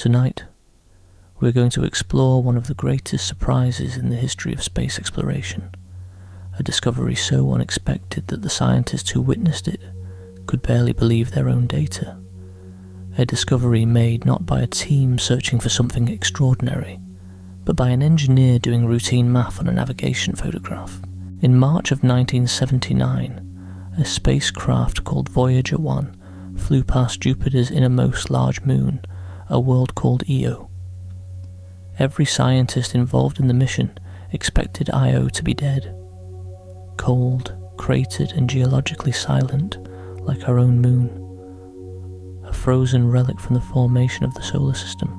Tonight, we're going to explore one of the greatest surprises in the history of space exploration, a discovery so unexpected that the scientists who witnessed it could barely believe their own data. A discovery made not by a team searching for something extraordinary, but by an engineer doing routine math on a navigation photograph. In March of 1979, a spacecraft called Voyager 1 flew past Jupiter's innermost large moon, a world called Io. Every scientist involved in the mission expected Io to be dead. Cold, cratered and geologically silent, like our own moon. A frozen relic from the formation of the solar system,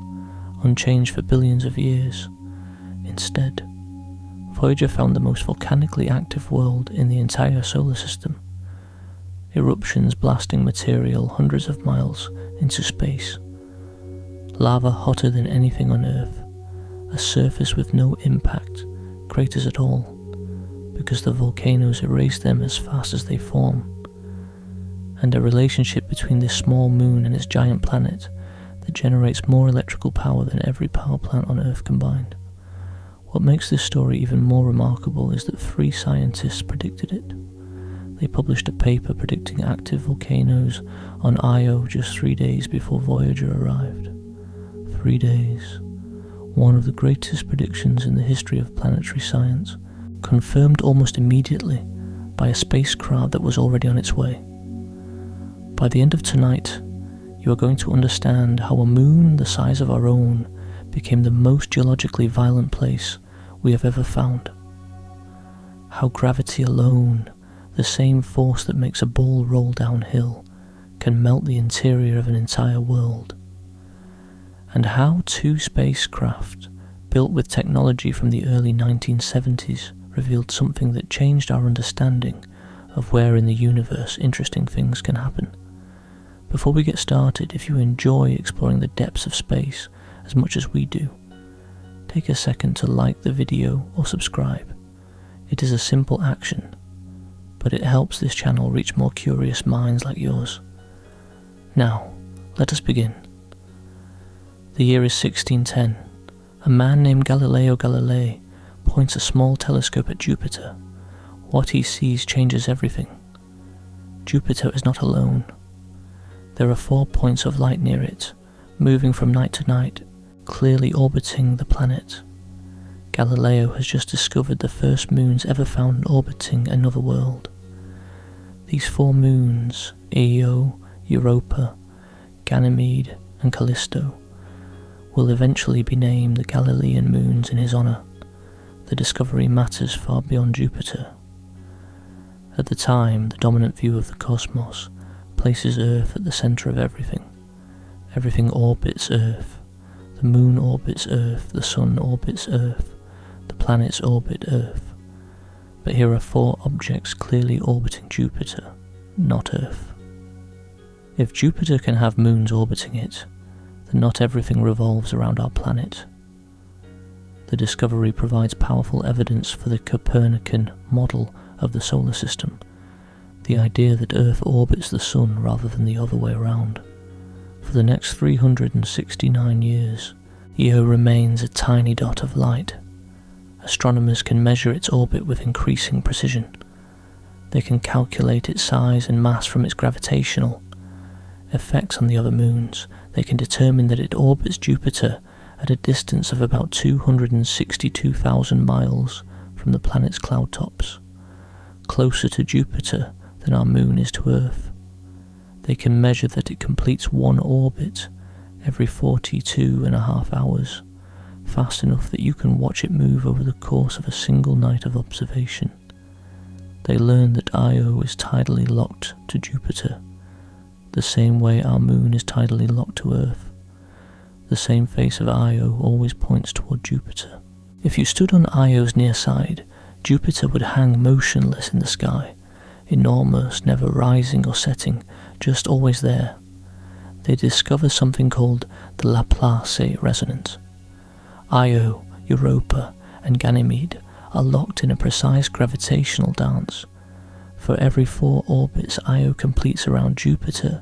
unchanged for billions of years. Instead, Voyager found the most volcanically active world in the entire solar system. Eruptions blasting material hundreds of miles into space. Lava hotter than anything on Earth. A surface with no impact, craters at all, because the volcanoes erase them as fast as they form. And a relationship between this small moon and its giant planet that generates more electrical power than every power plant on Earth combined. What makes this story even more remarkable is that 3 scientists predicted it. They published a paper predicting active volcanoes on Io just 3 days before Voyager arrived. 3 days. One of the greatest predictions in the history of planetary science, confirmed almost immediately by a spacecraft that was already on its way. By the end of tonight, you are going to understand how a moon the size of our own became the most geologically violent place we have ever found. How gravity alone, the same force that makes a ball roll downhill, can melt the interior of an entire world. And how 2 spacecraft, built with technology from the early 1970s, revealed something that changed our understanding of where in the universe interesting things can happen. Before we get started, if you enjoy exploring the depths of space as much as we do, take a second to like the video or subscribe. It is a simple action, but it helps this channel reach more curious minds like yours. Now, let us begin. The year is 1610. A man named Galileo Galilei points a small telescope at Jupiter. What he sees changes everything. Jupiter is not alone. There are 4 points of light near it, moving from night to night, clearly orbiting the planet. Galileo has just discovered the first moons ever found orbiting another world. These 4 moons, Io, Europa, Ganymede and Callisto, will eventually be named the Galilean moons in his honour. The discovery matters far beyond Jupiter. At the time, the dominant view of the cosmos places Earth at the centre of everything. Everything orbits Earth. The moon orbits Earth, the sun orbits Earth, the planets orbit Earth. But here are 4 objects clearly orbiting Jupiter, not Earth. If Jupiter can have moons orbiting it, then not everything revolves around our planet. The discovery provides powerful evidence for the Copernican model of the solar system, the idea that Earth orbits the sun rather than the other way around. For the next 369 years, Io remains a tiny dot of light. Astronomers can measure its orbit with increasing precision. They can calculate its size and mass from its gravitational effects on the other moons. They can determine that it orbits Jupiter at a distance of about 262,000 miles from the planet's cloud tops, closer to Jupiter than our moon is to Earth. They can measure that it completes 1 orbit every 42.5 hours, fast enough that you can watch it move over the course of a single night of observation. They learn that Io is tidally locked to Jupiter, the same way our moon is tidally locked to Earth. The same face of Io always points toward Jupiter. If you stood on Io's near side, Jupiter would hang motionless in the sky, enormous, never rising or setting, just always there. They discover something called the Laplace resonance. Io, Europa, and Ganymede are locked in a precise gravitational dance. For every 4 orbits Io completes around Jupiter,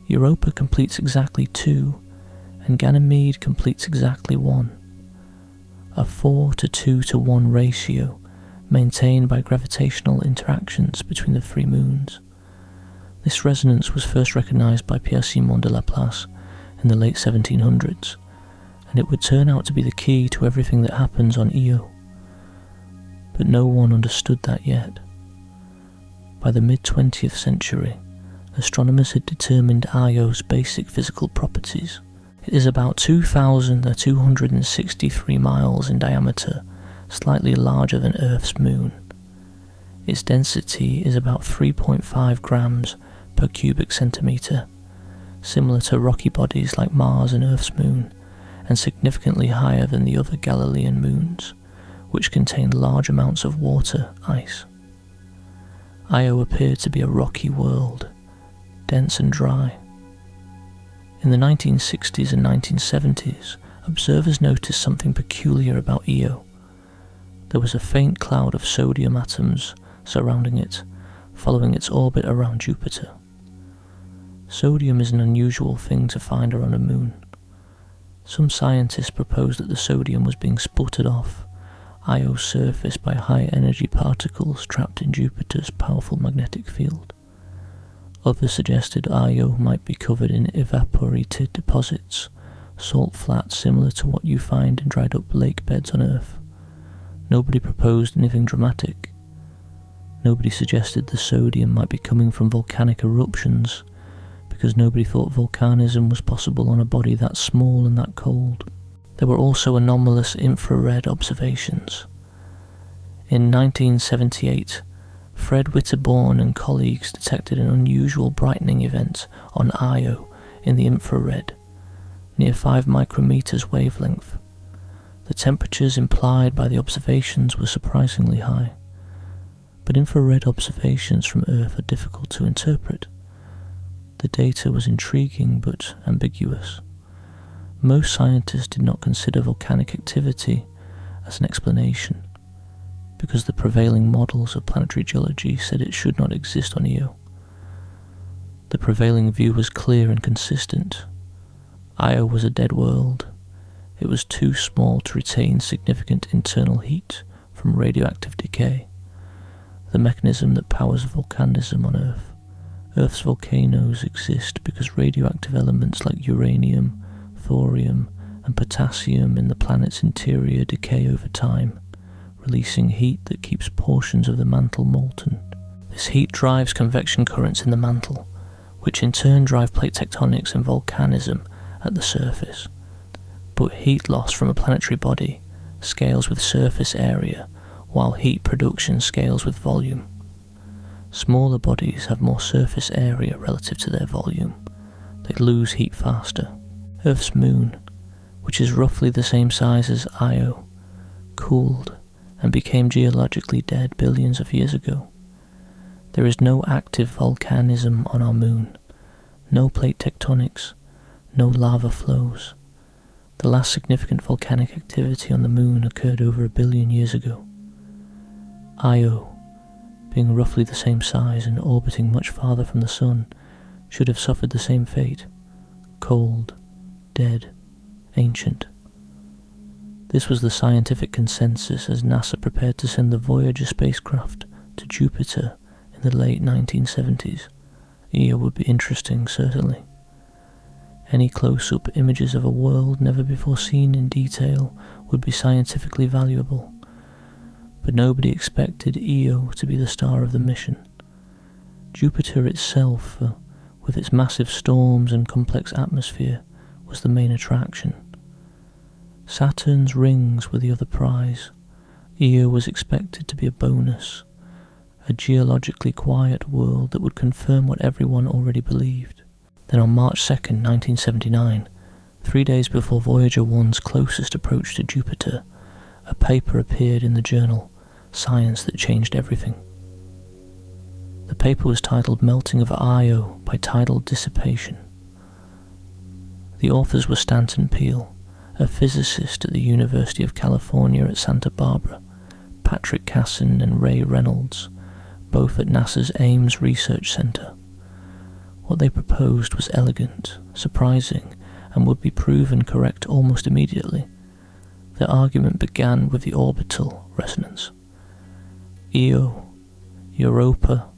Europa completes exactly 2, and Ganymede completes exactly 1, a 4 to 2 to 1 ratio maintained by gravitational interactions between the 3 moons. This resonance was first recognised by Pierre-Simon de Laplace in the late 1700s, and it would turn out to be the key to everything that happens on Io. But no one understood that yet. By the mid-20th century, astronomers had determined Io's basic physical properties. It is about 2,263 miles in diameter, slightly larger than Earth's moon. Its density is about 3.5 grams per cubic centimetre, similar to rocky bodies like Mars and Earth's moon, and significantly higher than the other Galilean moons, which contained large amounts of water ice. Io appeared to be a rocky world, dense and dry. In the 1960s and 1970s, observers noticed something peculiar about Io. There was a faint cloud of sodium atoms surrounding it, following its orbit around Jupiter. Sodium is an unusual thing to find around a moon. Some scientists proposed that the sodium was being sputtered off Io's surface by high-energy particles trapped in Jupiter's powerful magnetic field. Others suggested Io might be covered in evaporated deposits, salt flats similar to what you find in dried-up lake beds on Earth. Nobody proposed anything dramatic. Nobody suggested the sodium might be coming from volcanic eruptions, because nobody thought volcanism was possible on a body that small and that cold. There were also anomalous infrared observations. In 1978, Fred Witterborn and colleagues detected an unusual brightening event on Io in the infrared, near 5 micrometers wavelength. The temperatures implied by the observations were surprisingly high, but infrared observations from Earth are difficult to interpret. The data was intriguing but ambiguous. Most scientists did not consider volcanic activity as an explanation, because the prevailing models of planetary geology said it should not exist on Io. The prevailing view was clear and consistent. Io was a dead world. It was too small to retain significant internal heat from radioactive decay, the mechanism that powers volcanism on Earth. Earth's volcanoes exist because radioactive elements like uranium, thorium, and potassium in the planet's interior decay over time, releasing heat that keeps portions of the mantle molten. This heat drives convection currents in the mantle, which in turn drive plate tectonics and volcanism at the surface. But heat loss from a planetary body scales with surface area, while heat production scales with volume. Smaller bodies have more surface area relative to their volume. They lose heat faster. Earth's moon, which is roughly the same size as Io, cooled and became geologically dead billions of years ago. There is no active volcanism on our moon, no plate tectonics, no lava flows. The last significant volcanic activity on the moon occurred over 1 billion years ago. Io, being roughly the same size and orbiting much farther from the sun, should have suffered the same fate: cold, dead, ancient. This was the scientific consensus as NASA prepared to send the Voyager spacecraft to Jupiter in the late 1970s. Io would be interesting, certainly. Any close-up images of a world never before seen in detail would be scientifically valuable, but nobody expected Io to be the star of the mission. Jupiter itself, with its massive storms and complex atmosphere, was the main attraction. Saturn's rings were the other prize. Io was expected to be a bonus, a geologically quiet world that would confirm what everyone already believed. Then on March 2nd, 1979, 3 days before Voyager 1's closest approach to Jupiter, a paper appeared in the journal Science that changed everything. The paper was titled Melting of Io by Tidal Dissipation. The authors were Stanton Peele, a physicist at the University of California at Santa Barbara, Patrick Cassin and Ray Reynolds, both at NASA's Ames Research Center. What they proposed was elegant, surprising, and would be proven correct almost immediately. Their argument began with the orbital resonance. Io, Europa,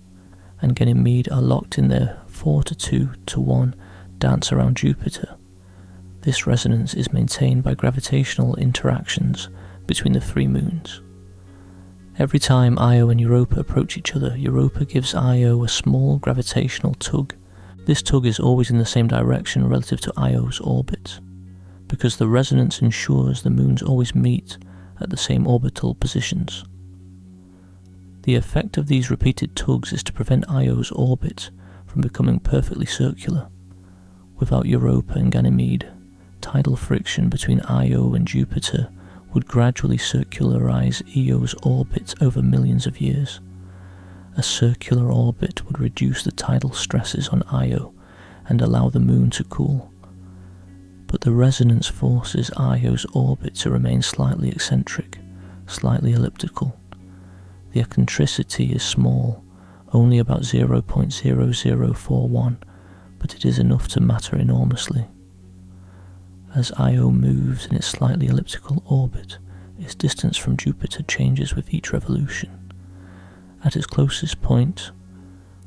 and Ganymede are locked in their 4-2-1 dance around Jupiter. This resonance is maintained by gravitational interactions between the three moons. Every time Io and Europa approach each other, Europa gives Io a small gravitational tug. This tug is always in the same direction relative to Io's orbit, because the resonance ensures the moons always meet at the same orbital positions. The effect of these repeated tugs is to prevent Io's orbit from becoming perfectly circular. Without Europa and Ganymede, tidal friction between Io and Jupiter would gradually circularize Io's orbit over millions of years. A circular orbit would reduce the tidal stresses on Io and allow the moon to cool. But the resonance forces Io's orbit to remain slightly eccentric, slightly elliptical. The eccentricity is small, only about 0.0041, but it is enough to matter enormously. As Io moves in its slightly elliptical orbit, its distance from Jupiter changes with each revolution. At its closest point,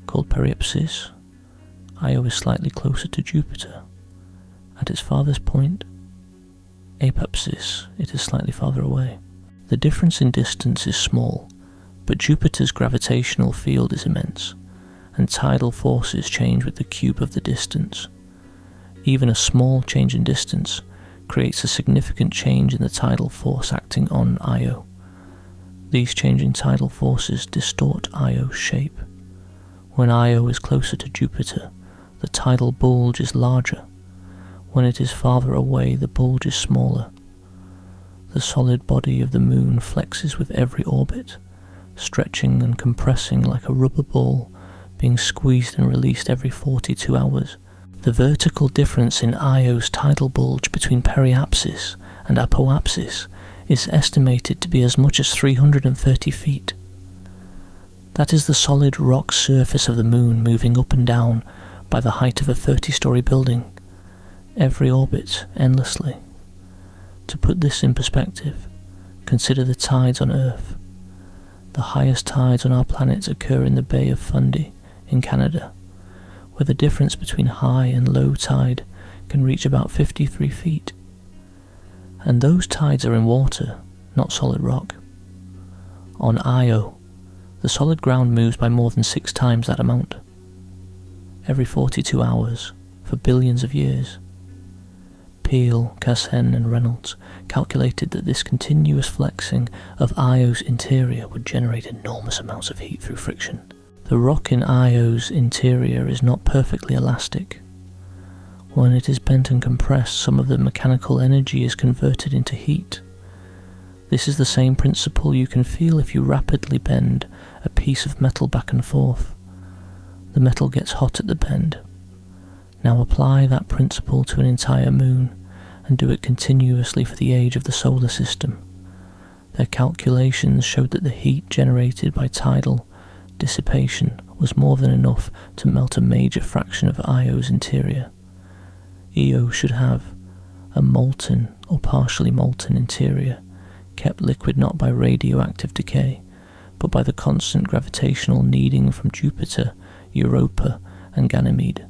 called periapsis, Io is slightly closer to Jupiter. At its farthest point, apapsis, it is slightly farther away. The difference in distance is small, but Jupiter's gravitational field is immense, and tidal forces change with the cube of the distance. Even a small change in distance creates a significant change in the tidal force acting on Io. These changing tidal forces distort Io's shape. When Io is closer to Jupiter, the tidal bulge is larger. When it is farther away, the bulge is smaller. The solid body of the moon flexes with every orbit, stretching and compressing like a rubber ball being squeezed and released every 42 hours. The vertical difference in Io's tidal bulge between periapsis and apoapsis is estimated to be as much as 330 feet. That is the solid rock surface of the moon moving up and down by the height of a 30-story building, every orbit endlessly. To put this in perspective, consider the tides on Earth. The highest tides on our planet occur in the Bay of Fundy in Canada, where the difference between high and low tide can reach about 53 feet. And those tides are in water, not solid rock. On Io, the solid ground moves by more than 6 times that amount, every 42 hours, for billions of years. Peel, Cassin and Reynolds calculated that this continuous flexing of Io's interior would generate enormous amounts of heat through friction. The rock in Io's interior is not perfectly elastic. When it is bent and compressed, some of the mechanical energy is converted into heat. This is the same principle you can feel if you rapidly bend a piece of metal back and forth. The metal gets hot at the bend. Now apply that principle to an entire moon, and do it continuously for the age of the solar system. Their calculations showed that the heat generated by tidal dissipation was more than enough to melt a major fraction of Io's interior. Io should have a molten or partially molten interior, kept liquid not by radioactive decay, but by the constant gravitational kneading from Jupiter, Europa, and Ganymede.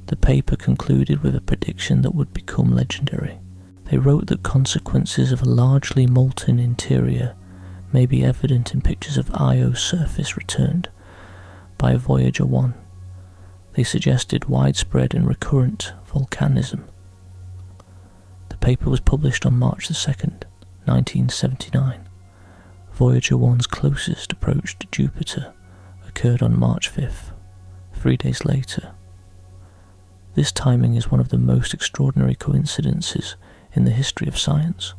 The paper concluded with a prediction that would become legendary. They wrote that consequences of a largely molten interior may be evident in pictures of Io's surface returned by Voyager 1. They suggested widespread and recurrent volcanism. The paper was published on March 2nd, 1979. Voyager 1's closest approach to Jupiter occurred on March 5th, 3 days later. This timing is one of the most extraordinary coincidences in the history of science.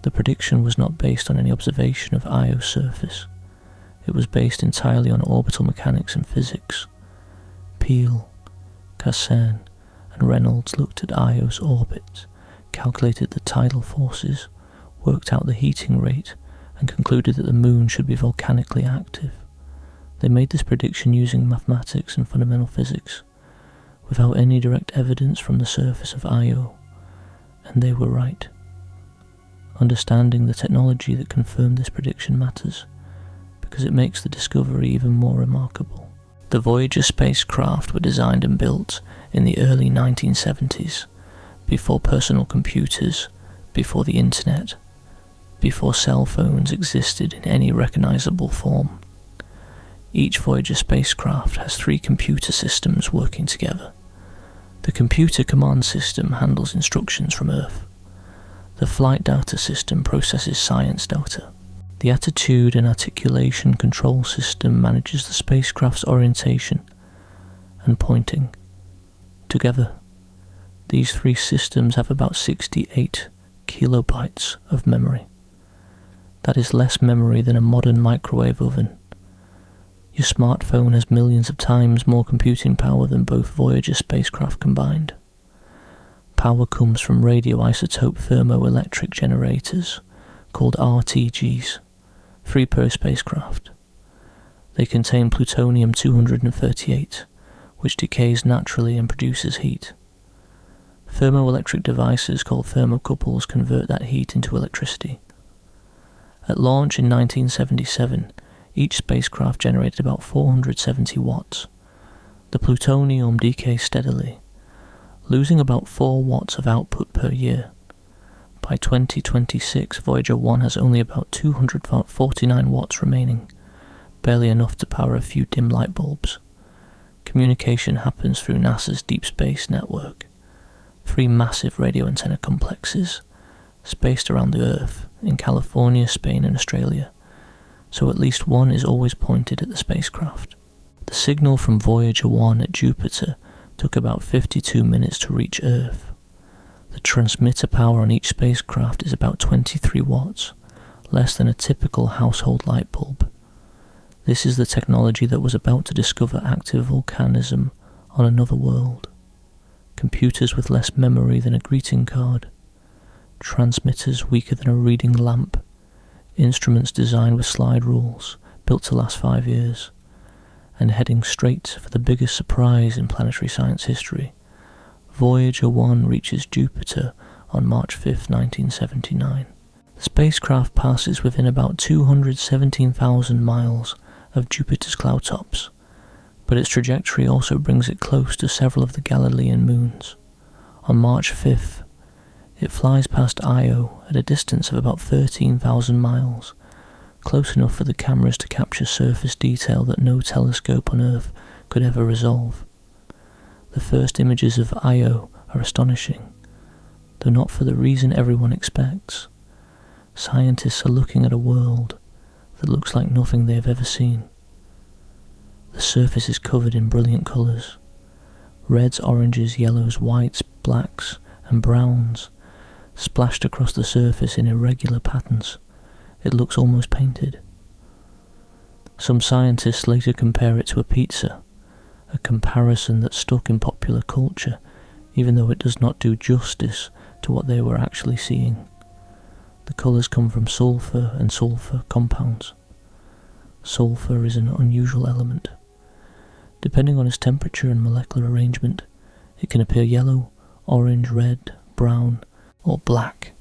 The prediction was not based on any observation of Io's surface. It was based entirely on orbital mechanics and physics. Peel, Cassin, and Reynolds looked at Io's orbit, calculated the tidal forces, worked out the heating rate, and concluded that the moon should be volcanically active. They made this prediction using mathematics and fundamental physics, without any direct evidence from the surface of Io, and they were right. Understanding the technology that confirmed this prediction matters, because it makes the discovery even more remarkable. The Voyager spacecraft were designed and built in the early 1970s, before personal computers, before the internet, before cell phones existed in any recognizable form. Each Voyager spacecraft has 3 computer systems working together. The computer command system handles instructions from Earth. The flight data system processes science data. The attitude and articulation control system manages the spacecraft's orientation and pointing. Together, these 3 systems have about 68 kilobytes of memory. That is less memory than a modern microwave oven. Your smartphone has millions of times more computing power than both Voyager spacecraft combined. Power comes from radioisotope thermoelectric generators, called RTGs, 3 per spacecraft. They contain plutonium-238, which decays naturally and produces heat. Thermoelectric devices called thermocouples convert that heat into electricity. At launch in 1977, each spacecraft generated about 470 watts. The plutonium decays steadily, losing about 4 watts of output per year. By 2026, Voyager 1 has only about 249 watts remaining, barely enough to power a few dim light bulbs. Communication happens through NASA's Deep Space Network, 3 massive radio antenna complexes, spaced around the Earth, in California, Spain and Australia, so at least one is always pointed at the spacecraft. The signal from Voyager 1 at Jupiter took about 52 minutes to reach Earth. The transmitter power on each spacecraft is about 23 watts, less than a typical household light bulb. This is the technology that was about to discover active volcanism on another world. Computers with less memory than a greeting card, transmitters weaker than a reading lamp, instruments designed with slide rules, built to last 5 years, and heading straight for the biggest surprise in planetary science history. Voyager 1 reaches Jupiter on March 5, 1979. The spacecraft passes within about 217,000 miles of Jupiter's cloud tops, but its trajectory also brings it close to several of the Galilean moons. On March 5th, it flies past Io at a distance of about 13,000 miles, close enough for the cameras to capture surface detail that no telescope on Earth could ever resolve. The first images of Io are astonishing, though not for the reason everyone expects. Scientists are looking at a world that looks like nothing they have ever seen. The surface is covered in brilliant colours. Reds, oranges, yellows, whites, blacks and browns splashed across the surface in irregular patterns. It looks almost painted. Some scientists later compare it to a pizza, a comparison that stuck in popular culture, even though it does not do justice to what they were actually seeing. The colours come from sulfur and sulfur compounds. Sulfur is an unusual element. Depending on its temperature and molecular arrangement, it can appear yellow, orange, red, brown, or black.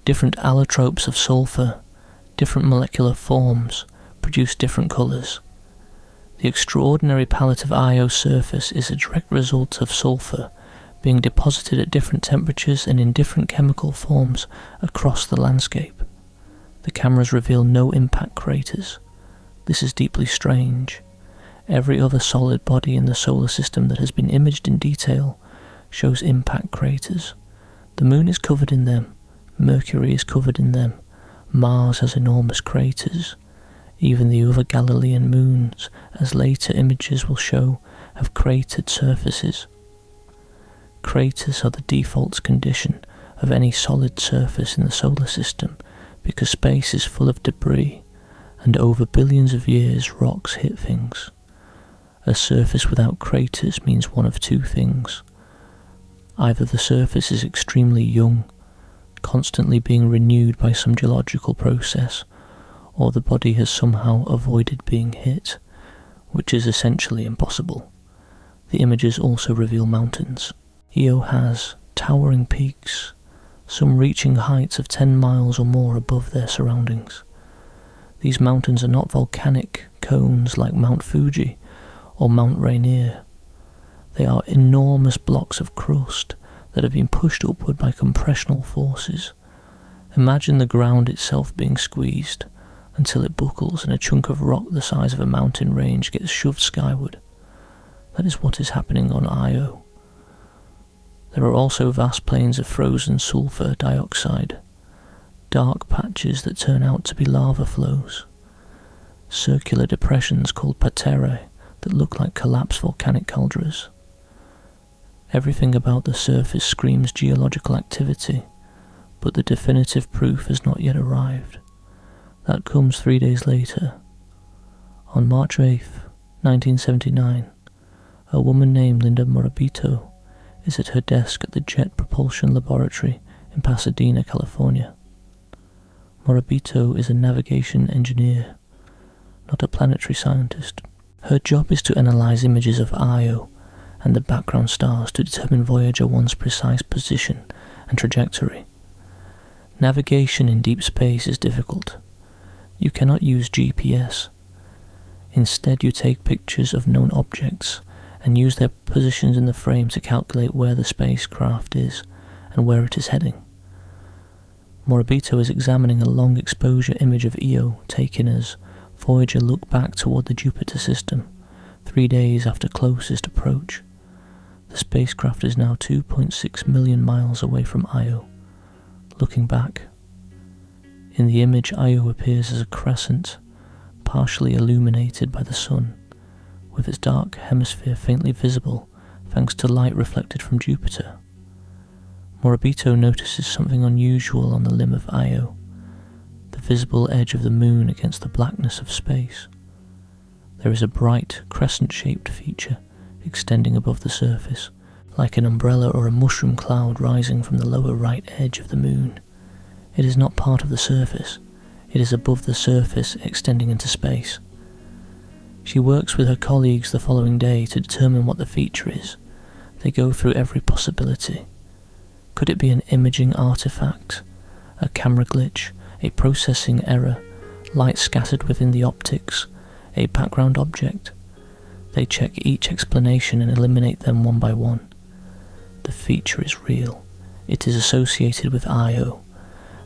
Different allotropes of sulfur, different molecular forms, produce different colours. The extraordinary palette of Io's surface is a direct result of sulfur being deposited at different temperatures and in different chemical forms across the landscape. The cameras reveal no impact craters. This is deeply strange. Every other solid body in the solar system that has been imaged in detail shows impact craters. The Moon is covered in them, Mercury is covered in them, Mars has enormous craters. Even the other Galilean moons, as later images will show, have cratered surfaces. Craters are the default condition of any solid surface in the solar system because space is full of debris, and over billions of years rocks hit things. A surface without craters means one of 2 things. Either the surface is extremely young, constantly being renewed by some geological process, or the body has somehow avoided being hit, which is essentially impossible. The images also reveal mountains. Io has towering peaks, some reaching heights of 10 miles or more above their surroundings. These mountains are not volcanic cones like Mount Fuji or Mount Rainier. They are enormous blocks of crust that have been pushed upward by compressional forces. Imagine the ground itself being squeezed until it buckles and a chunk of rock the size of a mountain range gets shoved skyward. That is what is happening on Io. There are also vast plains of frozen sulfur dioxide, dark patches that turn out to be lava flows, circular depressions called paterae that look like collapsed volcanic calderas. Everything about the surface screams geological activity, but the definitive proof has not yet arrived. That comes 3 days later. On March 8th, 1979, a woman named Linda Morabito is at her desk at the Jet Propulsion Laboratory in Pasadena, California. Morabito is a navigation engineer, not a planetary scientist. Her job is to analyze images of Io and the background stars to determine Voyager 1's precise position and trajectory. Navigation in deep space is difficult. You cannot use GPS. Instead, you take pictures of known objects and use their positions in the frame to calculate where the spacecraft is and where it is heading. Morabito is examining a long exposure image of Io taken as Voyager looked back toward the Jupiter system 3 days after closest approach. The spacecraft is now 2.6 million miles away from Io. Looking back, in the image Io appears as a crescent, partially illuminated by the sun, with its dark hemisphere faintly visible thanks to light reflected from Jupiter. Morabito notices something unusual on the limb of Io, the visible edge of the moon against the blackness of space. There is a bright, crescent-shaped feature extending above the surface, like an umbrella or a mushroom cloud rising from the lower right edge of the moon. It is not part of the surface, it is above the surface extending into space. She works with her colleagues the following day to determine what the feature is. They go through every possibility. Could it be an imaging artifact, a camera glitch, a processing error, light scattered within the optics, a background object? They check each explanation and eliminate them one by one. The feature is real. It is associated with Io,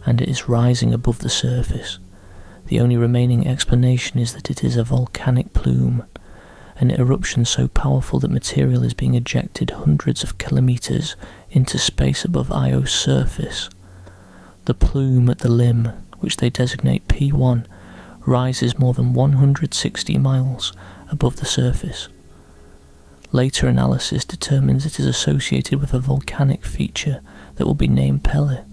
and it is rising above the surface. The only remaining explanation is that it is a volcanic plume, an eruption so powerful that material is being ejected hundreds of kilometers into space above Io's surface. The plume at the limb, which they designate P1, rises more than 160 miles above the surface. Later analysis determines it is associated with a volcanic feature that will be named Pele,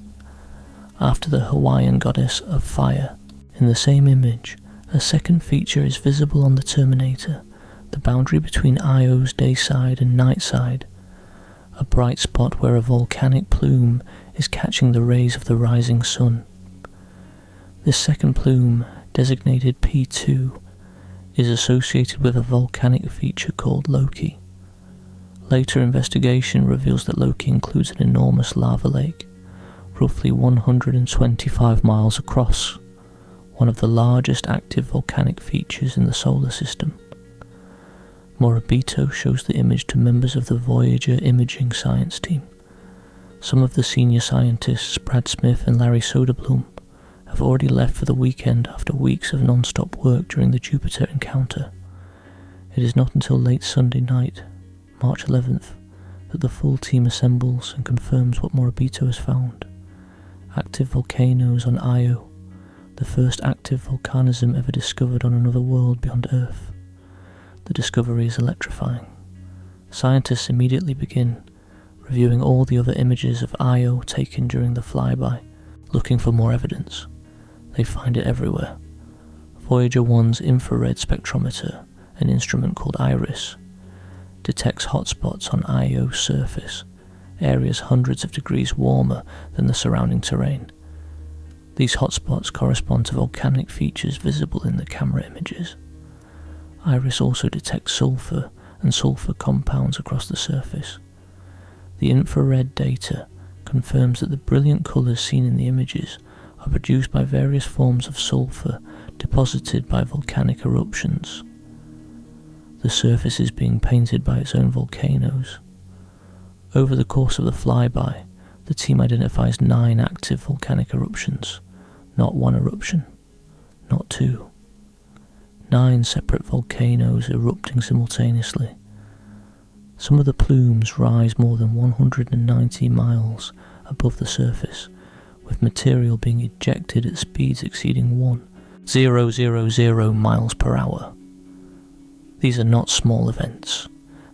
after the Hawaiian goddess of fire. In the same image, a second feature is visible on the terminator, the boundary between Io's day side and night side, a bright spot where a volcanic plume is catching the rays of the rising sun. This second plume, designated P2, is associated with a volcanic feature called Loki. Later investigation reveals that Loki includes an enormous lava lake, roughly 125 miles across, one of the largest active volcanic features in the solar system. Morabito shows the image to members of the Voyager imaging science team. Some of the senior scientists, Brad Smith and Larry Soderblom, have already left for the weekend after weeks of non-stop work during the Jupiter encounter. It is not until late Sunday night, March 11th, that the full team assembles and confirms what Morabito has found. Active volcanoes on Io, the first active volcanism ever discovered on another world beyond Earth. The discovery is electrifying. Scientists immediately begin reviewing all the other images of Io taken during the flyby, looking for more evidence. They find it everywhere. Voyager 1's infrared spectrometer, an instrument called IRIS, detects hotspots on Io's surface, areas hundreds of degrees warmer than the surrounding terrain. These hotspots correspond to volcanic features visible in the camera images. IRIS also detects sulfur and sulfur compounds across the surface. The infrared data confirms that the brilliant colours seen in the images are produced by various forms of sulfur deposited by volcanic eruptions. The surface is being painted by its own volcanoes. Over the course of the flyby, the team identifies 9 active volcanic eruptions, not one eruption, not two. 9 separate volcanoes erupting simultaneously. Some of the plumes rise more than 190 miles above the surface, with material being ejected at speeds exceeding 1,000 miles per hour. These are not small events.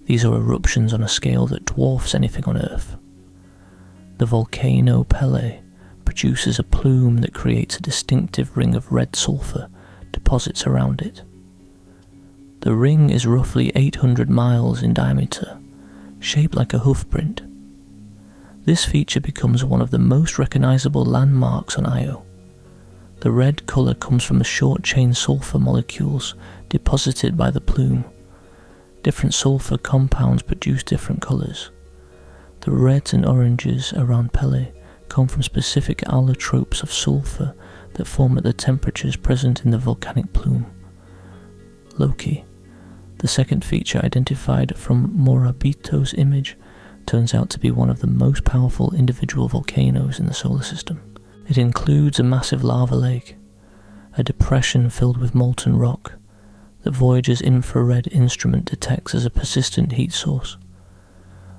These are eruptions on a scale that dwarfs anything on Earth. The volcano Pele produces a plume that creates a distinctive ring of red sulfur deposits around it. The ring is roughly 800 miles in diameter, shaped like a hoofprint. This feature becomes one of the most recognizable landmarks on Io. The red colour comes from the short-chain sulfur molecules deposited by the plume. Different sulfur compounds produce different colours. The reds and oranges around Pele come from specific allotropes of sulfur that form at the temperatures present in the volcanic plume. Loki, the second feature identified from Morabito's image, turns out to be one of the most powerful individual volcanoes in the solar system. It includes a massive lava lake, a depression filled with molten rock that Voyager's infrared instrument detects as a persistent heat source.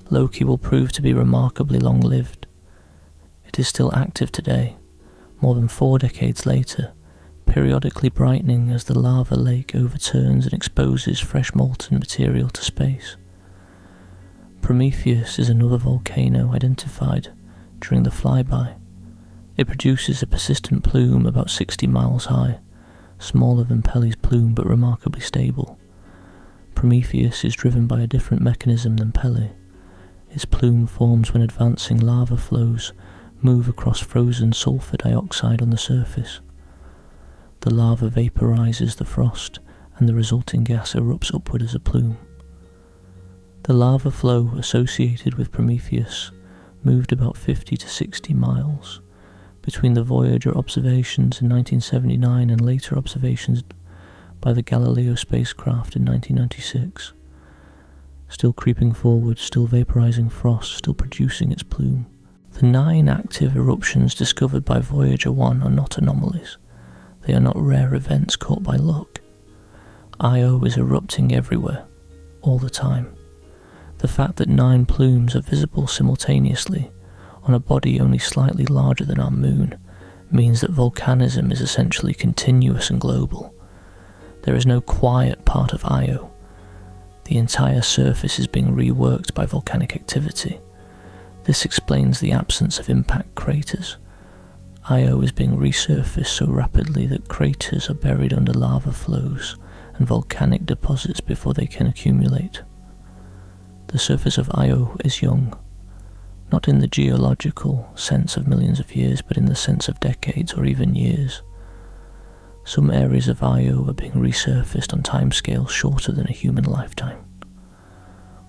Loki will prove to be remarkably long-lived. It is still active today, more than 4 decades later, periodically brightening as the lava lake overturns and exposes fresh molten material to space. Prometheus is another volcano identified during the flyby. It produces a persistent plume about 60 miles high, smaller than Pele's plume but remarkably stable. Prometheus is driven by a different mechanism than Pele. Its plume forms when advancing lava flows move across frozen sulfur dioxide on the surface. The lava vaporizes the frost, and the resulting gas erupts upward as a plume. The lava flow associated with Prometheus moved about 50 to 60 miles between the Voyager observations in 1979 and later observations by the Galileo spacecraft in 1996. Still creeping forward, still vaporizing frost, still producing its plume. The 9 active eruptions discovered by Voyager 1 are not anomalies. They are not rare events caught by luck. Io is erupting everywhere, all the time. The fact that 9 plumes are visible simultaneously on a body only slightly larger than our moon means that volcanism is essentially continuous and global. There is no quiet part of Io. The entire surface is being reworked by volcanic activity. This explains the absence of impact craters. Io is being resurfaced so rapidly that craters are buried under lava flows and volcanic deposits before they can accumulate. The surface of Io is young, not in the geological sense of millions of years, but in the sense of decades or even years. Some areas of Io are being resurfaced on timescales shorter than a human lifetime.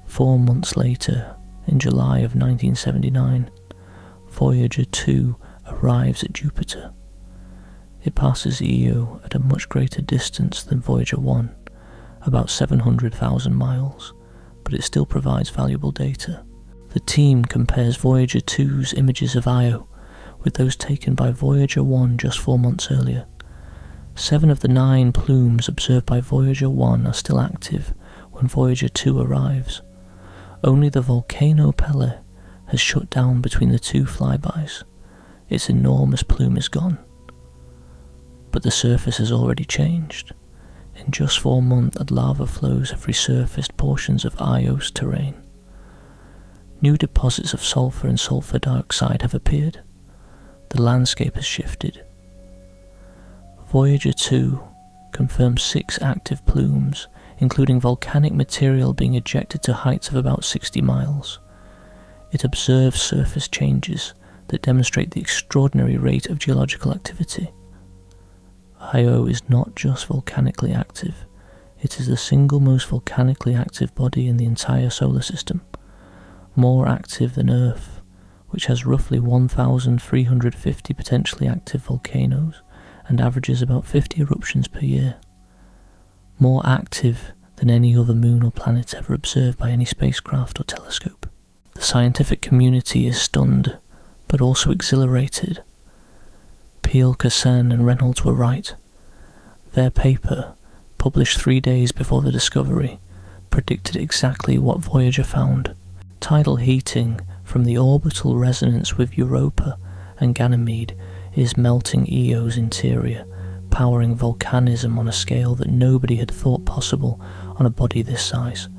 4 months later, in July of 1979, Voyager 2 arrives at Jupiter. It passes Io at a much greater distance than Voyager 1, about 700,000 miles, but it still provides valuable data. The team compares Voyager 2's images of Io with those taken by Voyager 1 just 4 months earlier. 7 of the 9 plumes observed by Voyager 1 are still active when Voyager 2 arrives. Only the volcano Pele has shut down between the 2 flybys. Its enormous plume is gone. But the surface has already changed. In just 4 months, the lava flows have resurfaced portions of Io's terrain. New deposits of sulfur and sulfur dioxide have appeared. The landscape has shifted. Voyager 2 confirms 6 active plumes, including volcanic material being ejected to heights of about 60 miles. It observes surface changes that demonstrate the extraordinary rate of geological activity. Io is not just volcanically active, It is the single most volcanically active body in the entire solar system, more active than Earth, which has roughly 1,350 potentially active volcanoes and averages about 50 eruptions per year. More active than any other moon or planet ever observed by any spacecraft or telescope. The scientific community is stunned, but also exhilarated. Peel, Cassan and Reynolds were right. Their paper, published 3 days before the discovery, predicted exactly what Voyager found. Tidal heating from the orbital resonance with Europa and Ganymede is melting Io's interior, powering volcanism on a scale that nobody had thought possible on a body this size.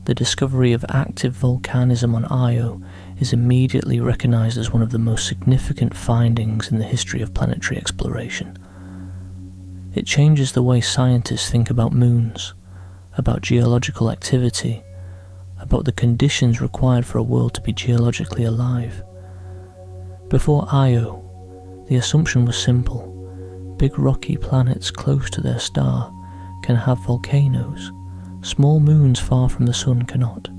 The discovery of active volcanism on Io is immediately recognized as one of the most significant findings in the history of planetary exploration. It changes the way scientists think about moons, about geological activity, about the conditions required for a world to be geologically alive. Before Io, the assumption was simple. Big rocky planets close to their star can have volcanoes. Small moons far from the sun cannot.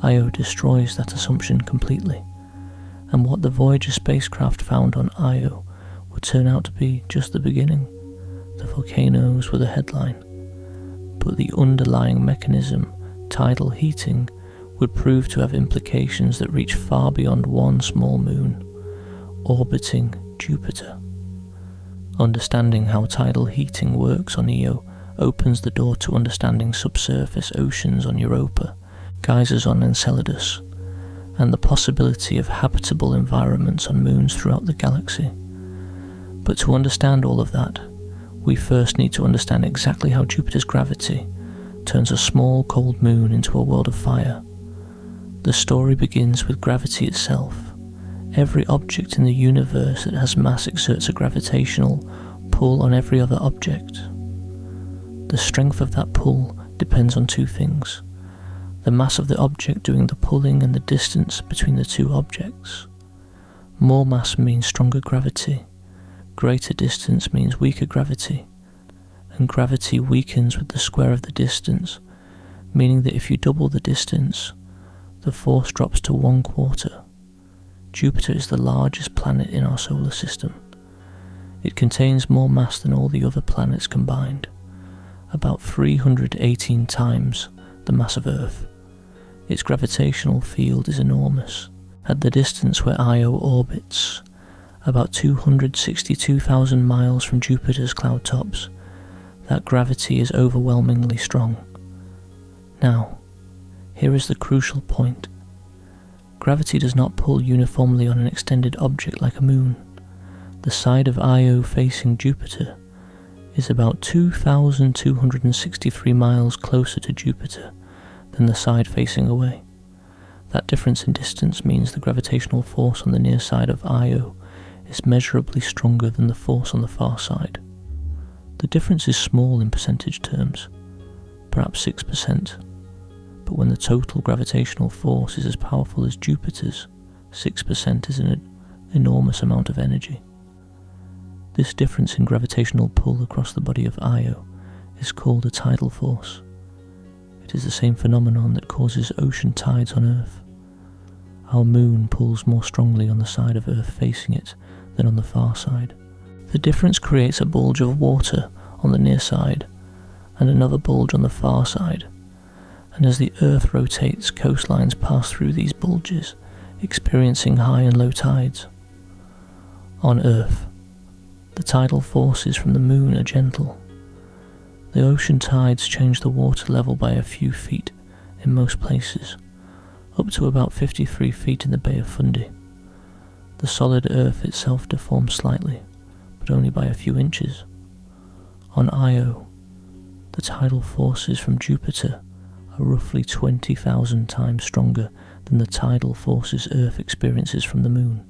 Io destroys that assumption completely, and what the Voyager spacecraft found on Io would turn out to be just the beginning. The volcanoes were the headline, but the underlying mechanism, tidal heating, would prove to have implications that reach far beyond one small moon, orbiting Jupiter. Understanding how tidal heating works on Io opens the door to understanding subsurface oceans on Europa, geysers on Enceladus, and the possibility of habitable environments on moons throughout the galaxy. But to understand all of that, we first need to understand exactly how Jupiter's gravity turns a small cold moon into a world of fire. The story begins with gravity itself. Every object in the universe that has mass exerts a gravitational pull on every other object. The strength of that pull depends on two things: the mass of the object doing the pulling and the distance between the two objects. More mass means stronger gravity, greater distance means weaker gravity, and gravity weakens with the square of the distance, meaning that if you double the distance, the force drops to 1/4. Jupiter is the largest planet in our solar system. It contains more mass than all the other planets combined, about 318 times the mass of Earth. Its gravitational field is enormous. At the distance where Io orbits, about 262,000 miles from Jupiter's cloud tops, that gravity is overwhelmingly strong. Now, here is the crucial point. Gravity does not pull uniformly on an extended object like a moon. The side of Io facing Jupiter is about 2,263 miles closer to Jupiter than the side facing away. That difference in distance means the gravitational force on the near side of Io is measurably stronger than the force on the far side. The difference is small in percentage terms, perhaps 6%, but when the total gravitational force is as powerful as Jupiter's, 6% is an enormous amount of energy. This difference in gravitational pull across the body of Io is called a tidal force. It is the same phenomenon that causes ocean tides on Earth. Our moon pulls more strongly on the side of Earth facing it than on the far side. The difference creates a bulge of water on the near side and another bulge on the far side, and as the Earth rotates, coastlines pass through these bulges, experiencing high and low tides. On Earth, the tidal forces from the moon are gentle. The ocean tides change the water level by a few feet in most places, up to about 53 feet in the Bay of Fundy. The solid Earth itself deforms slightly, but only by a few inches. On Io, the tidal forces from Jupiter are roughly 20,000 times stronger than the tidal forces Earth experiences from the moon.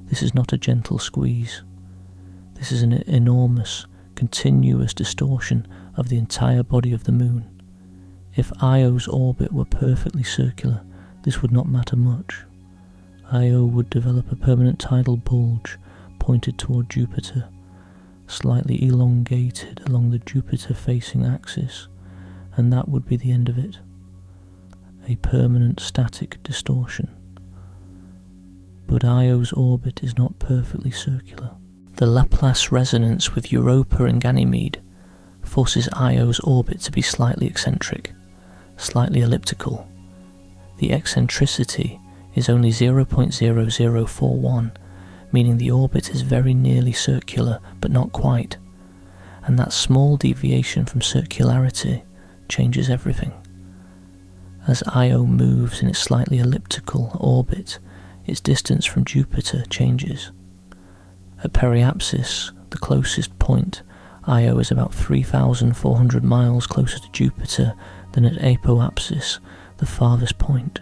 This is not a gentle squeeze. This is an enormous, continuous distortion of the entire body of the moon. If Io's orbit were perfectly circular, this would not matter much. Io would develop a permanent tidal bulge pointed toward Jupiter, slightly elongated along the Jupiter-facing axis, and that would be the end of it. A permanent static distortion. But Io's orbit is not perfectly circular. The Laplace resonance with Europa and Ganymede forces Io's orbit to be slightly eccentric, slightly elliptical. The eccentricity is only 0.0041, meaning the orbit is very nearly circular but not quite, and that small deviation from circularity changes everything. As Io moves in its slightly elliptical orbit, its distance from Jupiter changes. At periapsis, the closest point, Io is about 3,400 miles closer to Jupiter than at apoapsis, the farthest point.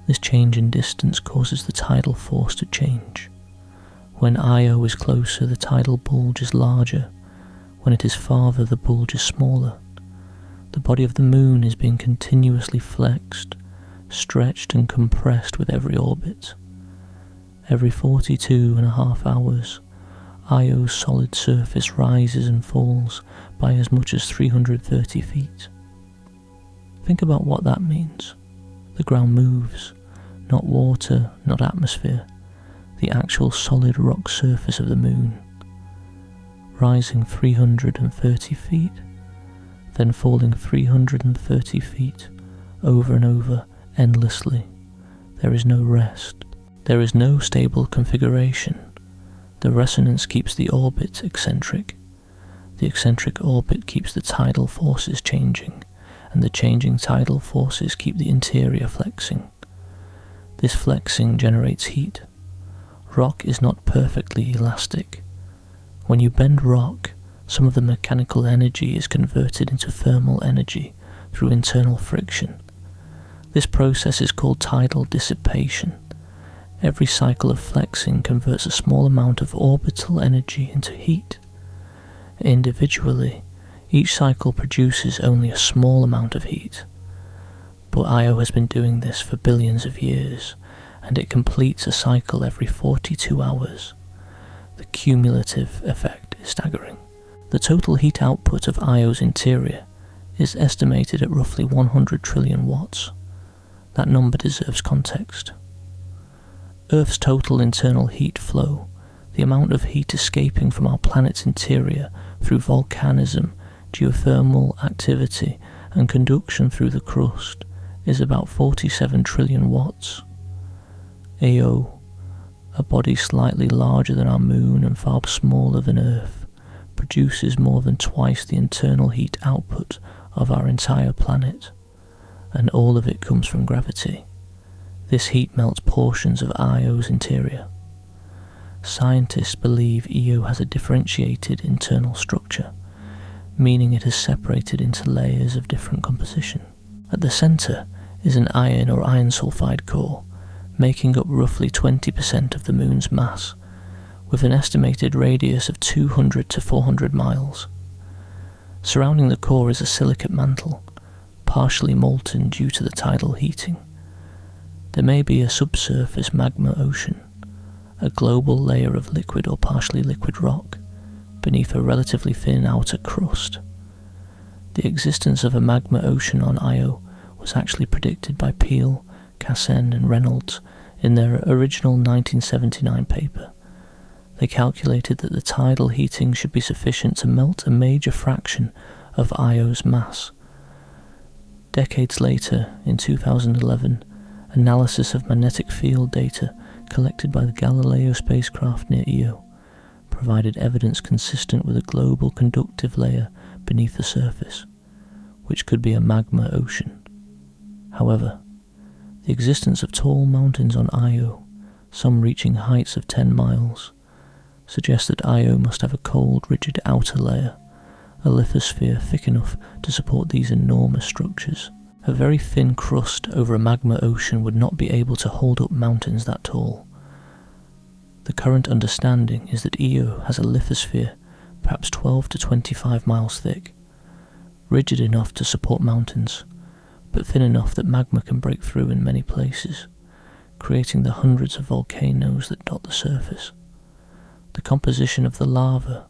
This change in distance causes the tidal force to change. When Io is closer, the tidal bulge is larger. When it is farther, the bulge is smaller. The body of the Moon is being continuously flexed, stretched and compressed with every orbit. Every 42.5 hours, Io's solid surface rises and falls by as much as 330 feet. Think about what that means. The ground moves, not water, not atmosphere, the actual solid rock surface of the Moon. Rising 330 feet, then falling 330 feet, over and over, endlessly. There is no rest. There is no stable configuration. The resonance keeps the orbit eccentric. The eccentric orbit keeps the tidal forces changing, and the changing tidal forces keep the interior flexing. This flexing generates heat. Rock is not perfectly elastic. When you bend rock, some of the mechanical energy is converted into thermal energy through internal friction. This process is called tidal dissipation. Every cycle of flexing converts a small amount of orbital energy into heat. Individually, each cycle produces only a small amount of heat. But Io has been doing this for billions of years, and it completes a cycle every 42 hours. The cumulative effect is staggering. The total heat output of Io's interior is estimated at roughly 100 trillion watts. That number deserves context. Earth's total internal heat flow, the amount of heat escaping from our planet's interior through volcanism, geothermal activity, and conduction through the crust, is about 47 trillion watts. Io, a body slightly larger than our Moon and far smaller than Earth, produces more than twice the internal heat output of our entire planet, and all of it comes from gravity. This heat melts portions of Io's interior. Scientists believe Io has a differentiated internal structure, meaning it is separated into layers of different composition. At the centre is an iron or iron sulfide core, making up roughly 20% of the Moon's mass, with an estimated radius of 200 to 400 miles. Surrounding the core is a silicate mantle, partially molten due to the tidal heating. There may be a subsurface magma ocean, a global layer of liquid or partially liquid rock, beneath a relatively thin outer crust. The existence of a magma ocean on Io was actually predicted by Peel, Cassen and Reynolds in their original 1979 paper. They calculated that the tidal heating should be sufficient to melt a major fraction of Io's mass. Decades later, in 2011, analysis of magnetic field data collected by the Galileo spacecraft near Io provided evidence consistent with a global conductive layer beneath the surface, which could be a magma ocean. However, the existence of tall mountains on Io, some reaching heights of 10 miles, suggests that Io must have a cold, rigid outer layer, a lithosphere thick enough to support these enormous structures. A very thin crust over a magma ocean would not be able to hold up mountains that tall. The current understanding is that Io has a lithosphere perhaps 12 to 25 miles thick, rigid enough to support mountains, but thin enough that magma can break through in many places, creating the hundreds of volcanoes that dot the surface. The composition of the lava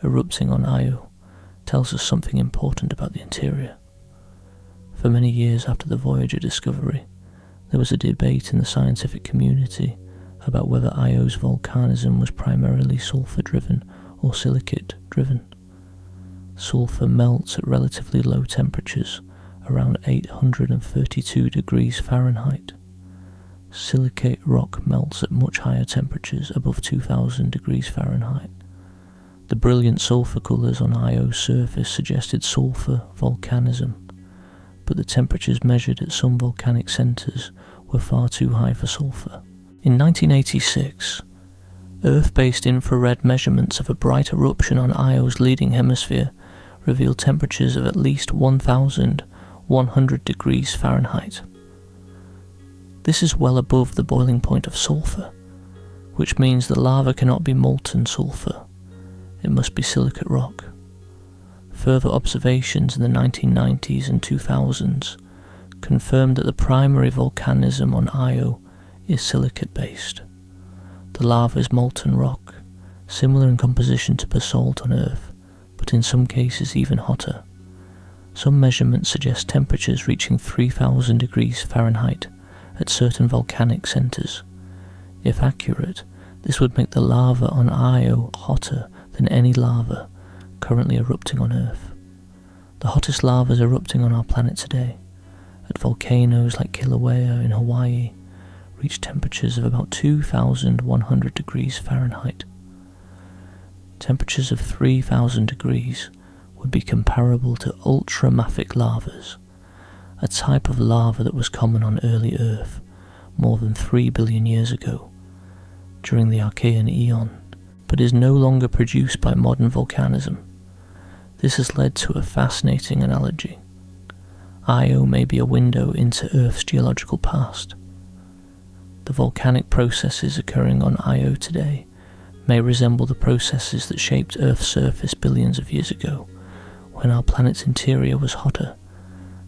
erupting on Io tells us something important about the interior. For many years after the Voyager discovery, there was a debate in the scientific community about whether Io's volcanism was primarily sulfur-driven or silicate-driven. Sulfur melts at relatively low temperatures, around 832 degrees Fahrenheit. Silicate rock melts at much higher temperatures, above 2000 degrees Fahrenheit. The brilliant sulfur colours on Io's surface suggested sulfur volcanism, but the temperatures measured at some volcanic centres were far too high for sulfur. In 1986, Earth-based infrared measurements of a bright eruption on Io's leading hemisphere revealed temperatures of at least 1,100 degrees Fahrenheit. This is well above the boiling point of sulfur, which means the lava cannot be molten sulfur. It must be silicate rock. Further observations in the 1990s and 2000s confirmed that the primary volcanism on Io is silicate-based. The lava is molten rock, similar in composition to basalt on Earth, but in some cases even hotter. Some measurements suggest temperatures reaching 3,000 degrees Fahrenheit at certain volcanic centres. If accurate, this would make the lava on Io hotter than any lava currently erupting on Earth. The hottest lavas erupting on our planet today, at volcanoes like Kilauea in Hawaii, reach temperatures of about 2,100 degrees Fahrenheit. Temperatures of 3,000 degrees would be comparable to ultramafic lavas, a type of lava that was common on early Earth more than 3 billion years ago, during the Archean Eon, but is no longer produced by modern volcanism. This has led to a fascinating analogy. Io may be a window into Earth's geological past. The volcanic processes occurring on Io today may resemble the processes that shaped Earth's surface billions of years ago, when our planet's interior was hotter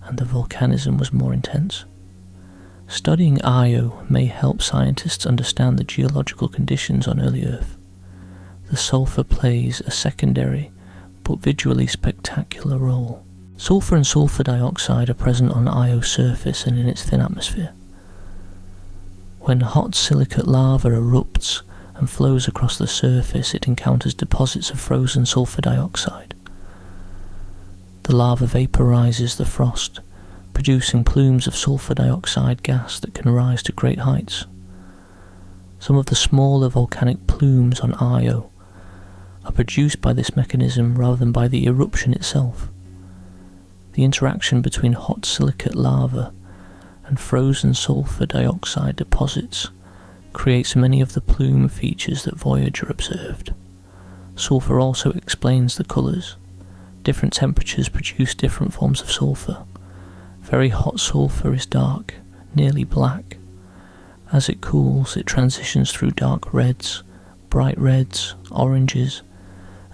and the volcanism was more intense. Studying Io may help scientists understand the geological conditions on early Earth. The sulfur plays a secondary but visually spectacular role. Sulfur and sulfur dioxide are present on Io's surface and in its thin atmosphere. When hot silicate lava erupts and flows across the surface, it encounters deposits of frozen sulfur dioxide. The lava vaporizes the frost, producing plumes of sulfur dioxide gas that can rise to great heights. Some of the smaller volcanic plumes on Io are produced by this mechanism rather than by the eruption itself. The interaction between hot silicate lava and frozen sulfur dioxide deposits creates many of the plume features that Voyager observed. Sulfur also explains the colours. Different temperatures produce different forms of sulfur. Very hot sulfur is dark, nearly black. As it cools, it transitions through dark reds, bright reds, oranges,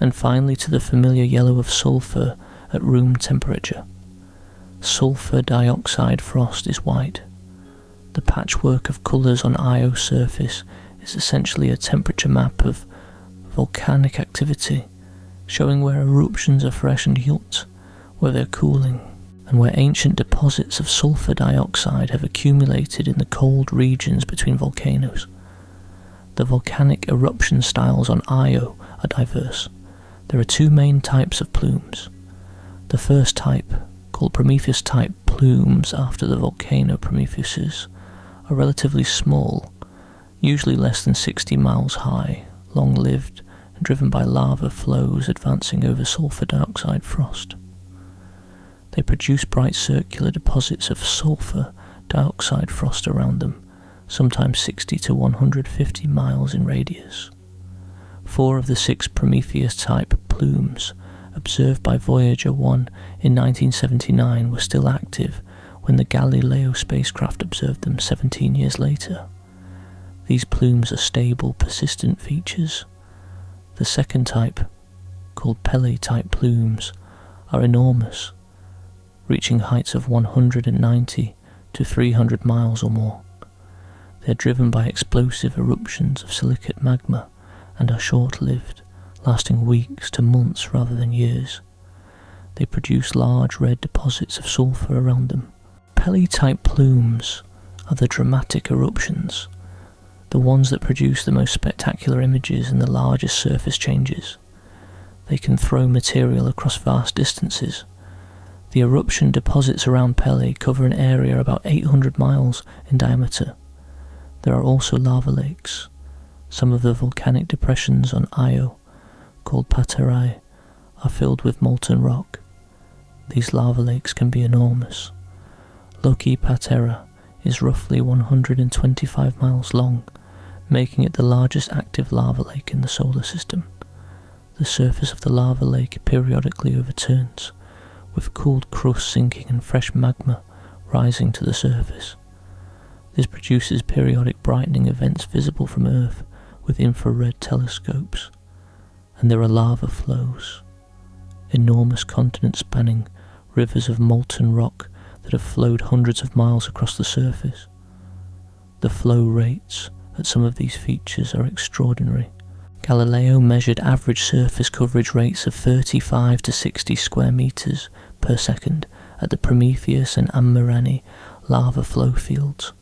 and finally to the familiar yellow of sulfur at room temperature. Sulfur dioxide frost is white. The patchwork of colours on Io's surface is essentially a temperature map of volcanic activity, showing where eruptions are fresh and hot, where they're cooling, and where ancient deposits of sulfur dioxide have accumulated in the cold regions between volcanoes. The volcanic eruption styles on Io are diverse. There are two main types of plumes. The first type, called Prometheus-type plumes after the volcano Prometheus, are relatively small, usually less than 60 miles high, long-lived, and driven by lava flows advancing over sulfur dioxide frost. They produce bright circular deposits of sulfur dioxide frost around them, sometimes 60 to 150 miles in radius. 4 of the 6 Prometheus-type plumes observed by Voyager 1 in 1979 were still active when the Galileo spacecraft observed them 17 years later. These plumes are stable, persistent features. The second type, called Pele-type plumes, are enormous, reaching heights of 190 to 300 miles or more. They are driven by explosive eruptions of silicate magma and are short-lived, lasting weeks to months rather than years. they produce large red deposits of sulfur around them. Pele-type plumes are the dramatic eruptions, the ones that produce the most spectacular images and the largest surface changes. They can throw material across vast distances. The eruption deposits around Pele cover an area about 800 miles in diameter. There are also lava lakes. Some of the volcanic depressions on Io, called Paterae, are filled with molten rock. These lava lakes can be enormous. Loki Patera is roughly 125 miles long, making it the largest active lava lake in the solar system. The surface of the lava lake periodically overturns, with cooled crust sinking and fresh magma rising to the surface. This produces periodic brightening events visible from Earth with infrared telescopes. And there are lava flows, enormous continent-spanning rivers of molten rock that have flowed hundreds of miles across the surface. The flow rates at some of these features are extraordinary. Galileo measured average surface coverage rates of 35 to 60 square meters per second at the Prometheus and Amirani lava flow fields.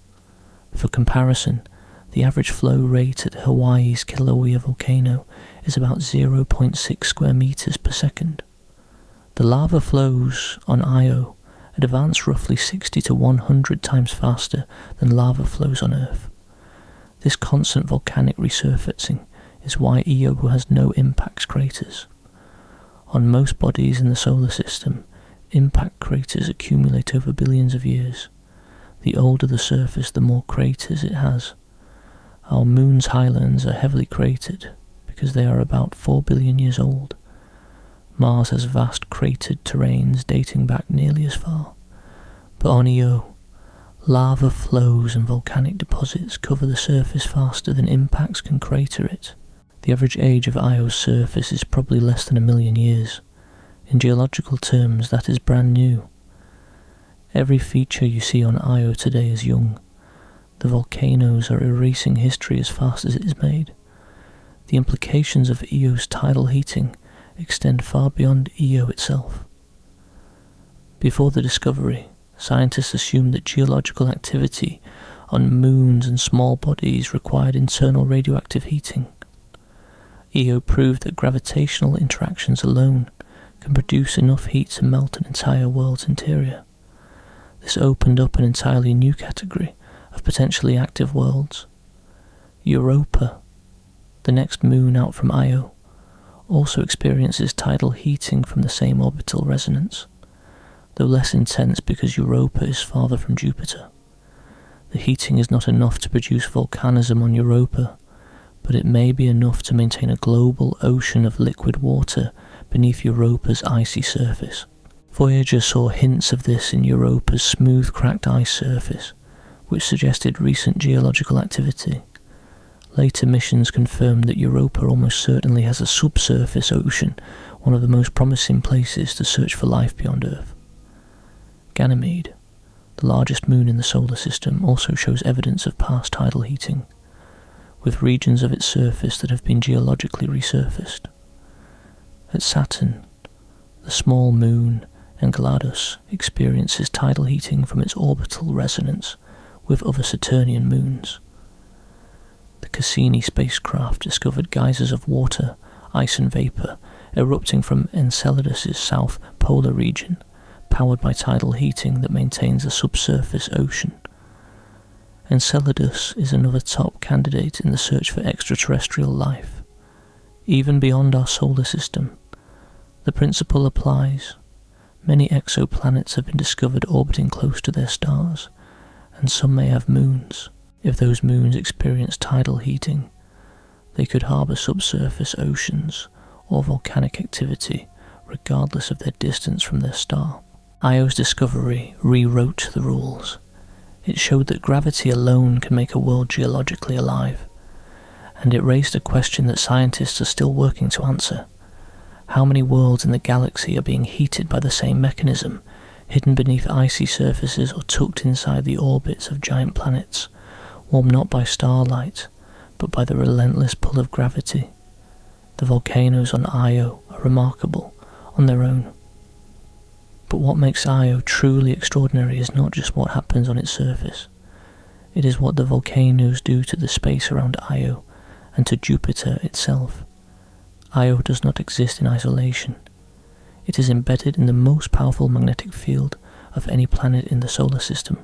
For comparison, the average flow rate at Hawaii's Kilauea volcano is about 0.6 square meters per second. The lava flows on Io advance roughly 60 to 100 times faster than lava flows on Earth. This constant volcanic resurfacing is why Io has no impact craters. On most bodies in the solar system, impact craters accumulate over billions of years. The older the surface, the more craters it has. Our moon's highlands are heavily cratered because they are about 4 billion years old. Mars has vast cratered terrains dating back nearly as far. But on Io, lava flows and volcanic deposits cover the surface faster than impacts can crater it. The average age of Io's surface is probably less than 1 million years. In geological terms, that is brand new. Every feature you see on Io today is young. The volcanoes are erasing history as fast as it is made. The implications of Io's tidal heating extend far beyond Io itself. Before the discovery, scientists assumed that geological activity on moons and small bodies required internal radioactive heating. Io proved that gravitational interactions alone can produce enough heat to melt an entire world's interior. This opened up an entirely new category of potentially active worlds. Europa, the next moon out from Io, also experiences tidal heating from the same orbital resonance, though less intense because Europa is farther from Jupiter. The heating is not enough to produce volcanism on Europa, but it may be enough to maintain a global ocean of liquid water beneath Europa's icy surface. Voyager saw hints of this in Europa's smooth cracked ice surface, which suggested recent geological activity. Later missions confirmed that Europa almost certainly has a subsurface ocean, one of the most promising places to search for life beyond Earth. Ganymede, the largest moon in the solar system, also shows evidence of past tidal heating, with regions of its surface that have been geologically resurfaced. At Saturn, the small moon Enceladus experiences tidal heating from its orbital resonance with other Saturnian moons. The Cassini spacecraft discovered geysers of water, ice and vapour erupting from Enceladus's south polar region, powered by tidal heating that maintains a subsurface ocean. Enceladus is another top candidate in the search for extraterrestrial life. Even beyond our solar system, the principle applies. Many exoplanets have been discovered orbiting close to their stars, and some may have moons. If those moons experience tidal heating, they could harbour subsurface oceans or volcanic activity, regardless of their distance from their star. Io's discovery rewrote the rules. It showed that gravity alone can make a world geologically alive, and it raised a question that scientists are still working to answer. How many worlds in the galaxy are being heated by the same mechanism, hidden beneath icy surfaces or tucked inside the orbits of giant planets, warmed not by starlight, but by the relentless pull of gravity? The volcanoes on Io are remarkable on their own. But what makes Io truly extraordinary is not just what happens on its surface. It is what the volcanoes do to the space around Io and to Jupiter itself. Io does not exist in isolation. It is embedded in the most powerful magnetic field of any planet in the solar system.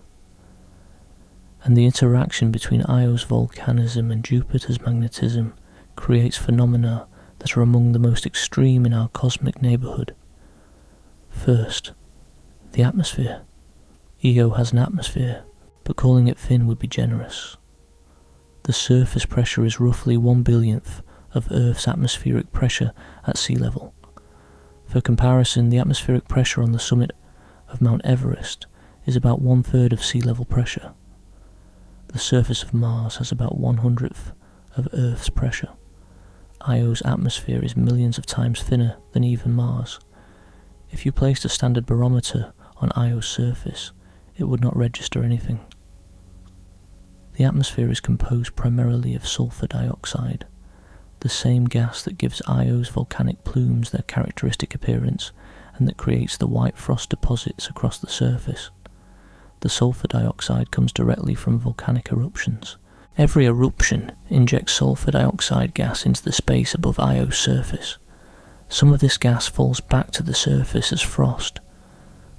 And the interaction between Io's volcanism and Jupiter's magnetism creates phenomena that are among the most extreme in our cosmic neighbourhood. First, the atmosphere. Io has an atmosphere, but calling it thin would be generous. The surface pressure is roughly 1/1,000,000th of Earth's atmospheric pressure at sea level. For comparison, the atmospheric pressure on the summit of Mount Everest is about 1/3 of sea level pressure. The surface of Mars has about 1/100th of Earth's pressure. Io's atmosphere is millions of times thinner than even Mars. If you placed a standard barometer on Io's surface, it would not register anything. The atmosphere is composed primarily of sulfur dioxide, the same gas that gives Io's volcanic plumes their characteristic appearance and that creates the white frost deposits across the surface. The sulfur dioxide comes directly from volcanic eruptions. Every eruption injects sulfur dioxide gas into the space above Io's surface. Some of this gas falls back to the surface as frost.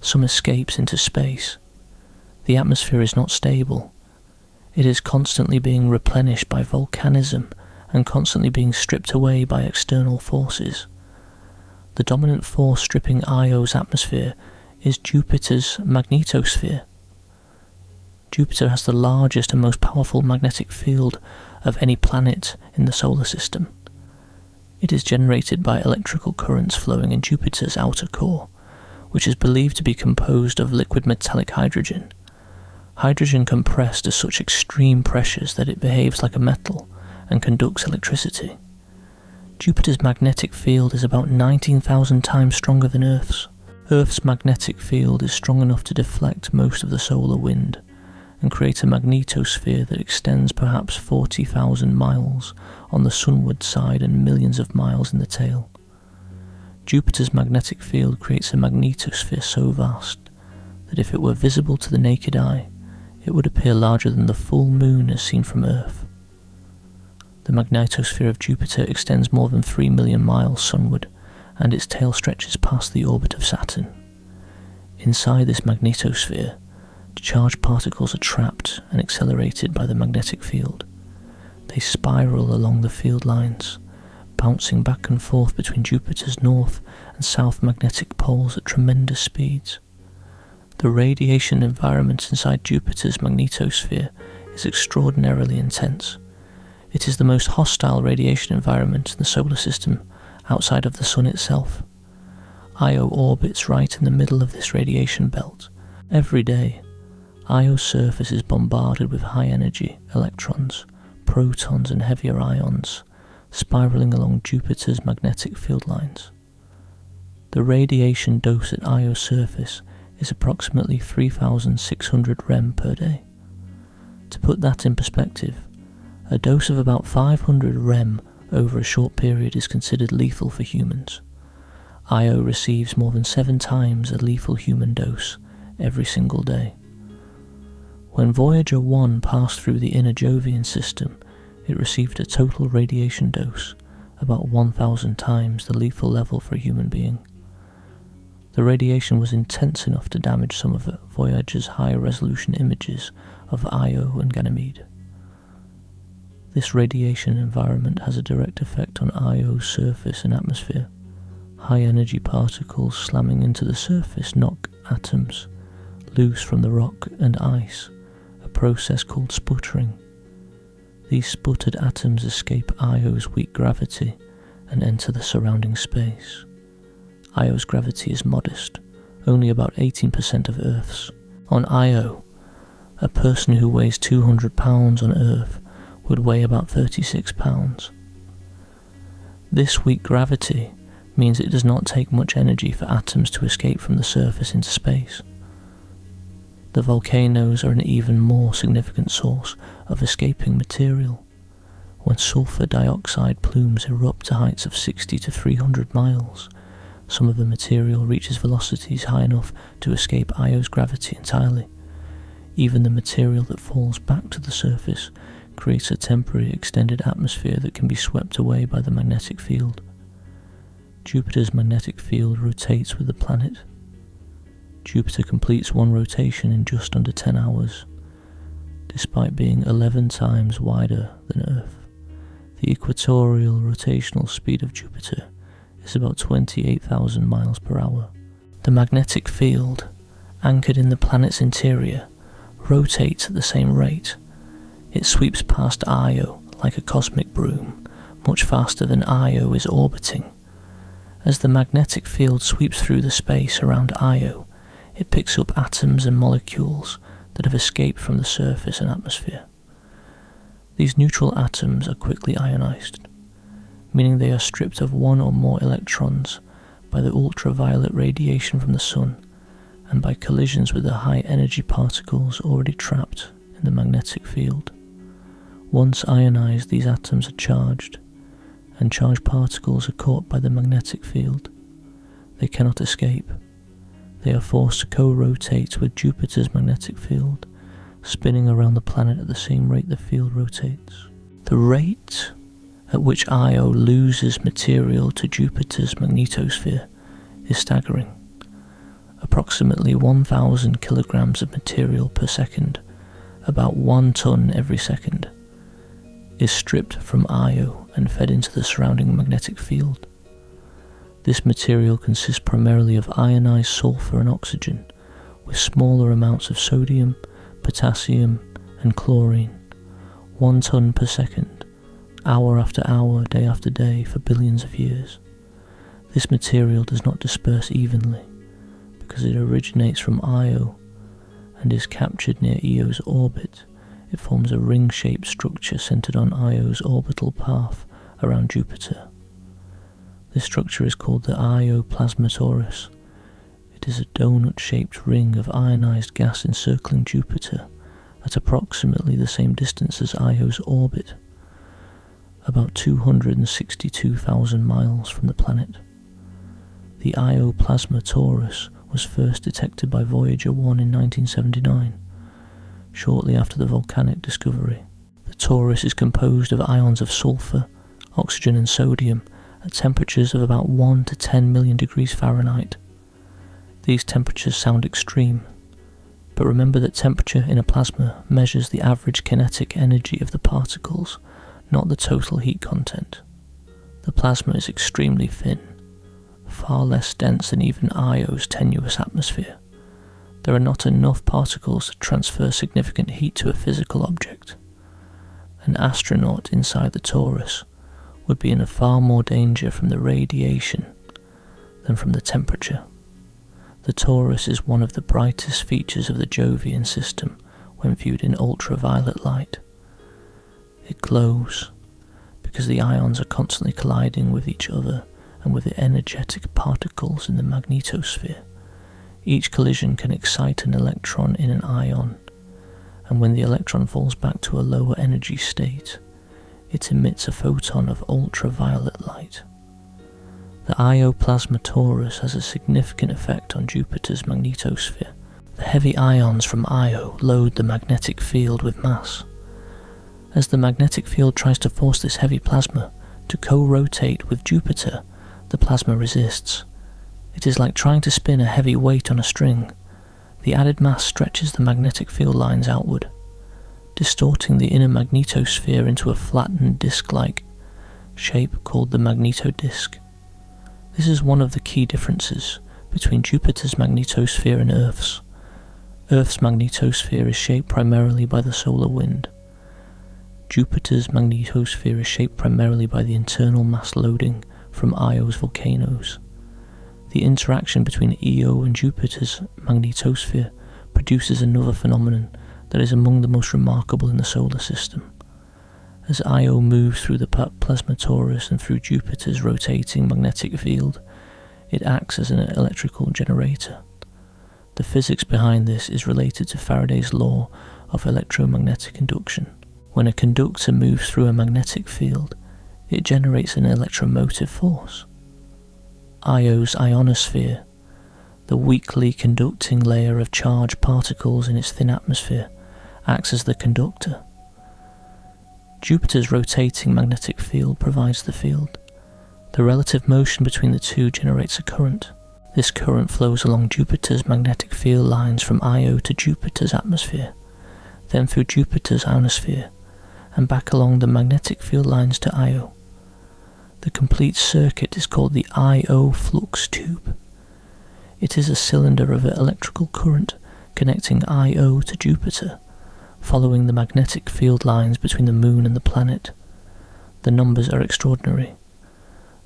Some escapes into space. The atmosphere is not stable. It is constantly being replenished by volcanism and constantly being stripped away by external forces. The dominant force stripping Io's atmosphere is Jupiter's magnetosphere. Jupiter has the largest and most powerful magnetic field of any planet in the solar system. It is generated by electrical currents flowing in Jupiter's outer core, which is believed to be composed of liquid metallic hydrogen. Hydrogen compressed to such extreme pressures that it behaves like a metal and conducts electricity. Jupiter's magnetic field is about 19,000 times stronger than Earth's. Earth's magnetic field is strong enough to deflect most of the solar wind and create a magnetosphere that extends perhaps 40,000 miles on the sunward side and millions of miles in the tail. Jupiter's magnetic field creates a magnetosphere so vast that if it were visible to the naked eye, it would appear larger than the full moon as seen from Earth. The magnetosphere of Jupiter extends more than 3 million miles sunward, and its tail stretches past the orbit of Saturn. Inside this magnetosphere, charged particles are trapped and accelerated by the magnetic field. They spiral along the field lines, bouncing back and forth between Jupiter's north and south magnetic poles at tremendous speeds. The radiation environment inside Jupiter's magnetosphere is extraordinarily intense. It is the most hostile radiation environment in the solar system outside of the Sun itself. Io orbits right in the middle of this radiation belt. Every day, Io's surface is bombarded with high-energy electrons, protons and heavier ions, spiraling along Jupiter's magnetic field lines. The radiation dose at Io's surface is approximately 3,600 rem per day. To put that in perspective, a dose of about 500 rem over a short period is considered lethal for humans. Io receives more than 7 times a lethal human dose every single day. When Voyager 1 passed through the inner Jovian system, it received a total radiation dose about 1,000 times the lethal level for a human being. The radiation was intense enough to damage some of Voyager's high-resolution images of Io and Ganymede. This radiation environment has a direct effect on Io's surface and atmosphere. High-energy particles slamming into the surface knock atoms loose from the rock and ice, a process called sputtering. These sputtered atoms escape Io's weak gravity and enter the surrounding space. Io's gravity is modest, only about 18% of Earth's. On Io, a person who weighs 200 pounds on Earth would weigh about 36 pounds. This weak gravity means it does not take much energy for atoms to escape from the surface into space. The volcanoes are an even more significant source of escaping material. When sulfur dioxide plumes erupt to heights of 60 to 300 miles, Some of the material reaches velocities high enough to escape Io's gravity entirely. Even the material that falls back to the surface creates a temporary extended atmosphere that can be swept away by the magnetic field. Jupiter's magnetic field rotates with the planet. Jupiter completes one rotation in just under 10 hours, despite being 11 times wider than Earth. The equatorial rotational speed of Jupiter is about 28,000 miles per hour. The magnetic field, anchored in the planet's interior, rotates at the same rate. It sweeps past Io like a cosmic broom, much faster than Io is orbiting. As the magnetic field sweeps through the space around Io, it picks up atoms and molecules that have escaped from the surface and atmosphere. These neutral atoms are quickly ionized, meaning they are stripped of one or more electrons by the ultraviolet radiation from the sun and by collisions with the high-energy particles already trapped in the magnetic field. Once ionized, these atoms are charged, and charged particles are caught by the magnetic field. They cannot escape. They are forced to co-rotate with Jupiter's magnetic field, spinning around the planet at the same rate the field rotates. The rate at which Io loses material to Jupiter's magnetosphere is staggering. Approximately 1,000 kilograms of material per second, about 1 ton every second, is stripped from Io and fed into the surrounding magnetic field. This material consists primarily of ionized sulfur and oxygen, with smaller amounts of sodium, potassium, and chlorine. 1 ton per second, hour after hour, day after day, for billions of years. This material does not disperse evenly, because it originates from Io and is captured near Io's orbit. It forms a ring-shaped structure centered on Io's orbital path around Jupiter. This structure is called the Io plasma torus. It is a donut-shaped ring of ionized gas encircling Jupiter at approximately the same distance as Io's orbit, about 262,000 miles from the planet. The Io plasma torus was first detected by Voyager 1 in 1979, shortly after the volcanic discovery. The torus is composed of ions of sulfur, oxygen and sodium at temperatures of about 1 to 10 million degrees Fahrenheit. These temperatures sound extreme, but remember that temperature in a plasma measures the average kinetic energy of the particles, not the total heat content. The plasma is extremely thin, far less dense than even Io's tenuous atmosphere. There are not enough particles to transfer significant heat to a physical object. An astronaut inside the torus would be in far more danger from the radiation than from the temperature. The torus is one of the brightest features of the Jovian system when viewed in ultraviolet light. It glows because the ions are constantly colliding with each other and with the energetic particles in the magnetosphere. Each collision can excite an electron in an ion, and when the electron falls back to a lower energy state, it emits a photon of ultraviolet light. The Io plasma torus has a significant effect on Jupiter's magnetosphere. The heavy ions from Io load the magnetic field with mass. As the magnetic field tries to force this heavy plasma to co-rotate with Jupiter, the plasma resists. It is like trying to spin a heavy weight on a string. The added mass stretches the magnetic field lines outward, distorting the inner magnetosphere into a flattened disc-like shape called the magnetodisk. This is one of the key differences between Jupiter's magnetosphere and Earth's. Earth's magnetosphere is shaped primarily by the solar wind. Jupiter's magnetosphere is shaped primarily by the internal mass loading from Io's volcanoes. The interaction between Io and Jupiter's magnetosphere produces another phenomenon that is among the most remarkable in the solar system. As Io moves through the plasma torus and through Jupiter's rotating magnetic field, it acts as an electrical generator. The physics behind this is related to Faraday's law of electromagnetic induction. When a conductor moves through a magnetic field, it generates an electromotive force. Io's ionosphere, the weakly conducting layer of charged particles in its thin atmosphere, acts as the conductor. Jupiter's rotating magnetic field provides the field. The relative motion between the two generates a current. This current flows along Jupiter's magnetic field lines from Io to Jupiter's atmosphere, then through Jupiter's ionosphere, and back along the magnetic field lines to Io. The complete circuit is called the Io flux tube. It is a cylinder of electrical current connecting Io to Jupiter, following the magnetic field lines between the Moon and the planet. The numbers are extraordinary.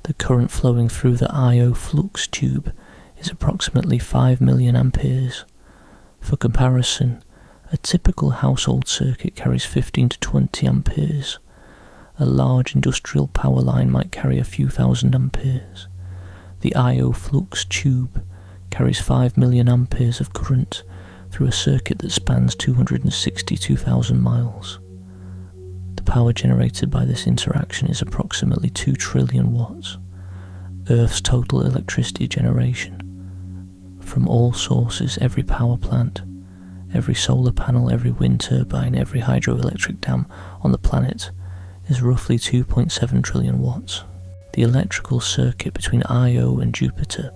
The current flowing through the Io flux tube is approximately 5 million amperes. For comparison, a typical household circuit carries 15 to 20 amperes. A large industrial power line might carry a few thousand amperes. The Io flux tube carries 5 million amperes of current through a circuit that spans 262,000 miles. The power generated by this interaction is approximately 2 trillion watts, Earth's total electricity generation. From all sources, every power plant, every solar panel, every wind turbine, every hydroelectric dam on the planet is roughly 2.7 trillion watts. The electrical circuit between Io and Jupiter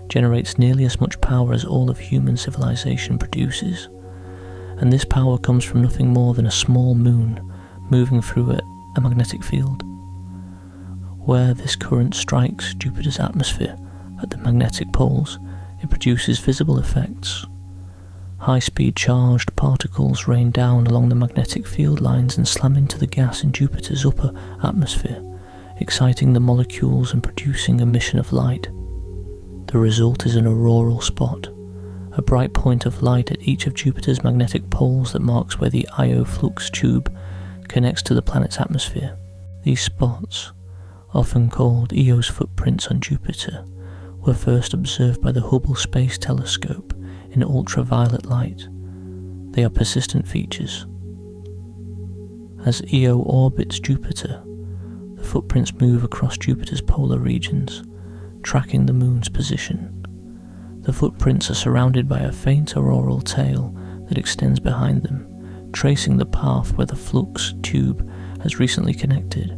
generates nearly as much power as all of human civilization produces, and this power comes from nothing more than a small moon moving through a magnetic field. Where this current strikes Jupiter's atmosphere at the magnetic poles, it produces visible effects. High-speed charged particles rain down along the magnetic field lines and slam into the gas in Jupiter's upper atmosphere, exciting the molecules and producing emission of light. The result is an auroral spot, a bright point of light at each of Jupiter's magnetic poles that marks where the Io flux tube connects to the planet's atmosphere. These spots, often called Eo's footprints on Jupiter, were first observed by the Hubble Space Telescope in ultraviolet light. They are persistent features. As Io orbits Jupiter, the footprints move across Jupiter's polar regions, tracking the Moon's position. The footprints are surrounded by a faint auroral tail that extends behind them, tracing the path where the flux tube has recently connected.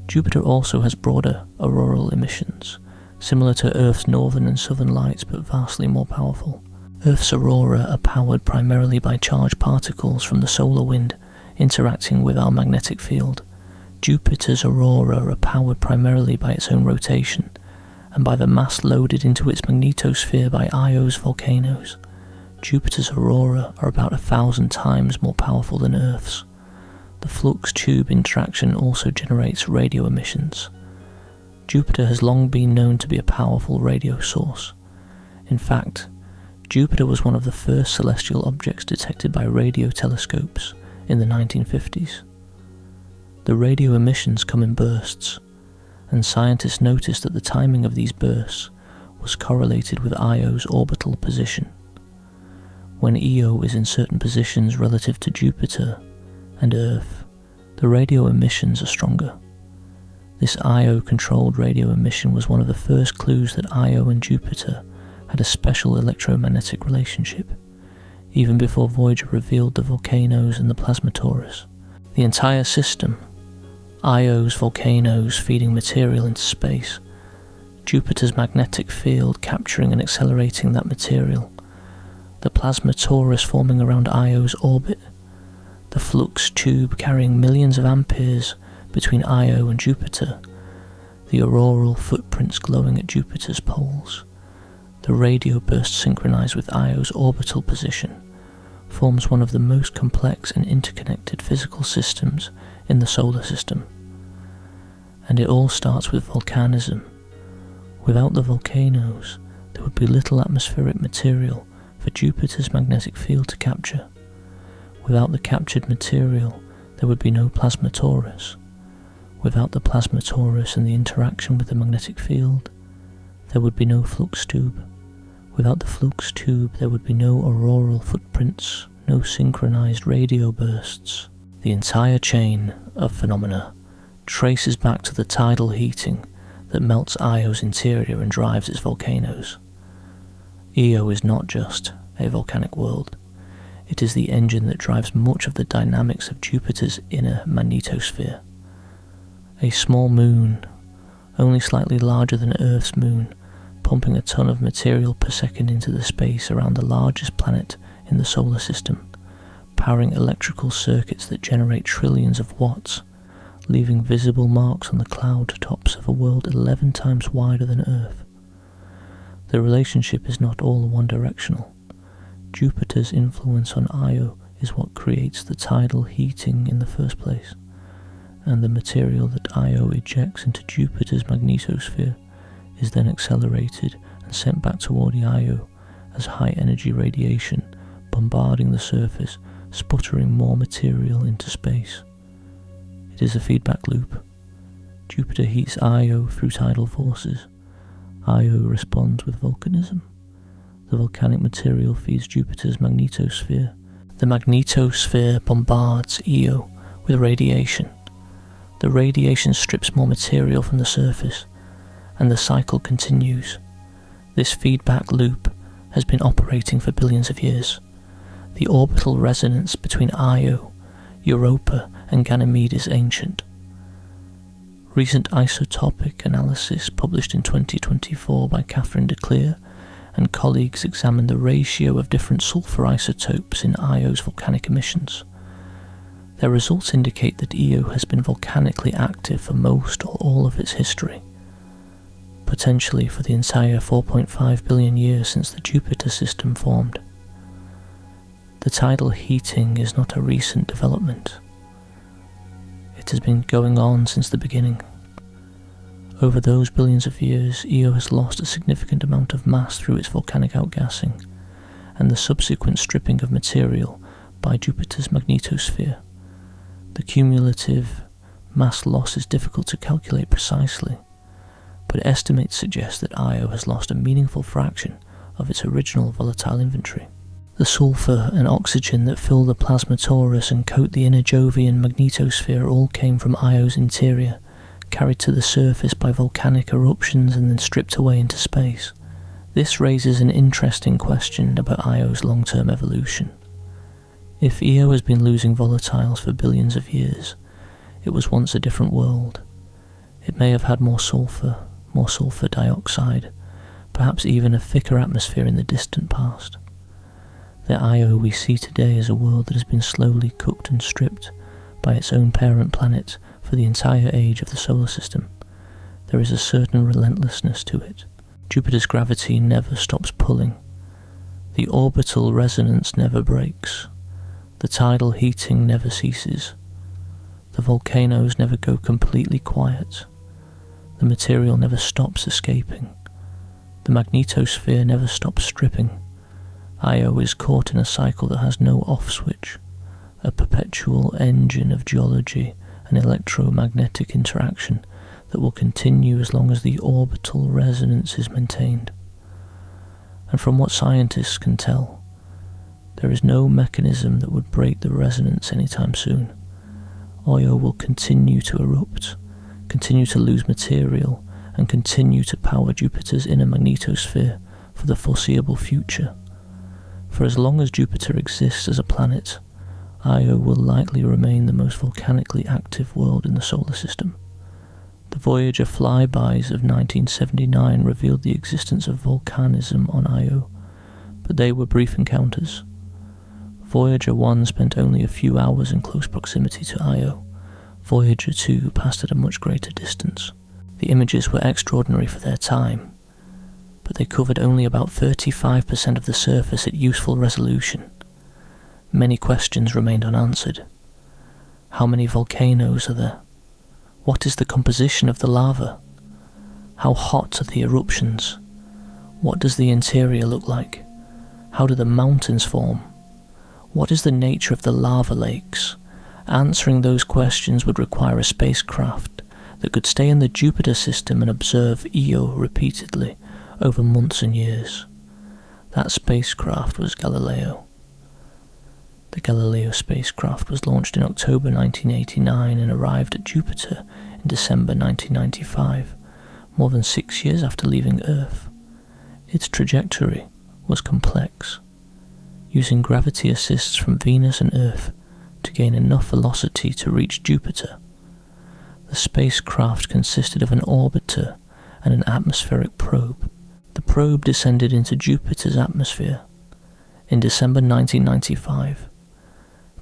Jupiter also has broader auroral emissions, similar to Earth's northern and southern lights but vastly more powerful. Earth's aurora are powered primarily by charged particles from the solar wind interacting with our magnetic field. Jupiter's aurora are powered primarily by its own rotation and by the mass loaded into its magnetosphere by Io's volcanoes. Jupiter's aurora are about 1,000 times more powerful than Earth's. The flux tube interaction also generates radio emissions. Jupiter has long been known to be a powerful radio source. In fact, Jupiter was one of the first celestial objects detected by radio telescopes in the 1950s. The radio emissions come in bursts, and scientists noticed that the timing of these bursts was correlated with Io's orbital position. When Io is in certain positions relative to Jupiter and Earth, the radio emissions are stronger. This Io-controlled radio emission was one of the first clues that Io and Jupiter had a special electromagnetic relationship, even before Voyager revealed the volcanoes and the plasma torus. The entire system, Io's volcanoes feeding material into space, Jupiter's magnetic field capturing and accelerating that material, the plasma torus forming around Io's orbit, the flux tube carrying millions of amperes between Io and Jupiter, the auroral footprints glowing at Jupiter's poles, the radio burst synchronized with Io's orbital position, forms one of the most complex and interconnected physical systems in the solar system. And it all starts with volcanism. Without the volcanoes, there would be little atmospheric material for Jupiter's magnetic field to capture. Without the captured material, there would be no plasma torus. Without the plasma torus and the interaction with the magnetic field, there would be no flux tube. Without the flux tube, there would be no auroral footprints, no synchronized radio bursts. The entire chain of phenomena traces back to the tidal heating that melts Io's interior and drives its volcanoes. Io is not just a volcanic world. It is the engine that drives much of the dynamics of Jupiter's inner magnetosphere. A small moon, only slightly larger than Earth's moon, pumping a ton of material per second into the space around the largest planet in the solar system, powering electrical circuits that generate trillions of watts, leaving visible marks on the cloud tops of a world 11 times wider than Earth. The relationship is not all one-directional. Jupiter's influence on Io is what creates the tidal heating in the first place, and the material that Io ejects into Jupiter's magnetosphere is then accelerated and sent back toward Io as high-energy radiation, bombarding the surface, sputtering more material into space. It is a feedback loop. Jupiter heats Io through tidal forces. Io responds with volcanism. The volcanic material feeds Jupiter's magnetosphere. The magnetosphere bombards Io with radiation. The radiation strips more material from the surface, and the cycle continues. This feedback loop has been operating for billions of years. The orbital resonance between Io, Europa, and Ganymede is ancient. Recent isotopic analysis published in 2024 by Catherine DeClear and colleagues examined the ratio of different sulfur isotopes in Io's volcanic emissions. Their results indicate that Io has been volcanically active for most or all of its history, potentially for the entire 4.5 billion years since the Jupiter system formed. The tidal heating is not a recent development. It has been going on since the beginning. Over those billions of years, Io has lost a significant amount of mass through its volcanic outgassing, and the subsequent stripping of material by Jupiter's magnetosphere. The cumulative mass loss is difficult to calculate precisely, but estimates suggest that Io has lost a meaningful fraction of its original volatile inventory. The sulfur and oxygen that fill the plasma torus and coat the inner Jovian magnetosphere all came from Io's interior, carried to the surface by volcanic eruptions and then stripped away into space. This raises an interesting question about Io's long-term evolution. If Io has been losing volatiles for billions of years, it was once a different world. It may have had more sulfur dioxide, perhaps even a thicker atmosphere in the distant past. The Io we see today is a world that has been slowly cooked and stripped by its own parent planet for the entire age of the solar system. There is a certain relentlessness to it. Jupiter's gravity never stops pulling. The orbital resonance never breaks. The tidal heating never ceases. The volcanoes never go completely quiet. The material never stops escaping. The magnetosphere never stops stripping. Io is caught in a cycle that has no off switch, a perpetual engine of geology and electromagnetic interaction that will continue as long as the orbital resonance is maintained. And from what scientists can tell, there is no mechanism that would break the resonance anytime soon. Io will continue to erupt, continue to lose material, and continue to power Jupiter's inner magnetosphere for the foreseeable future. For as long as Jupiter exists as a planet, Io will likely remain the most volcanically active world in the solar system. The Voyager flybys of 1979 revealed the existence of volcanism on Io, but they were brief encounters. Voyager 1 spent only a few hours in close proximity to Io. Voyager 2 passed at a much greater distance. The images were extraordinary for their time, but they covered only about 35% of the surface at useful resolution. Many questions remained unanswered. How many volcanoes are there? What is the composition of the lava? How hot are the eruptions? What does the interior look like? How do the mountains form? What is the nature of the lava lakes? Answering those questions would require a spacecraft that could stay in the Jupiter system and observe Io repeatedly over months and years. That spacecraft was Galileo. The Galileo spacecraft was launched in October 1989 and arrived at Jupiter in December 1995, more than 6 years after leaving Earth. Its trajectory was complex, using gravity assists from Venus and Earth to gain enough velocity to reach Jupiter. The spacecraft consisted of an orbiter and an atmospheric probe. The probe descended into Jupiter's atmosphere in December 1995,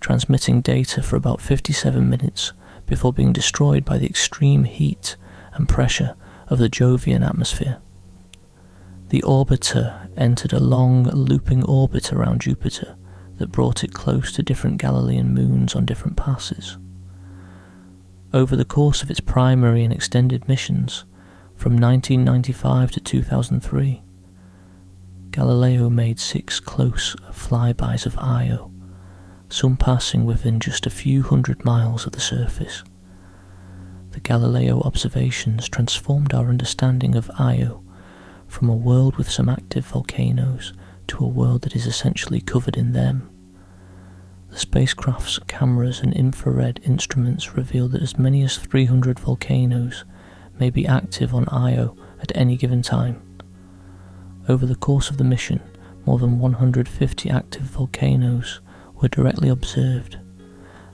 transmitting data for about 57 minutes before being destroyed by the extreme heat and pressure of the Jovian atmosphere. The orbiter entered a long, looping orbit around Jupiter that brought it close to different Galilean moons on different passes. Over the course of its primary and extended missions, from 1995 to 2003, Galileo made 6 close flybys of Io, some passing within just a few hundred miles of the surface. The Galileo observations transformed our understanding of Io from a world with some active volcanoes to a world that is essentially covered in them. The spacecraft's cameras and infrared instruments reveal that as many as 300 volcanoes may be active on Io at any given time. Over the course of the mission, more than 150 active volcanoes were directly observed,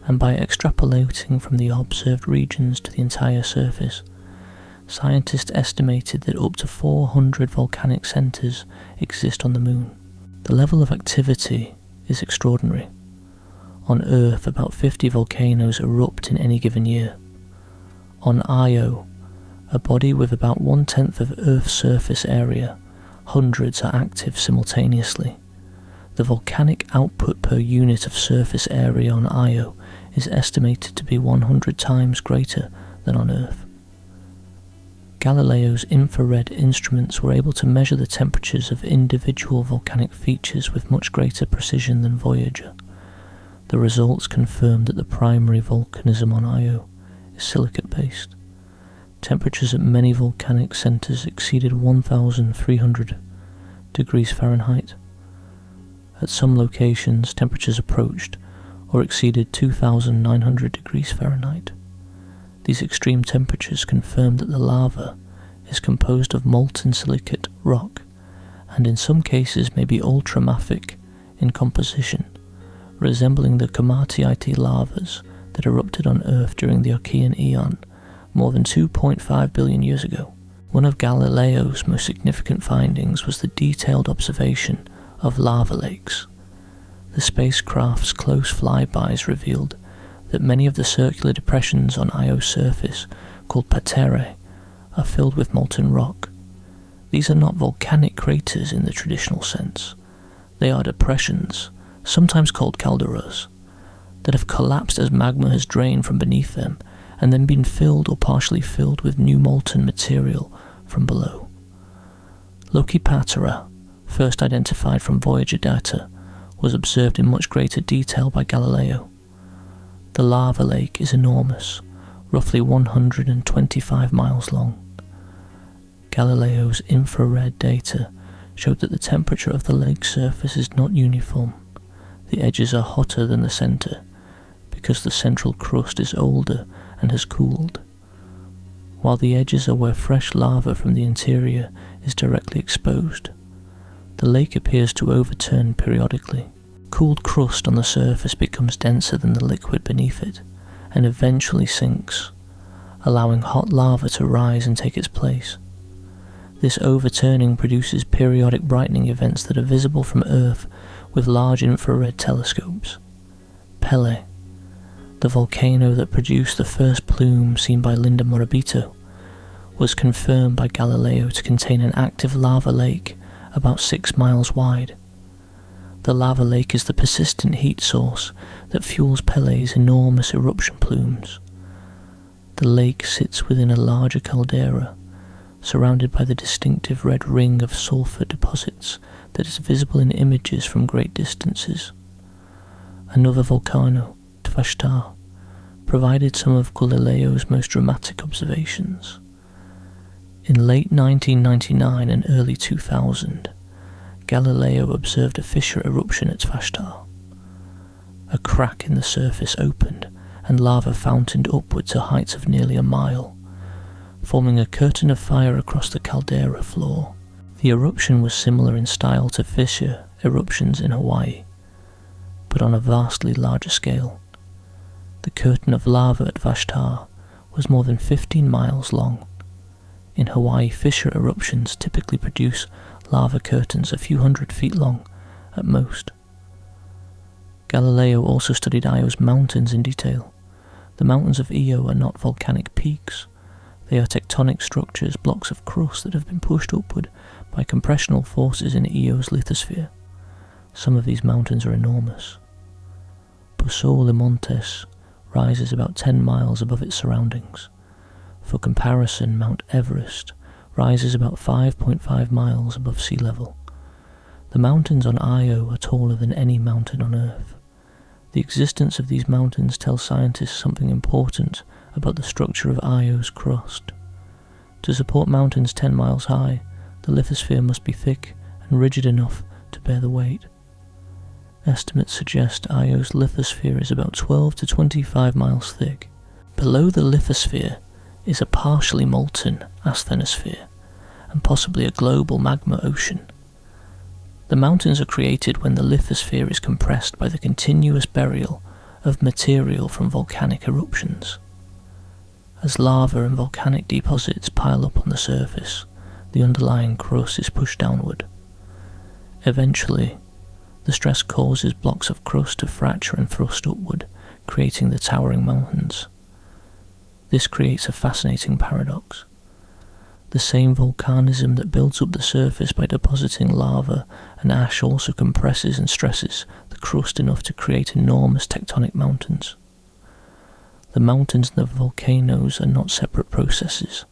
and by extrapolating from the observed regions to the entire surface, scientists estimated that up to 400 volcanic centres exist on the Moon. The level of activity is extraordinary. On Earth, about 50 volcanoes erupt in any given year. On Io, a body with about 1/10 of Earth's surface area, hundreds are active simultaneously. The volcanic output per unit of surface area on Io is estimated to be 100 times greater than on Earth. Galileo's infrared instruments were able to measure the temperatures of individual volcanic features with much greater precision than Voyager. The results confirmed that the primary volcanism on Io is silicate-based. Temperatures at many volcanic centres exceeded 1,300 degrees Fahrenheit. At some locations, temperatures approached or exceeded 2,900 degrees Fahrenheit. These extreme temperatures confirmed that the lava is composed of molten silicate rock, and in some cases may be ultramafic in composition, resembling the Komatiite lavas that erupted on Earth during the Archean Eon more than 2.5 billion years ago. One of Galileo's most significant findings was the detailed observation of lava lakes. The spacecraft's close flybys revealed that many of the circular depressions on Io's surface, called patere, are filled with molten rock. These are not volcanic craters in the traditional sense. They are depressions, sometimes called calderas, that have collapsed as magma has drained from beneath them and then been filled or partially filled with new molten material from below. Patera, first identified from Voyager data, was observed in much greater detail by Galileo. The lava lake is enormous, roughly 125 miles long. Galileo's infrared data showed that the temperature of the lake surface is not uniform. The edges are hotter than the centre, because the central crust is older and has cooled, while the edges are where fresh lava from the interior is directly exposed. The lake appears to overturn periodically. Cooled crust on the surface becomes denser than the liquid beneath it, and eventually sinks, allowing hot lava to rise and take its place. This overturning produces periodic brightening events that are visible from Earth with large infrared telescopes. Pele, the volcano that produced the first plume seen by Linda Morabito, was confirmed by Galileo to contain an active lava lake about 6 miles wide. The lava lake is the persistent heat source that fuels Pele's enormous eruption plumes. The lake sits within a larger caldera, surrounded by the distinctive red ring of sulfur deposits that is visible in images from great distances. Another volcano, Tvashtar, provided some of Galileo's most dramatic observations. In late 1999 and early 2000, Galileo observed a fissure eruption at Tvashtar. A crack in the surface opened and lava fountained upward to heights of nearly a mile. forming a curtain of fire across the caldera floor. The eruption was similar in style to fissure eruptions in Hawaii, but on a vastly larger scale. The curtain of lava at Vashtar was more than 15 miles long. In Hawaii, fissure eruptions typically produce lava curtains a few hundred feet long at most. Galileo also studied Io's mountains in detail. The mountains of Io are not volcanic peaks. They are tectonic structures, blocks of crust that have been pushed upward by compressional forces in Io's lithosphere. Some of these mountains are enormous. Poços de Montes rises about 10 miles above its surroundings. For comparison, Mount Everest rises about 5.5 miles above sea level. The mountains on Io are taller than any mountain on Earth. The existence of these mountains tells scientists something important about the structure of Io's crust. To support mountains 10 miles high, the lithosphere must be thick and rigid enough to bear the weight. Estimates suggest Io's lithosphere is about 12 to 25 miles thick. Below the lithosphere is a partially molten asthenosphere, and possibly a global magma ocean. The mountains are created when the lithosphere is compressed by the continuous burial of material from volcanic eruptions. As lava and volcanic deposits pile up on the surface, the underlying crust is pushed downward. Eventually, the stress causes blocks of crust to fracture and thrust upward, creating the towering mountains. This creates a fascinating paradox. The same volcanism that builds up the surface by depositing lava and ash also compresses and stresses the crust enough to create enormous tectonic mountains. The mountains and the volcanoes are not separate processes.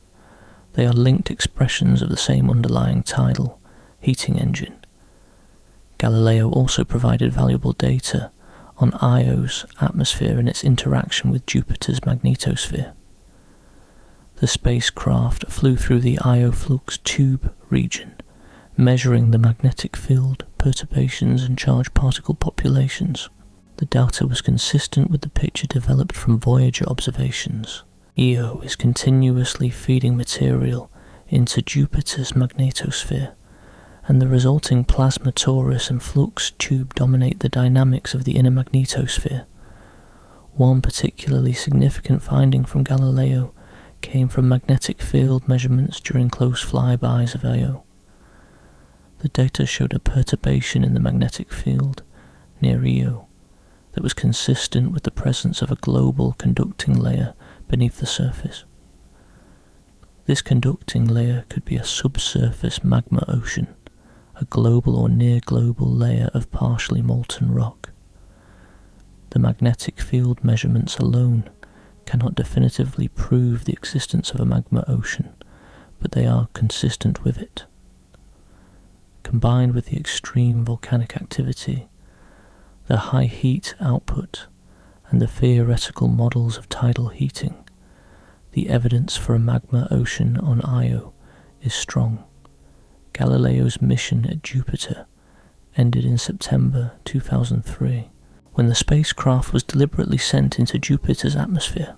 They are linked expressions of the same underlying tidal heating engine. Galileo also provided valuable data on Io's atmosphere and its interaction with Jupiter's magnetosphere. The spacecraft flew through the Io flux tube region, measuring the magnetic field, perturbations and charged particle populations. The data was consistent with the picture developed from Voyager observations. Io is continuously feeding material into Jupiter's magnetosphere, and the resulting plasma torus and flux tube dominate the dynamics of the inner magnetosphere. One particularly significant finding from Galileo came from magnetic field measurements during close flybys of Io. The data showed a perturbation in the magnetic field near Io that was consistent with the presence of a global conducting layer beneath the surface. This conducting layer could be a subsurface magma ocean, a global or near-global layer of partially molten rock. The magnetic field measurements alone cannot definitively prove the existence of a magma ocean, but they are consistent with it. Combined with the extreme volcanic activity, the high heat output, and the theoretical models of tidal heating, the evidence for a magma ocean on Io is strong. Galileo's mission at Jupiter ended in September 2003, when the spacecraft was deliberately sent into Jupiter's atmosphere.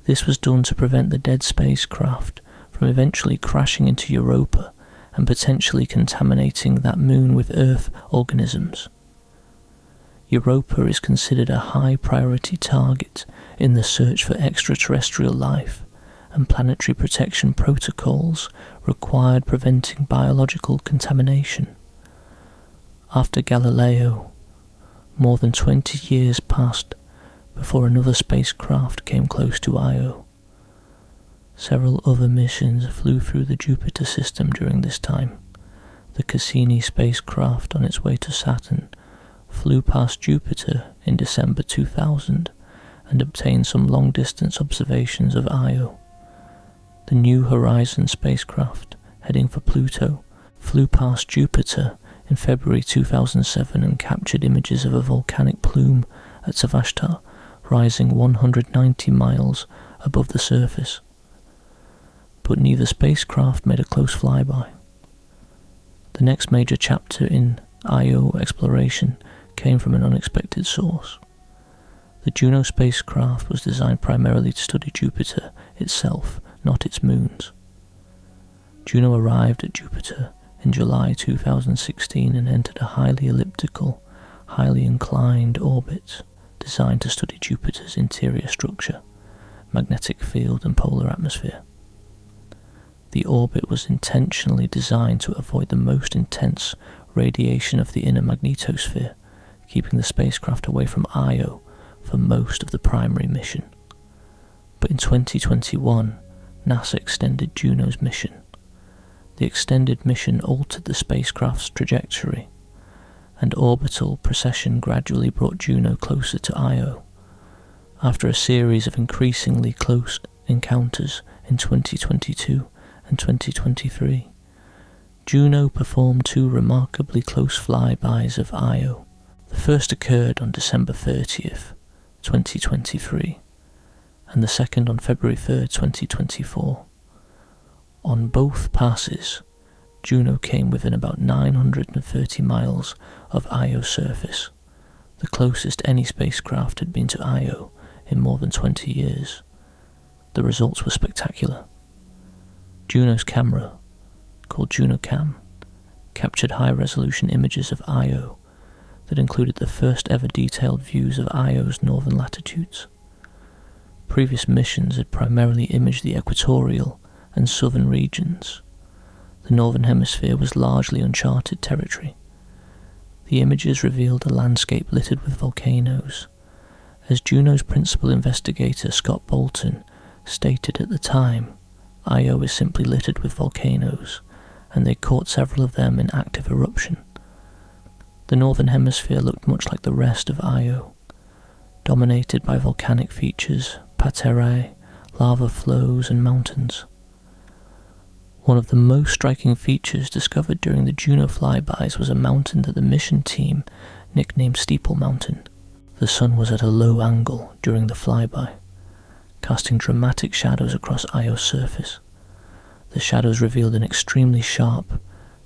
This was done to prevent the dead spacecraft from eventually crashing into Europa and potentially contaminating that moon with Earth organisms. Europa is considered a high-priority target in the search for extraterrestrial life, and planetary protection protocols required preventing biological contamination. After Galileo, more than 20 years passed before another spacecraft came close to Io. Several other missions flew through the Jupiter system during this time. The Cassini spacecraft, on its way to Saturn, flew past Jupiter in December 2000 and obtained some long-distance observations of Io. The New Horizons spacecraft, heading for Pluto, flew past Jupiter in February 2007 and captured images of a volcanic plume at Vashtar, rising 190 miles above the surface. But neither spacecraft made a close flyby. The next major chapter in Io exploration came from an unexpected source. The Juno spacecraft was designed primarily to study Jupiter itself, not its moons. Juno arrived at Jupiter in July 2016 and entered a highly elliptical, highly inclined orbit designed to study Jupiter's interior structure, magnetic field and polar atmosphere. The orbit was intentionally designed to avoid the most intense radiation of the inner magnetosphere, keeping the spacecraft away from Io for most of the primary mission. But in 2021, NASA extended Juno's mission. The extended mission altered the spacecraft's trajectory, and orbital precession gradually brought Juno closer to Io. After a series of increasingly close encounters in 2022 and 2023, Juno performed two remarkably close flybys of Io. The first occurred on December 30th, 2023, and the second on February 3rd, 2024. On both passes, Juno came within about 930 miles of Io's surface, the closest any spacecraft had been to Io in more than 20 years. The results were spectacular. Juno's camera, called JunoCam, captured high-resolution images of Io that included the first ever detailed views of Io's northern latitudes. Previous missions had primarily imaged the equatorial and southern regions. The northern hemisphere was largely uncharted territory. The images revealed a landscape littered with volcanoes. As Juno's principal investigator, Scott Bolton, stated at the time, Io is simply littered with volcanoes, and they caught several of them in active eruption. The northern hemisphere looked much like the rest of Io, dominated by volcanic features, paterae, lava flows and mountains. One of the most striking features discovered during the Juno flybys was a mountain that the mission team nicknamed Steeple Mountain. The sun was at a low angle during the flyby, casting dramatic shadows across Io's surface. The shadows revealed an extremely sharp,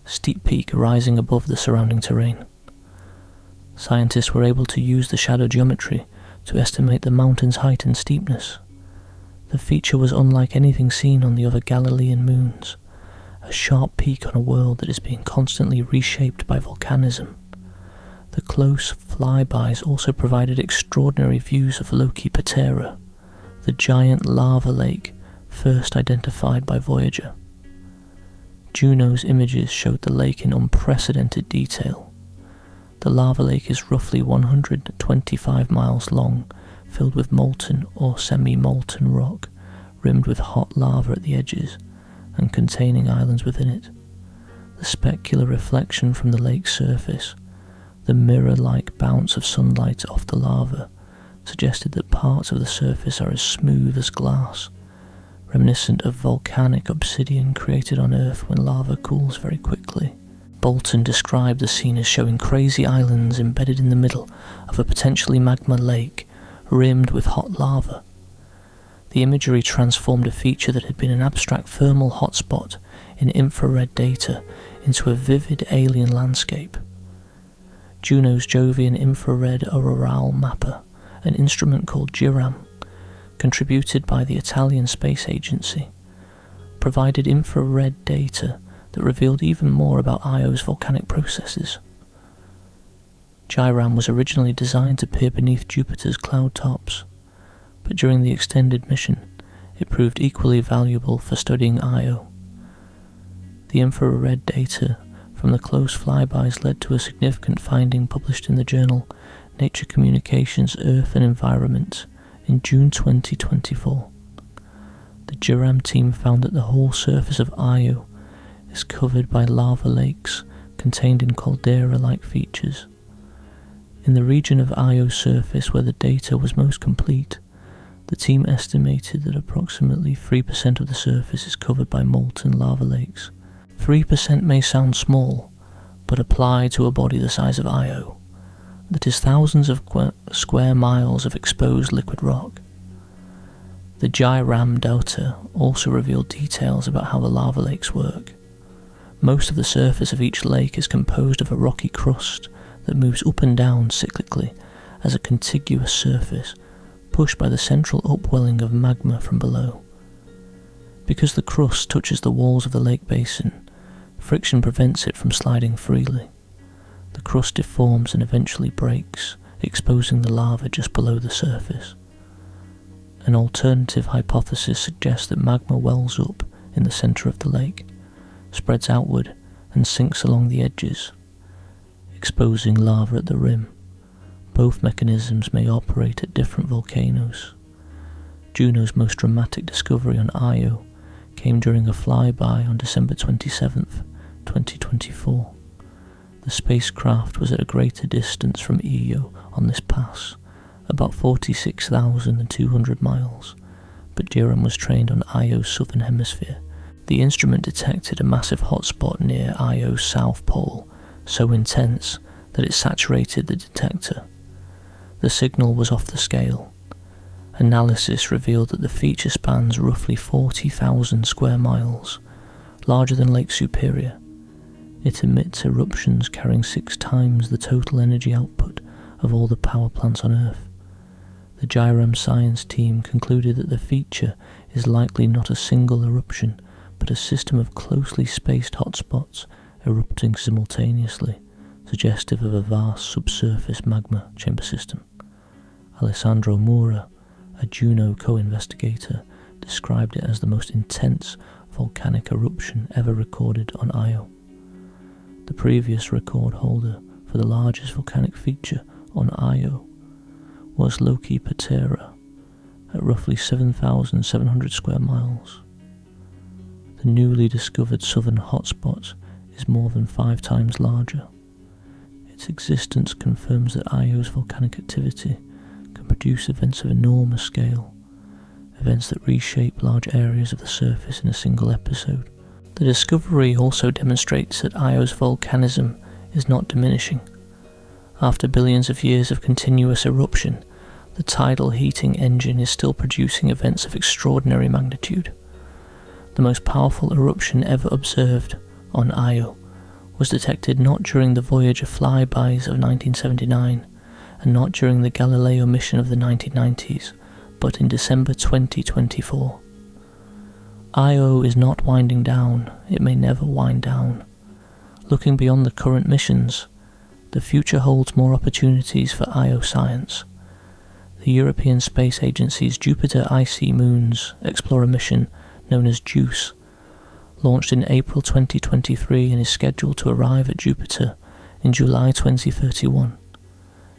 steep peak rising above the surrounding terrain. Scientists were able to use the shadow geometry to estimate the mountain's height and steepness. The feature was unlike anything seen on the other Galilean moons, a sharp peak on a world that is being constantly reshaped by volcanism. The close flybys also provided extraordinary views of Loki Patera, the giant lava lake first identified by Voyager. Juno's images showed the lake in unprecedented detail. The lava lake is roughly 125 miles long, filled with molten or semi-molten rock, rimmed with hot lava at the edges, and containing islands within it. The specular reflection from the lake's surface, the mirror-like bounce of sunlight off the lava, suggested that parts of the surface are as smooth as glass, reminiscent of volcanic obsidian created on Earth when lava cools very quickly. Bolton described the scene as showing crazy islands embedded in the middle of a potentially magma lake, rimmed with hot lava. The imagery transformed a feature that had been an abstract thermal hotspot in infrared data into a vivid alien landscape. Juno's Jovian Infrared Auroral Mapper, an instrument called GIRAM, contributed by the Italian Space Agency, provided infrared data that revealed even more about Io's volcanic processes. GIRAM was originally designed to peer beneath Jupiter's cloud tops, but during the extended mission, it proved equally valuable for studying Io. The infrared data from the close flybys led to a significant finding published in the journal Nature Communications Earth and Environment in June 2024. The GIRAM team found that the whole surface of Io is covered by lava lakes contained in caldera-like features. In the region of Io's surface where the data was most complete, the team estimated that approximately 3% of the surface is covered by molten lava lakes. 3% may sound small, but applied to a body the size of Io, that is thousands of square miles of exposed liquid rock. The GIRAM data also revealed details about how the lava lakes work. Most of the surface of each lake is composed of a rocky crust that moves up and down cyclically as a contiguous surface, pushed by the central upwelling of magma from below. Because the crust touches the walls of the lake basin, friction prevents it from sliding freely. The crust deforms and eventually breaks, exposing the lava just below the surface. An alternative hypothesis suggests that magma wells up in the centre of the lake, spreads outward and sinks along the edges, exposing lava at the rim. Both mechanisms may operate at different volcanoes. Juno's most dramatic discovery on Io came during a flyby on December 27, 2024. The spacecraft was at a greater distance from Io on this pass, about 46,200 miles, but Jiran was trained on Io's southern hemisphere. The instrument detected a massive hotspot near Io's south pole, so intense that it saturated the detector. The signal was off the scale. Analysis revealed that the feature spans roughly 40,000 square miles, larger than Lake Superior. It emits eruptions carrying 6 times the total energy output of all the power plants on Earth. The Jiran science team concluded that the feature is likely not a single eruption, but a system of closely spaced hotspots erupting simultaneously, suggestive of a vast subsurface magma chamber system. Alessandro Mura, a Juno co-investigator, described it as the most intense volcanic eruption ever recorded on Io. The previous record holder for the largest volcanic feature on Io was Loki Patera at roughly 7,700 square miles. The newly discovered southern hotspot is more than 5 times larger. Its existence confirms that Io's volcanic activity can produce events of enormous scale, events that reshape large areas of the surface in a single episode. The discovery also demonstrates that Io's volcanism is not diminishing. After billions of years of continuous eruption, the tidal heating engine is still producing events of extraordinary magnitude. The most powerful eruption ever observed on Io was detected not during the Voyager flybys of 1979 and not during the Galileo mission of the 1990s, but in December 2024. Io is not winding down, it may never wind down. Looking beyond the current missions, the future holds more opportunities for Io science. The European Space Agency's Jupiter Icy Moons Explorer mission, known as JUICE, launched in April 2023 and is scheduled to arrive at Jupiter in July 2031.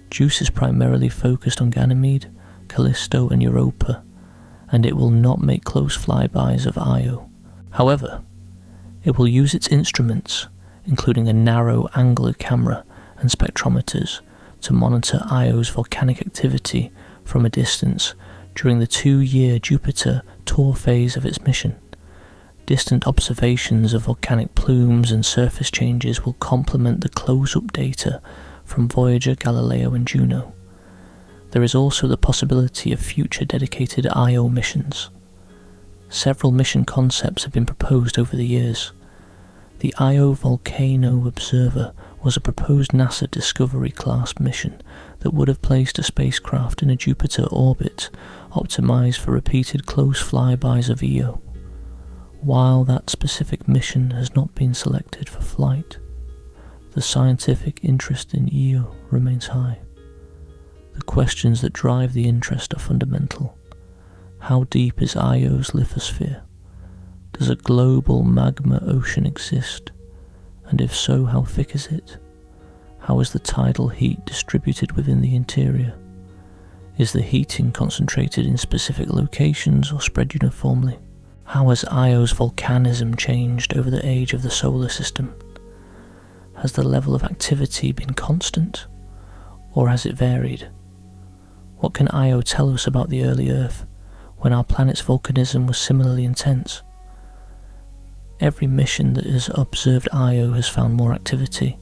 JUICE is primarily focused on Ganymede, Callisto and Europa, and it will not make close flybys of Io. However, it will use its instruments, including a narrow-angle camera and spectrometers, to monitor Io's volcanic activity from a distance during the 2-year Jupiter tour phase of its mission. Distant observations of volcanic plumes and surface changes will complement the close-up data from Voyager, Galileo and Juno. There is also the possibility of future dedicated Io missions. Several mission concepts have been proposed over the years. The Io Volcano Observer was a proposed NASA Discovery-class mission that would have placed a spacecraft in a Jupiter orbit optimized for repeated close flybys of Io. While that specific mission has not been selected for flight, the scientific interest in Io remains high. The questions that drive the interest are fundamental. How deep is Io's lithosphere? Does a global magma ocean exist? And if so, how thick is it? How is the tidal heat distributed within the interior? Is the heating concentrated in specific locations or spread uniformly? How has Io's volcanism changed over the age of the solar system? Has the level of activity been constant, or has it varied? What can Io tell us about the early Earth, when our planet's volcanism was similarly intense? Every mission that has observed Io has found more activity,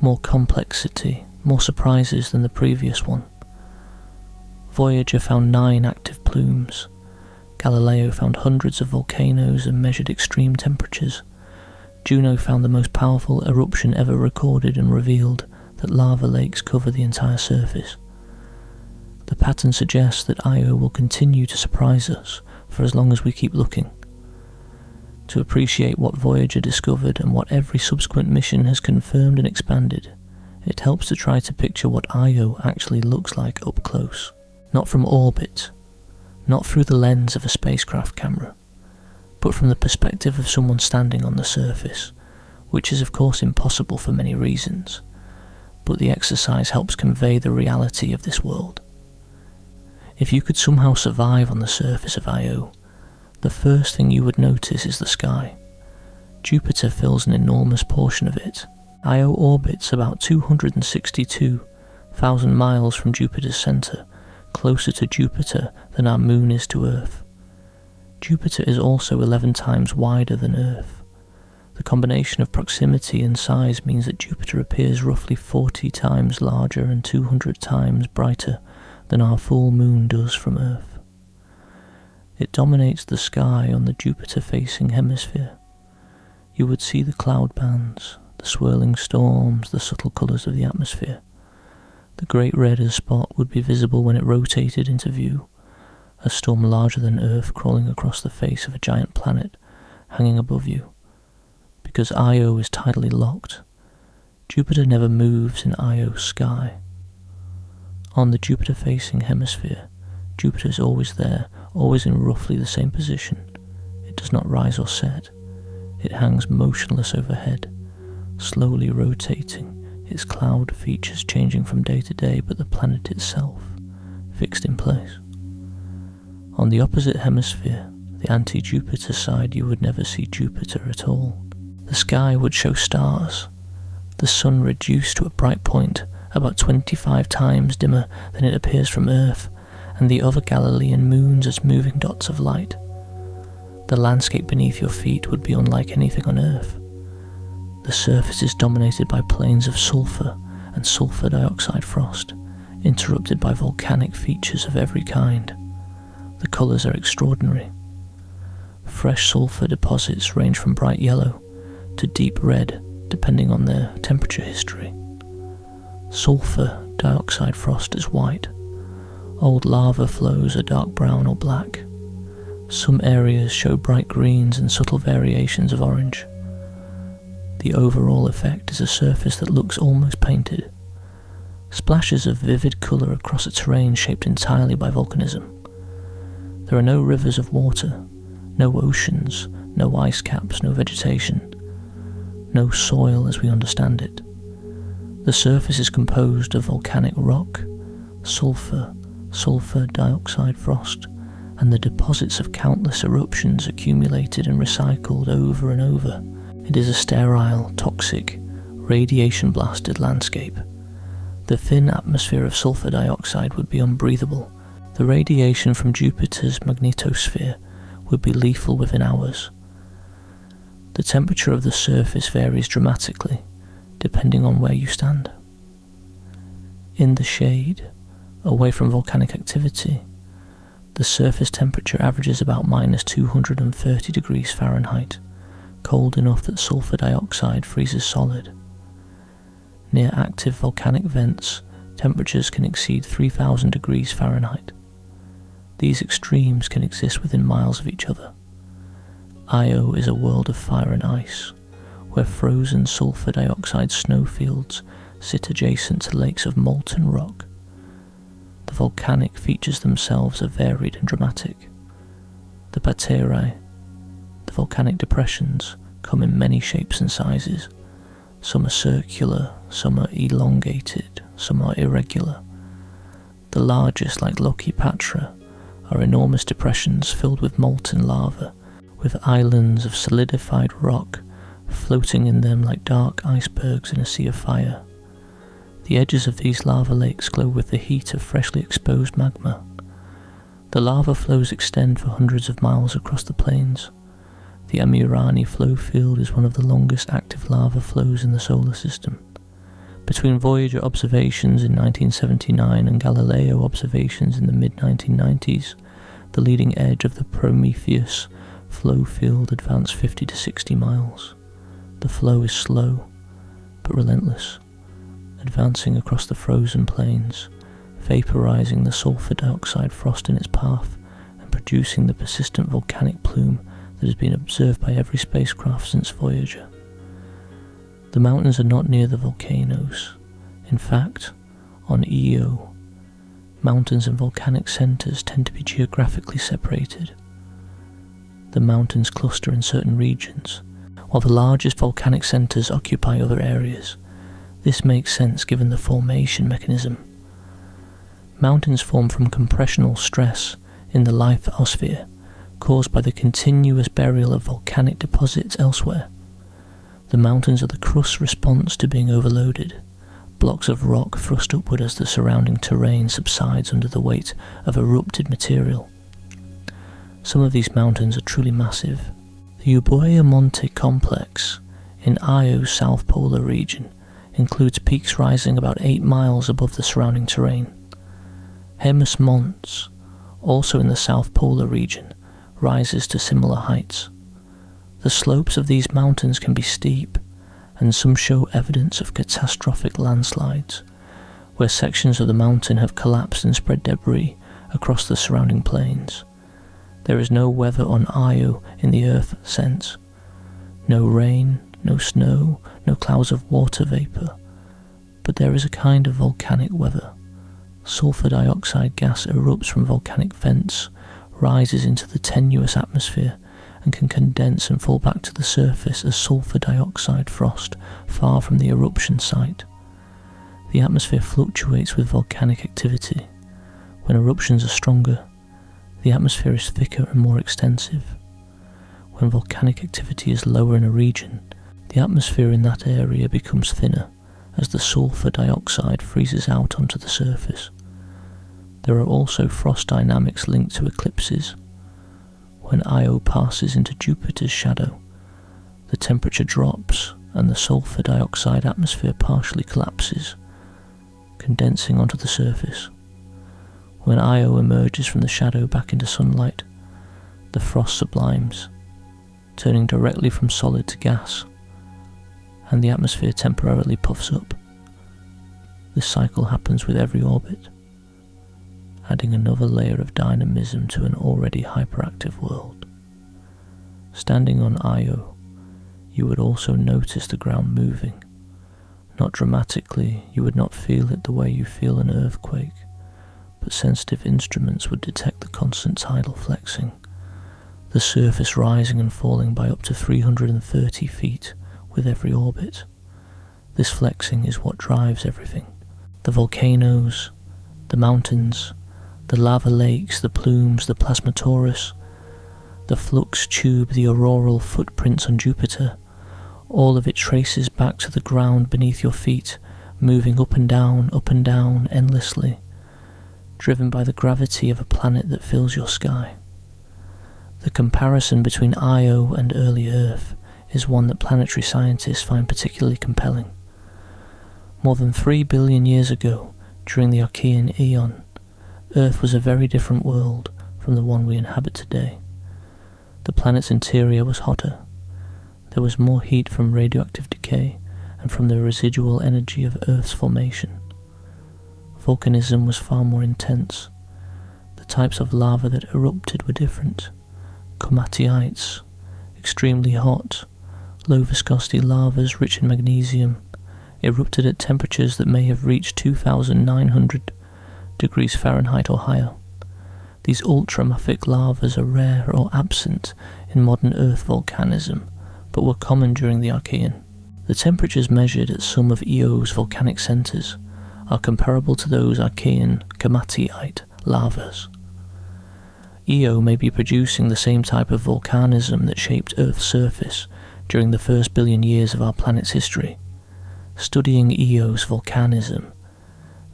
more complexity, more surprises than the previous one. Voyager found 9 active plumes. Galileo found hundreds of volcanoes and measured extreme temperatures. Juno found the most powerful eruption ever recorded and revealed that lava lakes cover the entire surface. The pattern suggests that Io will continue to surprise us for as long as we keep looking. To appreciate what Voyager discovered and what every subsequent mission has confirmed and expanded, it helps to try to picture what Io actually looks like up close. Not from orbit, not through the lens of a spacecraft camera, but from the perspective of someone standing on the surface, which is of course impossible for many reasons, but the exercise helps convey the reality of this world. If you could somehow survive on the surface of Io, the first thing you would notice is the sky. Jupiter fills an enormous portion of it. Io orbits about 262,000 miles from Jupiter's centre, closer to Jupiter than our Moon is to Earth. Jupiter is also 11 times wider than Earth. The combination of proximity and size means that Jupiter appears roughly 40 times larger and 200 times brighter than our full Moon does from Earth. It dominates the sky on the Jupiter-facing hemisphere. You would see the cloud bands, the swirling storms, the subtle colours of the atmosphere. The great red spot would be visible when it rotated into view, a storm larger than Earth crawling across the face of a giant planet hanging above you. Because Io is tidally locked, Jupiter never moves in Io's sky. On the Jupiter-facing hemisphere, Jupiter is always there, always in roughly the same position. It does not rise or set. It hangs motionless overhead, slowly rotating, its cloud features changing from day to day, but the planet itself fixed in place. On the opposite hemisphere, the anti-Jupiter side, you would never see Jupiter at all. The sky would show stars, the sun reduced to a bright point about 25 times dimmer than it appears from Earth, and the other Galilean moons as moving dots of light. The landscape beneath your feet would be unlike anything on Earth. The surface is dominated by plains of sulfur and sulfur dioxide frost, interrupted by volcanic features of every kind. The colours are extraordinary. Fresh sulfur deposits range from bright yellow to deep red, depending on their temperature history. Sulfur dioxide frost is white. Old lava flows are dark brown or black. Some areas show bright greens and subtle variations of orange. The overall effect is a surface that looks almost painted. Splashes of vivid colour across a terrain shaped entirely by volcanism. There are no rivers of water, no oceans, no ice caps, no vegetation, no soil as we understand it. The surface is composed of volcanic rock, sulfur dioxide frost, and the deposits of countless eruptions accumulated and recycled over and over. It is a sterile, toxic, radiation-blasted landscape. The thin atmosphere of sulfur dioxide would be unbreathable. The radiation from Jupiter's magnetosphere would be lethal within hours. The temperature of the surface varies dramatically, depending on where you stand. In the shade, away from volcanic activity, the surface temperature averages about minus 230 degrees Fahrenheit, cold enough that sulfur dioxide freezes solid. Near active volcanic vents, temperatures can exceed 3000 degrees Fahrenheit. These extremes can exist within miles of each other. Io is a world of fire and ice, where frozen sulfur dioxide snowfields sit adjacent to lakes of molten rock. The volcanic features themselves are varied and dramatic. The paterae, the volcanic depressions, come in many shapes and sizes. Some are circular, some are elongated, some are irregular. The largest, like Loki Patra, are enormous depressions filled with molten lava, with islands of solidified rock floating in them like dark icebergs in a sea of fire. The edges of these lava lakes glow with the heat of freshly exposed magma. The lava flows extend for hundreds of miles across the plains. The Amirani flow field is one of the longest active lava flows in the solar system. Between Voyager observations in 1979 and Galileo observations in the mid-1990s, the leading edge of the Prometheus flow field advanced 50 to 60 miles. The flow is slow, but relentless, advancing across the frozen plains, vaporizing the sulfur dioxide frost in its path and producing the persistent volcanic plume that has been observed by every spacecraft since Voyager. The mountains are not near the volcanoes. In fact, on Io, mountains and volcanic centres tend to be geographically separated. The mountains cluster in certain regions, while the largest volcanic centres occupy other areas. This makes sense given the formation mechanism. Mountains form from compressional stress in the lithosphere, caused by the continuous burial of volcanic deposits elsewhere. The mountains are the crust's response to being overloaded. Blocks of rock thrust upward as the surrounding terrain subsides under the weight of erupted material. Some of these mountains are truly massive. The Euboea Monte complex in Io's south polar region includes peaks rising about 8 miles above the surrounding terrain. Hemus Mons, also in the south polar region, rises to similar heights. The slopes of these mountains can be steep, and some show evidence of catastrophic landslides, where sections of the mountain have collapsed and spread debris across the surrounding plains. There is no weather on Io in the Earth sense. No rain, no snow, no clouds of water vapour. But there is a kind of volcanic weather. Sulfur dioxide gas erupts from volcanic vents, rises into the tenuous atmosphere, and can condense and fall back to the surface as sulfur dioxide frost far from the eruption site. The atmosphere fluctuates with volcanic activity. When eruptions are stronger, the atmosphere is thicker and more extensive. When volcanic activity is lower in a region, the atmosphere in that area becomes thinner as the sulfur dioxide freezes out onto the surface. There are also frost dynamics linked to eclipses. When Io passes into Jupiter's shadow, the temperature drops and the sulfur dioxide atmosphere partially collapses, condensing onto the surface. When Io emerges from the shadow back into sunlight, the frost sublimes, turning directly from solid to gas, and the atmosphere temporarily puffs up. This cycle happens with every orbit, adding another layer of dynamism to an already hyperactive world. Standing on Io, you would also notice the ground moving. Not dramatically, you would not feel it the way you feel an earthquake, but sensitive instruments would detect the constant tidal flexing, the surface rising and falling by up to 330 feet with every orbit. This flexing is what drives everything. The volcanoes, the mountains, the lava lakes, the plumes, the plasma torus, the flux tube, the auroral footprints on Jupiter, all of it traces back to the ground beneath your feet, moving up and down endlessly, driven by the gravity of a planet that fills your sky. The comparison between Io and early Earth is one that planetary scientists find particularly compelling. More than 3 billion years ago, during the Archean Aeon, Earth was a very different world from the one we inhabit today. The planet's interior was hotter. There was more heat from radioactive decay and from the residual energy of Earth's formation. Volcanism was far more intense. The types of lava that erupted were different. Komatiites, extremely hot, low viscosity lavas rich in magnesium, erupted at temperatures that may have reached 2,900 degrees Fahrenheit or higher. These ultramafic lavas are rare or absent in modern Earth volcanism, but were common during the Archean. The temperatures measured at some of Io's volcanic centres are comparable to those Archean Komatiite lavas. Io may be producing the same type of volcanism that shaped Earth's surface during the first billion years of our planet's history. Studying Io's volcanism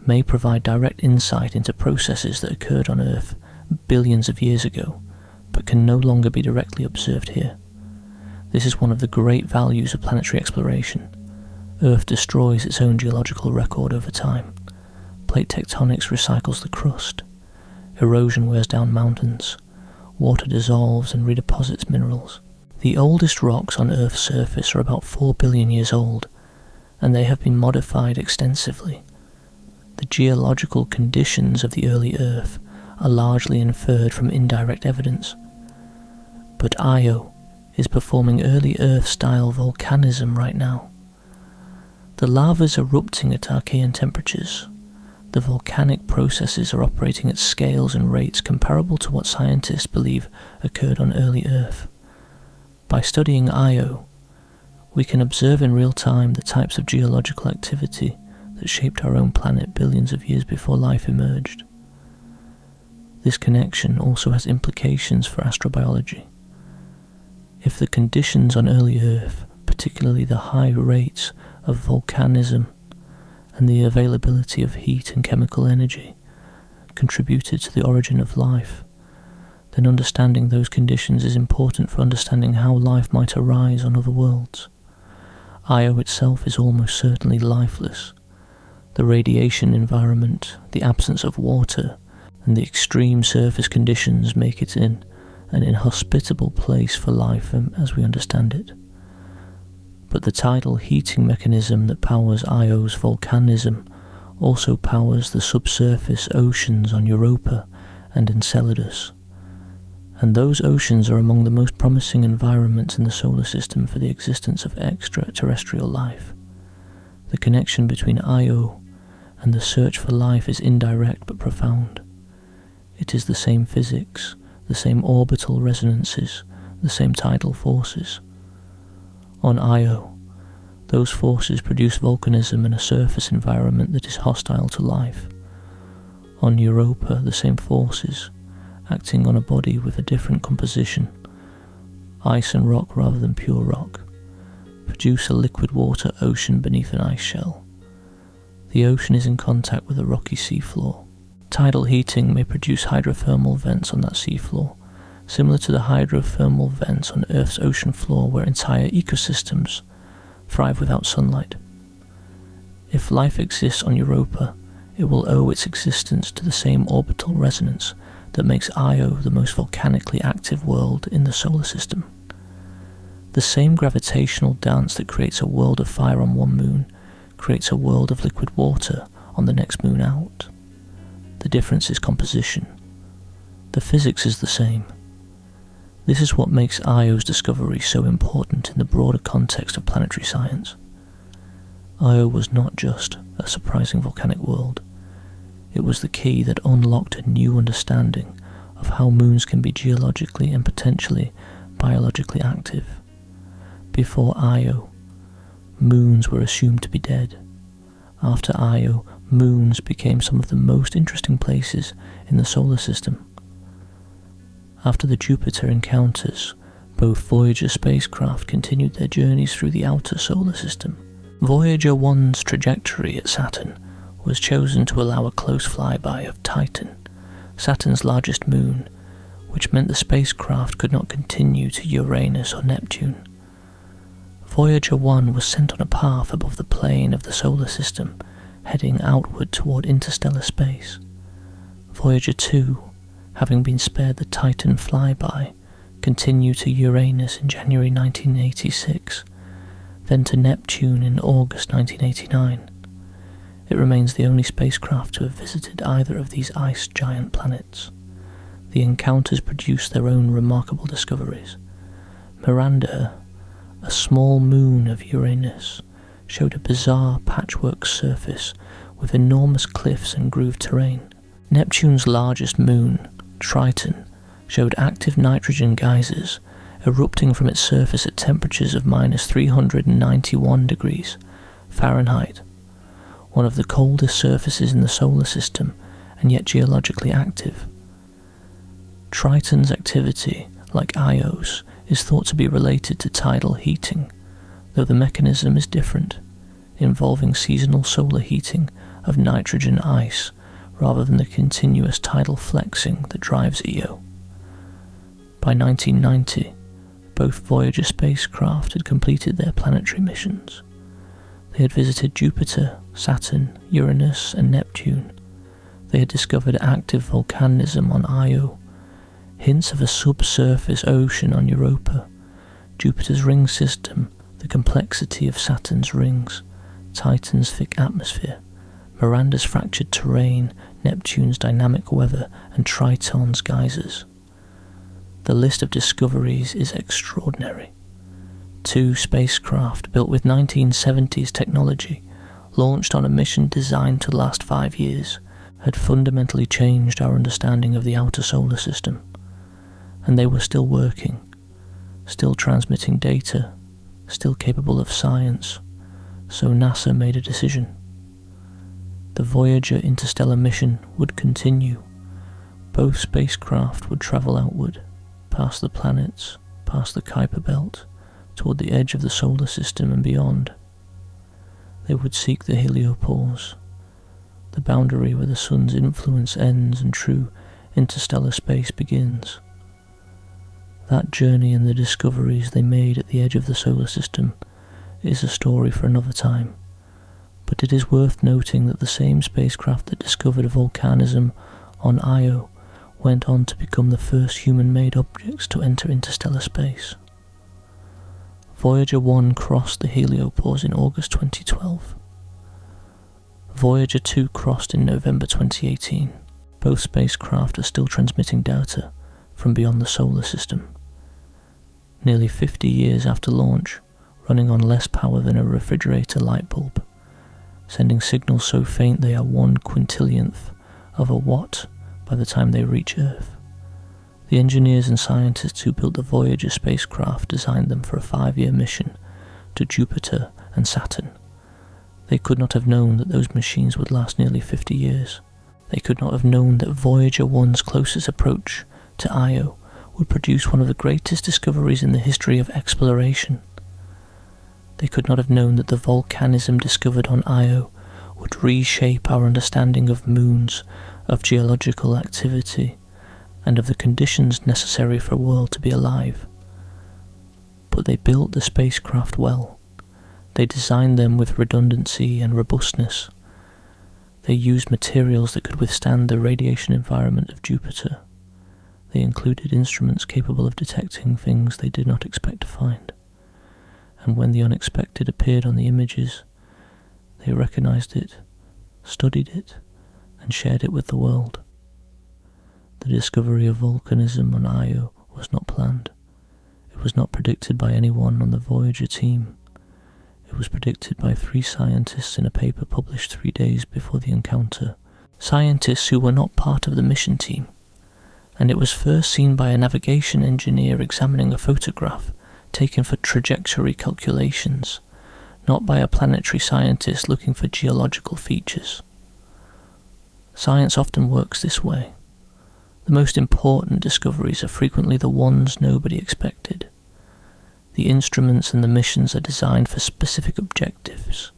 may provide direct insight into processes that occurred on Earth billions of years ago, but can no longer be directly observed here. This is one of the great values of planetary exploration. Earth destroys its own geological record over time. Plate tectonics recycles the crust. Erosion wears down mountains. Water dissolves and redeposits minerals. The oldest rocks on Earth's surface are about 4 billion years old, and they have been modified extensively. The geological conditions of the early Earth are largely inferred from indirect evidence. But Io, is performing early Earth-style volcanism right now. The lava is erupting at Archean temperatures. The volcanic processes are operating at scales and rates comparable to what scientists believe occurred on early Earth. By studying Io, we can observe in real time the types of geological activity that shaped our own planet billions of years before life emerged. This connection also has implications for astrobiology. If the conditions on early Earth, particularly the high rates of volcanism and the availability of heat and chemical energy, contributed to the origin of life, then understanding those conditions is important for understanding how life might arise on other worlds. Io itself is almost certainly lifeless. The radiation environment, the absence of water, and the extreme surface conditions make it an inhospitable place for life as we understand it. But the tidal heating mechanism that powers Io's volcanism also powers the subsurface oceans on Europa and Enceladus. And those oceans are among the most promising environments in the solar system for the existence of extraterrestrial life. The connection between Io and the search for life is indirect but profound. It is the same physics, the same orbital resonances, the same tidal forces. On Io, those forces produce volcanism in a surface environment that is hostile to life. On Europa, the same forces, acting on a body with a different composition, ice and rock rather than pure rock, produce a liquid water ocean beneath an ice shell. The ocean is in contact with a rocky seafloor. Tidal heating may produce hydrothermal vents on that seafloor, similar to the hydrothermal vents on Earth's ocean floor where entire ecosystems thrive without sunlight. If life exists on Europa, it will owe its existence to the same orbital resonance that makes Io the most volcanically active world in the solar system. The same gravitational dance that creates a world of fire on one moon creates a world of liquid water on the next moon out. The difference is composition. The physics is the same. This is what makes Io's discovery so important in the broader context of planetary science. Io was not just a surprising volcanic world. It was the key that unlocked a new understanding of how moons can be geologically and potentially biologically active. Before Io, moons were assumed to be dead. After Io, moons became some of the most interesting places in the solar system. After the Jupiter encounters, both Voyager spacecraft continued their journeys through the outer solar system. Voyager 1's trajectory at Saturn was chosen to allow a close flyby of Titan, Saturn's largest moon, which meant the spacecraft could not continue to Uranus or Neptune. Voyager 1 was sent on a path above the plane of the solar system, heading outward toward interstellar space. Voyager 2, having been spared the Titan flyby, continued to Uranus in January 1986, then to Neptune in August 1989. It remains the only spacecraft to have visited either of these ice giant planets. The encounters produced their own remarkable discoveries. Miranda, a small moon of Uranus, showed a bizarre patchwork surface with enormous cliffs and grooved terrain. Neptune's largest moon, Triton, showed active nitrogen geysers erupting from its surface at temperatures of -391 degrees Fahrenheit, one of the coldest surfaces in the solar system and yet geologically active. Triton's activity, like Io's, is thought to be related to tidal heating, though the mechanism is different, involving seasonal solar heating of nitrogen ice rather than the continuous tidal flexing that drives Io. By 1990, both Voyager spacecraft had completed their planetary missions. They had visited Jupiter, Saturn, Uranus, and Neptune. They had discovered active volcanism on Io, hints of a subsurface ocean on Europa, Jupiter's ring system, the complexity of Saturn's rings, Titan's thick atmosphere, Miranda's fractured terrain, Neptune's dynamic weather, and Triton's geysers. The list of discoveries is extraordinary. 2 spacecraft built with 1970s technology, launched on a mission designed to last 5 years, had fundamentally changed our understanding of the outer solar system. And they were still working, still transmitting data, still capable of science, so NASA made a decision. The Voyager interstellar mission would continue. Both spacecraft would travel outward, past the planets, past the Kuiper Belt, toward the edge of the solar system and beyond. They would seek the heliopause, the boundary where the sun's influence ends and true interstellar space begins. That journey and the discoveries they made at the edge of the solar system is a story for another time, but it is worth noting that the same spacecraft that discovered volcanism on Io went on to become the first human-made objects to enter interstellar space. Voyager 1 crossed the heliopause in August 2012. Voyager 2 crossed in November 2018. Both spacecraft are still transmitting data from beyond the solar system. Nearly 50 years after launch, running on less power than a refrigerator light bulb, sending signals so faint they are 1/quintillionth of a watt by the time they reach Earth. The engineers and scientists who built the Voyager spacecraft designed them for a 5-year mission to Jupiter and Saturn. They could not have known that those machines would last nearly 50 years. They could not have known that Voyager 1's closest approach to Io would produce one of the greatest discoveries in the history of exploration. They could not have known that the volcanism discovered on Io would reshape our understanding of moons, of geological activity, and of the conditions necessary for a world to be alive. But they built the spacecraft well. They designed them with redundancy and robustness. They used materials that could withstand the radiation environment of Jupiter. They included instruments capable of detecting things they did not expect to find. And when the unexpected appeared on the images, they recognized it, studied it, and shared it with the world. The discovery of volcanism on Io was not planned. It was not predicted by anyone on the Voyager team. It was predicted by 3 scientists in a paper published 3 days before the encounter. Scientists who were not part of the mission team. And it was first seen by a navigation engineer examining a photograph taken for trajectory calculations, not by a planetary scientist looking for geological features. Science often works this way. The most important discoveries are frequently the ones nobody expected. The instruments and the missions are designed for specific objectives,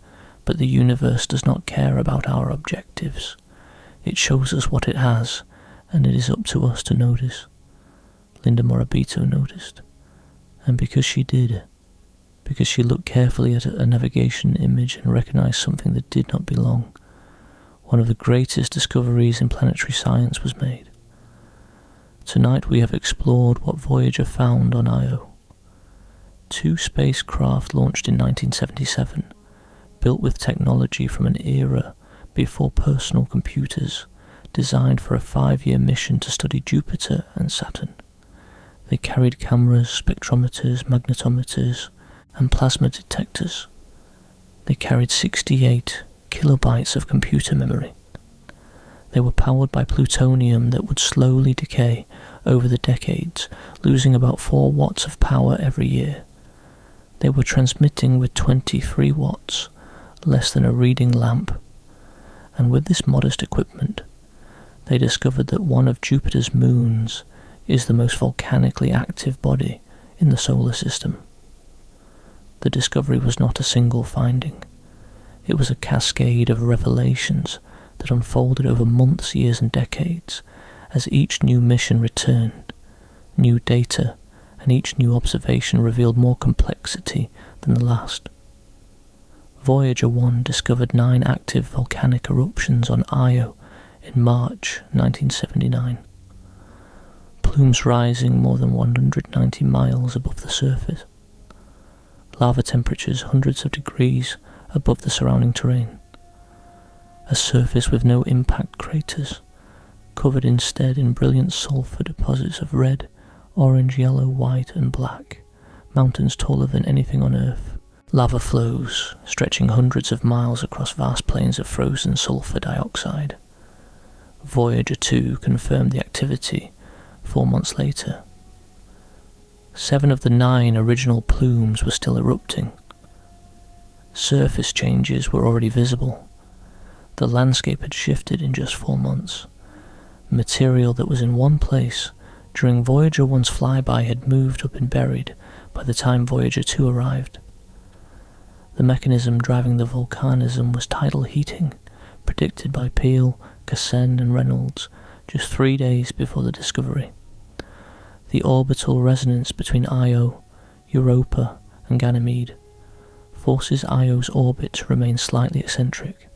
but the universe does not care about our objectives. It shows us what it has, and it is up to us to notice. Linda Morabito noticed. And because she did, because she looked carefully at a navigation image and recognized something that did not belong, one of the greatest discoveries in planetary science was made. Tonight we have explored what Voyager found on Io. 2 spacecraft launched in 1977, built with technology from an era before personal computers, designed for a 5-year mission to study Jupiter and Saturn. They carried cameras, spectrometers, magnetometers, and plasma detectors. They carried 68 kilobytes of computer memory. They were powered by plutonium that would slowly decay over the decades, losing about 4 watts of power every year. They were transmitting with 23 watts, less than a reading lamp. And with this modest equipment, they discovered that one of Jupiter's moons is the most volcanically active body in the solar system. The discovery was not a single finding. It was a cascade of revelations that unfolded over months, years, and decades as each new mission returned new data, and each new observation revealed more complexity than the last. Voyager 1 discovered 9 active volcanic eruptions on Io in March 1979. Plumes rising more than 190 miles above the surface. Lava temperatures hundreds of degrees above the surrounding terrain. A surface with no impact craters, covered instead in brilliant sulfur deposits of red, orange, yellow, white and black, mountains taller than anything on Earth. Lava flows, stretching hundreds of miles across vast plains of frozen sulfur dioxide. Voyager 2 confirmed the activity 4 months later. 7 of the 9 original plumes were still erupting. Surface changes were already visible. The landscape had shifted in just 4 months. Material that was in one place during Voyager 1's flyby had moved up and buried by the time Voyager 2 arrived. The mechanism driving the volcanism was tidal heating, predicted by Peale, Cassen and Reynolds just 3 days before the discovery. The orbital resonance between Io, Europa and Ganymede forces Io's orbit to remain slightly eccentric.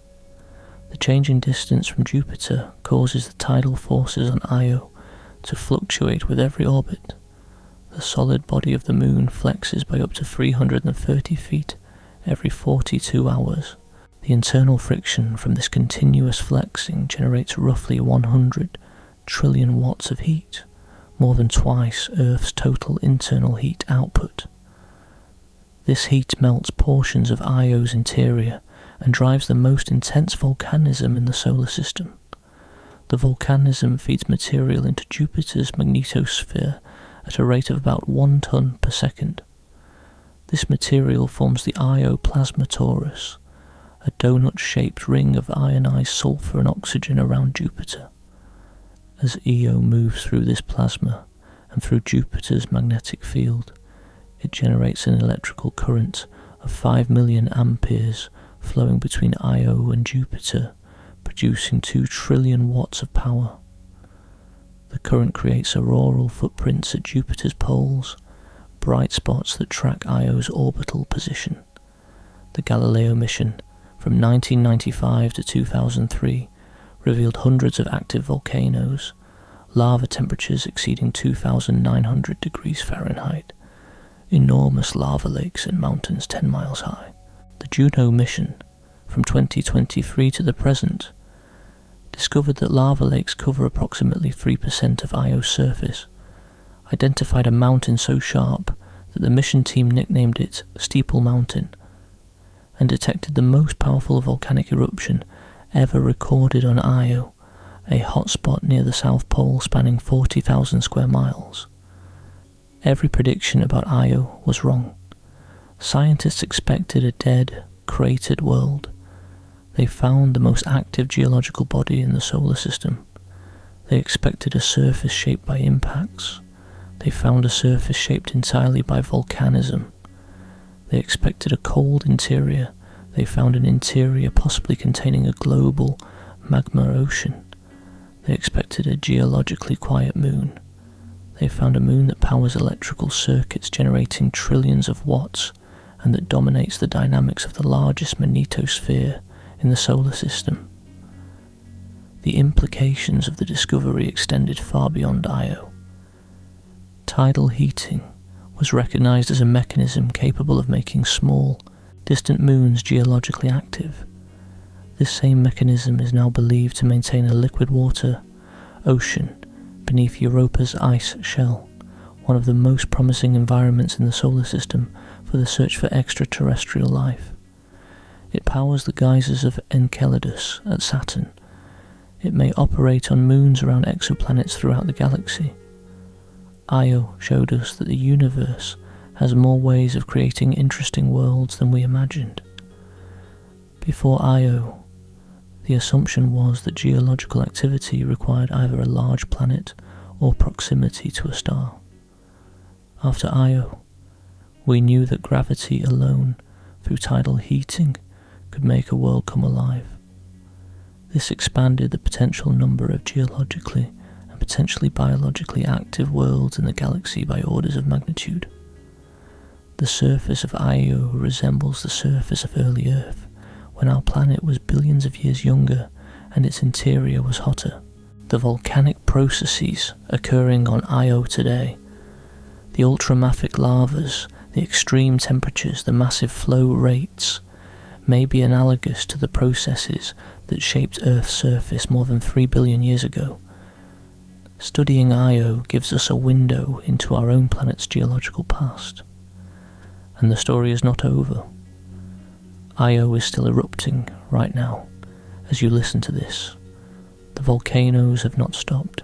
The changing distance from Jupiter causes the tidal forces on Io to fluctuate with every orbit. The solid body of the Moon flexes by up to 330 feet every 42 hours. The internal friction from this continuous flexing generates roughly 100 trillion watts of heat, more than twice Earth's total internal heat output. This heat melts portions of Io's interior and drives the most intense volcanism in the solar system. The volcanism feeds material into Jupiter's magnetosphere at a rate of about 1 ton per second. This material forms the Io plasma torus, a donut-shaped ring of ionized sulfur and oxygen around Jupiter. As Io moves through this plasma and through Jupiter's magnetic field, it generates an electrical current of 5 million amperes flowing between Io and Jupiter, producing 2 trillion watts of power. The current creates auroral footprints at Jupiter's poles, bright spots that track Io's orbital position. The Galileo mission from 1995 to 2003 revealed hundreds of active volcanoes, lava temperatures exceeding 2,900 degrees Fahrenheit, enormous lava lakes and mountains 10 miles high. The Juno mission, from 2023 to the present, discovered that lava lakes cover approximately 3% of Io's surface, identified a mountain so sharp that the mission team nicknamed it Steeple Mountain, and detected the most powerful volcanic eruption ever recorded on Io, a hotspot near the South Pole spanning 40,000 square miles. Every prediction about Io was wrong. Scientists expected a dead, cratered world. They found the most active geological body in the solar system. They expected a surface shaped by impacts. They found a surface shaped entirely by volcanism. They expected a cold interior. They found an interior possibly containing a global magma ocean. They expected a geologically quiet moon. They found a moon that powers electrical circuits generating trillions of watts and that dominates the dynamics of the largest magnetosphere in the solar system. The implications of the discovery extended far beyond Io. Tidal heating was recognized as a mechanism capable of making small, distant moons geologically active. This same mechanism is now believed to maintain a liquid water ocean beneath Europa's ice shell, one of the most promising environments in the solar system for the search for extraterrestrial life. It powers the geysers of Enceladus at Saturn. It may operate on moons around exoplanets throughout the galaxy. Io showed us that the universe has more ways of creating interesting worlds than we imagined. Before Io, the assumption was that geological activity required either a large planet or proximity to a star. After Io, we knew that gravity alone, through tidal heating, could make a world come alive. This expanded the potential number of geologically and potentially biologically active worlds in the galaxy by orders of magnitude. The surface of Io resembles the surface of early Earth, when our planet was billions of years younger and its interior was hotter. The volcanic processes occurring on Io today, the ultramafic lavas, the extreme temperatures, the massive flow rates, may be analogous to the processes that shaped Earth's surface more than 3 billion years ago. Studying Io gives us a window into our own planet's geological past. And the story is not over. Io is still erupting right now as you listen to this. The volcanoes have not stopped.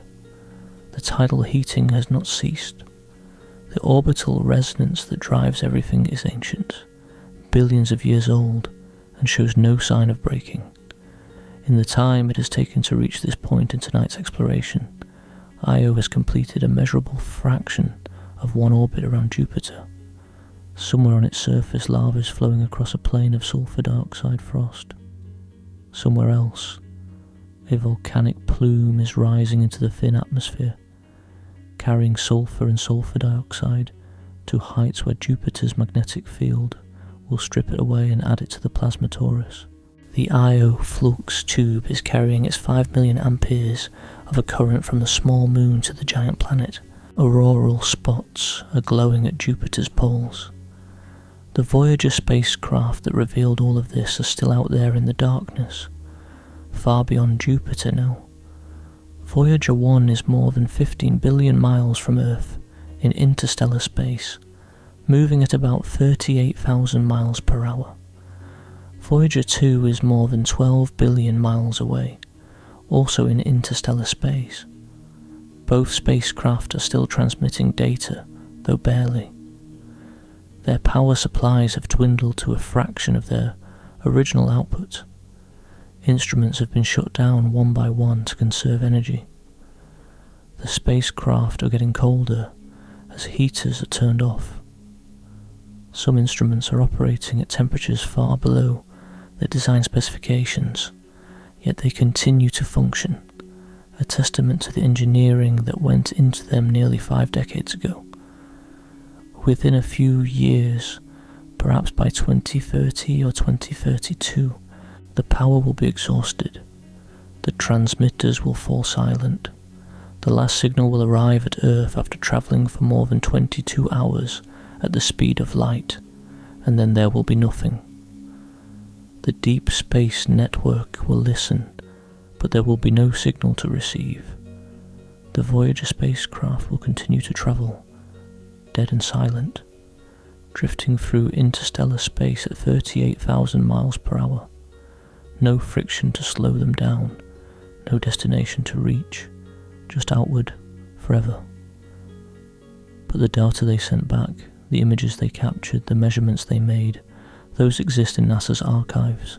The tidal heating has not ceased. The orbital resonance that drives everything is ancient, billions of years old, and shows no sign of breaking. In the time it has taken to reach this point in tonight's exploration, Io has completed a measurable fraction of one orbit around Jupiter. Somewhere on its surface, lava is flowing across a plain of sulfur dioxide frost. Somewhere else, a volcanic plume is rising into the thin atmosphere, carrying sulfur and sulfur dioxide to heights where Jupiter's magnetic field will strip it away and add it to the plasma torus. The Io flux tube is carrying its 5 million amperes of a current from the small moon to the giant planet. Auroral spots are glowing at Jupiter's poles. The Voyager spacecraft that revealed all of this are still out there in the darkness, far beyond Jupiter now. Voyager 1 is more than 15 billion miles from Earth in interstellar space, moving at about 38,000 miles per hour. Voyager 2 is more than 12 billion miles away, also in interstellar space. Both spacecraft are still transmitting data, though barely. Their power supplies have dwindled to a fraction of their original output. Instruments have been shut down one by one to conserve energy. The spacecraft are getting colder as heaters are turned off. Some instruments are operating at temperatures far below their design specifications, yet they continue to function, a testament to the engineering that went into them nearly 5 decades ago. Within a few years, perhaps by 2030 or 2032, the power will be exhausted. The transmitters will fall silent. The last signal will arrive at Earth after travelling for more than 22 hours at the speed of light, and then there will be nothing. The deep space network will listen, but there will be no signal to receive. The Voyager spacecraft will continue to travel, dead and silent, drifting through interstellar space at 38,000 miles per hour. No friction to slow them down, no destination to reach, just outward, forever. But the data they sent back, the images they captured, the measurements they made, those exist in NASA's archives.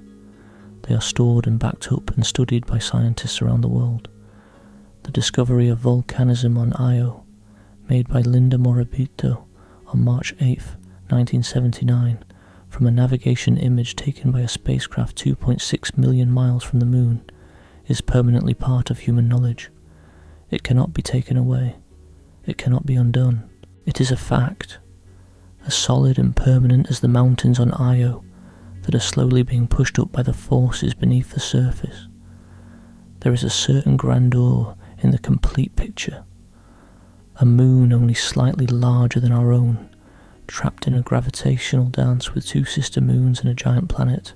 They are stored and backed up and studied by scientists around the world. The discovery of volcanism on Io, made by Linda Morabito on March 8, 1979, from a navigation image taken by a spacecraft 2.6 million miles from the moon, is permanently part of human knowledge. It cannot be taken away. It cannot be undone. It is a fact, as solid and permanent as the mountains on Io that are slowly being pushed up by the forces beneath the surface. There is a certain grandeur in the complete picture. A moon only slightly larger than our own, trapped in a gravitational dance with 2 sister moons and a giant planet,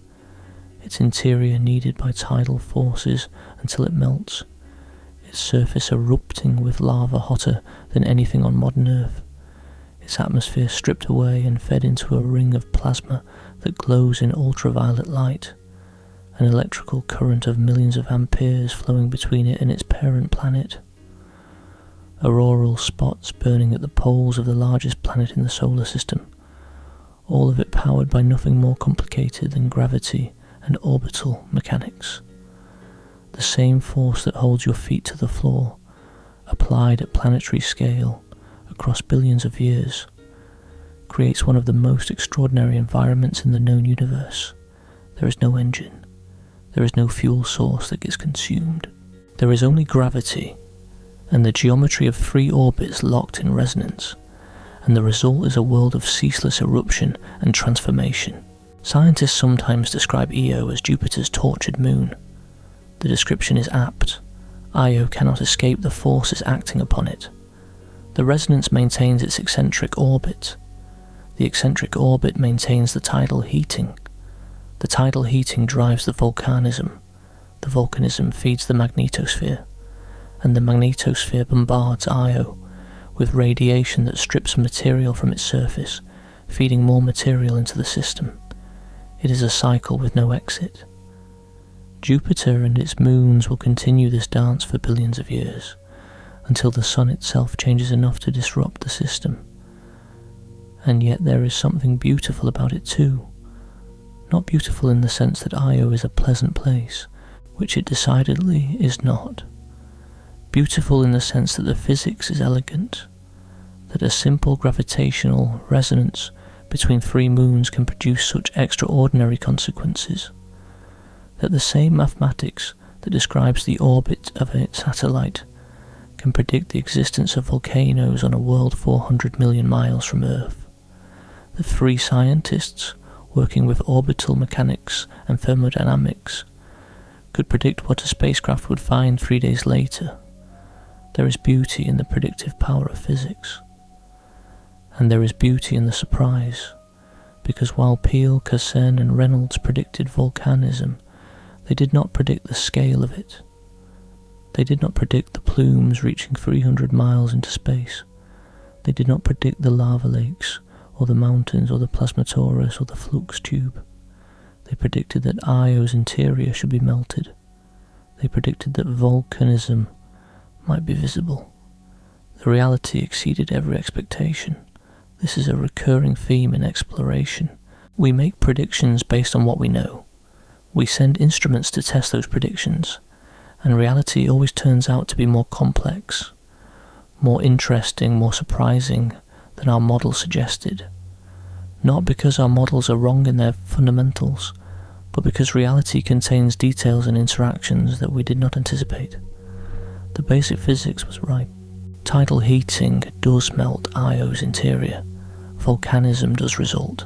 its interior kneaded by tidal forces until it melts, its surface erupting with lava hotter than anything on modern Earth, its atmosphere stripped away and fed into a ring of plasma that glows in ultraviolet light, an electrical current of millions of amperes flowing between it and its parent planet. Auroral spots burning at the poles of the largest planet in the solar system, all of it powered by nothing more complicated than gravity and orbital mechanics. The same force that holds your feet to the floor, applied at planetary scale across billions of years, creates one of the most extraordinary environments in the known universe. There is no engine. There is no fuel source that gets consumed. There is only gravity and the geometry of 3 orbits locked in resonance, and the result is a world of ceaseless eruption and transformation. Scientists sometimes describe Io as Jupiter's tortured moon. The description is apt. Io cannot escape the forces acting upon it. The resonance maintains its eccentric orbit. The eccentric orbit maintains the tidal heating. The tidal heating drives the volcanism. The volcanism feeds the magnetosphere. and the magnetosphere bombards Io with radiation that strips material from its surface, feeding more material into the system. It is a cycle with no exit. Jupiter and its moons will continue this dance for billions of years, until the Sun itself changes enough to disrupt the system. And yet there is something beautiful about it too. Not beautiful in the sense that Io is a pleasant place, which it decidedly is not. Beautiful in the sense that the physics is elegant, that a simple gravitational resonance between three moons can produce such extraordinary consequences, that the same mathematics that describes the orbit of a satellite can predict the existence of volcanoes on a world 400 million miles from Earth. The three scientists working with orbital mechanics and thermodynamics could predict what a spacecraft would find 3 days later. There is beauty in the predictive power of physics. And there is beauty in the surprise, because while Peale, Cassen and Reynolds predicted volcanism, they did not predict the scale of it. They did not predict the plumes reaching 300 miles into space. They did not predict the lava lakes, or the mountains, or the plasmatorus, or the flux tube. They predicted that Io's interior should be melted. They predicted that volcanism might be visible. The reality exceeded every expectation. This is a recurring theme in exploration. We make predictions based on what we know. We send instruments to test those predictions, and reality always turns out to be more complex, more interesting, more surprising than our model suggested. Not because our models are wrong in their fundamentals, but because reality contains details and interactions that we did not anticipate. The basic physics was right. Tidal heating does melt Io's interior. Volcanism does result.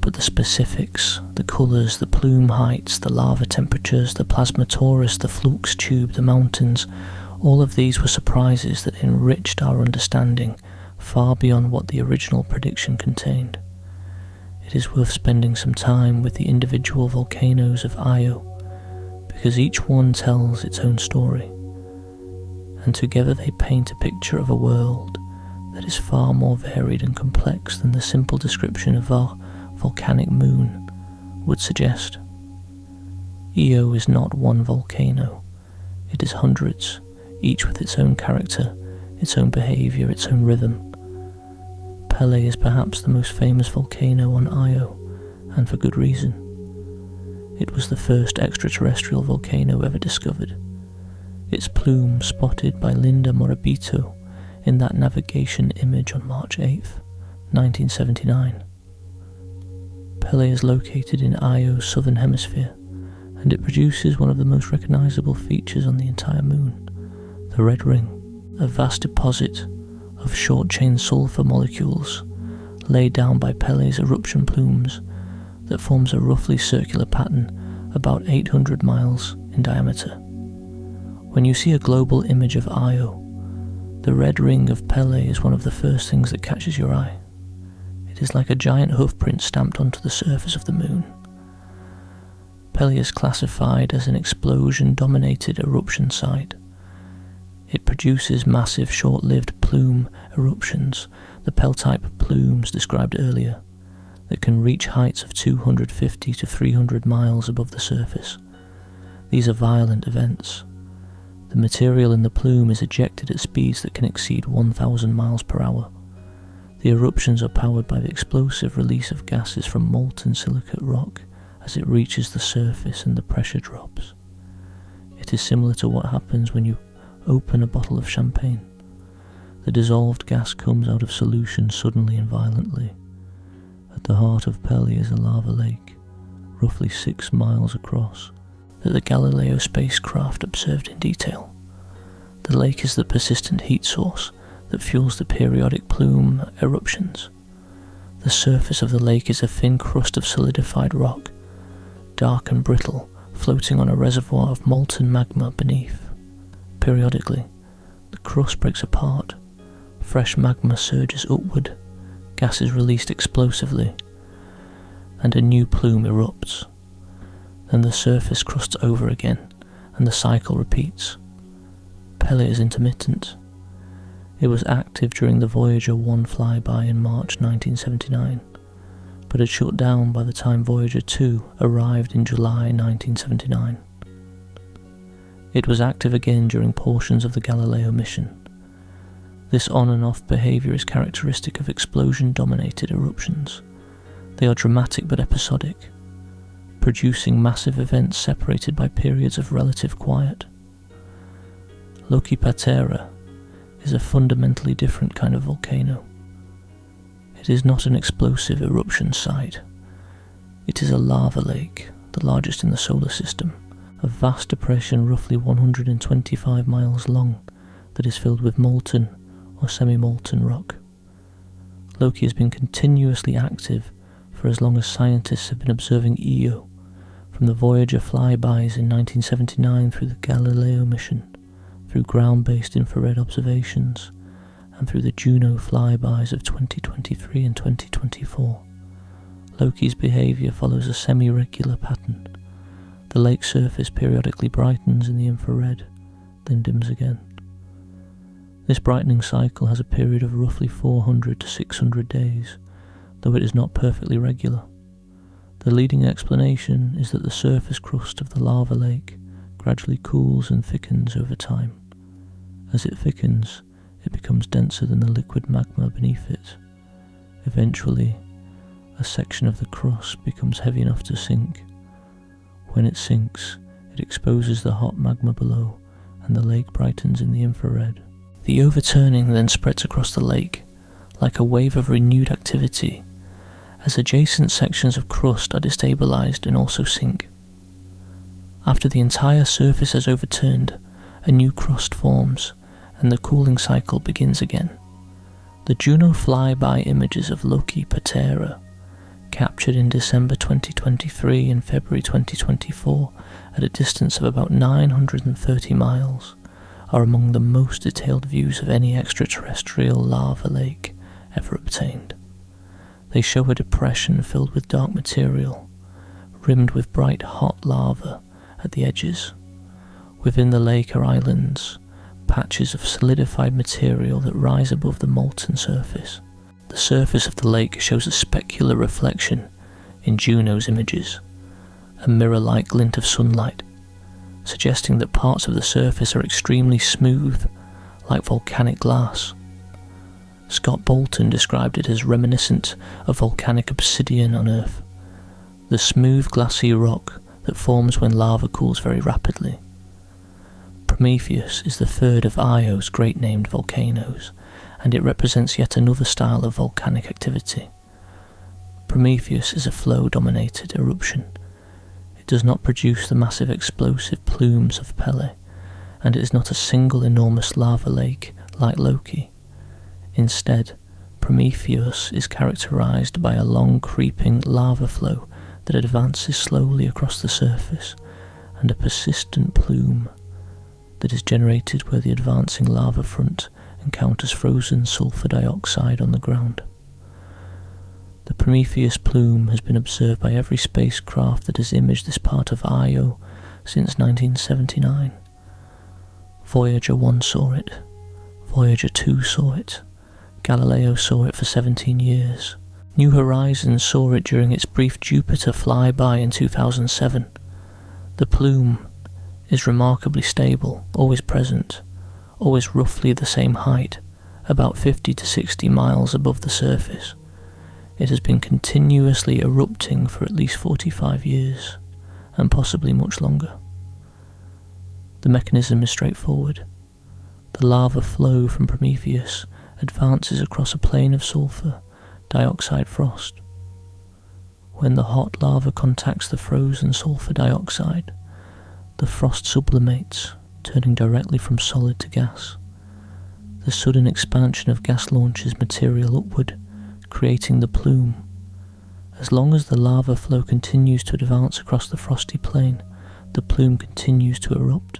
But the specifics, the colours, the plume heights, the lava temperatures, the plasmatorus, the flux tube, the mountains, all of these were surprises that enriched our understanding far beyond what the original prediction contained. It is worth spending some time with the individual volcanoes of Io, because each one tells its own story, and together they paint a picture of a world that is far more varied and complex than the simple description of our volcanic moon would suggest. Io is not one volcano, it is hundreds, each with its own character, its own behaviour, its own rhythm. Pele is perhaps the most famous volcano on Io, and for good reason. It was the first extraterrestrial volcano ever discovered. Its plume spotted by Linda Morabito in that navigation image on March 8th, 1979. Pele is located in Io's southern hemisphere, and it produces one of the most recognisable features on the entire moon, the red ring, a vast deposit of short-chain sulfur molecules laid down by Pele's eruption plumes that forms a roughly circular pattern about 800 miles in diameter. When you see a global image of Io, the red ring of Pele is one of the first things that catches your eye. It is like a giant hoofprint stamped onto the surface of the moon. Pele is classified as an explosion-dominated eruption site. It produces massive short-lived plume eruptions, the Pele-type plumes described earlier, that can reach heights of 250 to 300 miles above the surface. These are violent events. The material in the plume is ejected at speeds that can exceed 1,000 miles per hour. The eruptions are powered by the explosive release of gases from molten silicate rock as it reaches the surface and the pressure drops. It is similar to what happens when you open a bottle of champagne. The dissolved gas comes out of solution suddenly and violently. At the heart of Pele is a lava lake, roughly 6 miles across, that the Galileo spacecraft observed in detail. The lake is the persistent heat source that fuels the periodic plume eruptions. The surface of the lake is a thin crust of solidified rock, dark and brittle, floating on a reservoir of molten magma beneath. Periodically, the crust breaks apart, fresh magma surges upward, gas is released explosively, and a new plume erupts. Then the surface crusts over again, and the cycle repeats. Pele is intermittent. It was active during the Voyager 1 flyby in March 1979, but had shut down by the time Voyager 2 arrived in July 1979. It was active again during portions of the Galileo mission. This on and off behaviour is characteristic of explosion-dominated eruptions. They are dramatic but episodic, producing massive events separated by periods of relative quiet. Loki Patera is a fundamentally different kind of volcano. It is not an explosive eruption site. It is a lava lake, the largest in the solar system, a vast depression roughly 125 miles long that is filled with molten or semi-molten rock. Loki has been continuously active for as long as scientists have been observing Io, from the Voyager flybys in 1979 through the Galileo mission, through ground-based infrared observations, and through the Juno flybys of 2023 and 2024. Loki's behaviour follows a semi-regular pattern. The lake surface periodically brightens in the infrared, then dims again. This brightening cycle has a period of roughly 400 to 600 days, though it is not perfectly regular. The leading explanation is that the surface crust of the lava lake gradually cools and thickens over time. As it thickens, it becomes denser than the liquid magma beneath it. Eventually, a section of the crust becomes heavy enough to sink. When it sinks, it exposes the hot magma below, and the lake brightens in the infrared. The overturning then spreads across the lake, like a wave of renewed activity, as adjacent sections of crust are destabilized and also sink. After the entire surface has overturned, a new crust forms, and the cooling cycle begins again. The Juno flyby images of Loki Patera, captured in December 2023 and February 2024 at a distance of about 930 miles, are among the most detailed views of any extraterrestrial lava lake ever obtained. They show a depression filled with dark material, rimmed with bright hot lava at the edges. Within the lake are islands, patches of solidified material that rise above the molten surface. The surface of the lake shows a specular reflection in Juno's images, a mirror-like glint of sunlight, suggesting that parts of the surface are extremely smooth, like volcanic glass. Scott Bolton described it as reminiscent of volcanic obsidian on Earth, the smooth glassy rock that forms when lava cools very rapidly. Prometheus is the third of Io's great named volcanoes, and it represents yet another style of volcanic activity. Prometheus is a flow-dominated eruption. It does not produce the massive explosive plumes of Pele, and it is not a single enormous lava lake like Loki. Instead, Prometheus is characterized by a long creeping lava flow that advances slowly across the surface, and a persistent plume that is generated where the advancing lava front encounters frozen sulfur dioxide on the ground. The Prometheus plume has been observed by every spacecraft that has imaged this part of Io since 1979. Voyager 1 saw it, Voyager 2 saw it, Galileo saw it for 17 years. New Horizons saw it during its brief Jupiter flyby in 2007. The plume is remarkably stable, always present, always roughly the same height, about 50 to 60 miles above the surface. It has been continuously erupting for at least 45 years, and possibly much longer. The mechanism is straightforward. The lava flow from Prometheus advances across a plain of sulfur dioxide frost. When the hot lava contacts the frozen sulfur dioxide, the frost sublimates, turning directly from solid to gas. The sudden expansion of gas launches material upward, creating the plume. As long as the lava flow continues to advance across the frosty plain, the plume continues to erupt.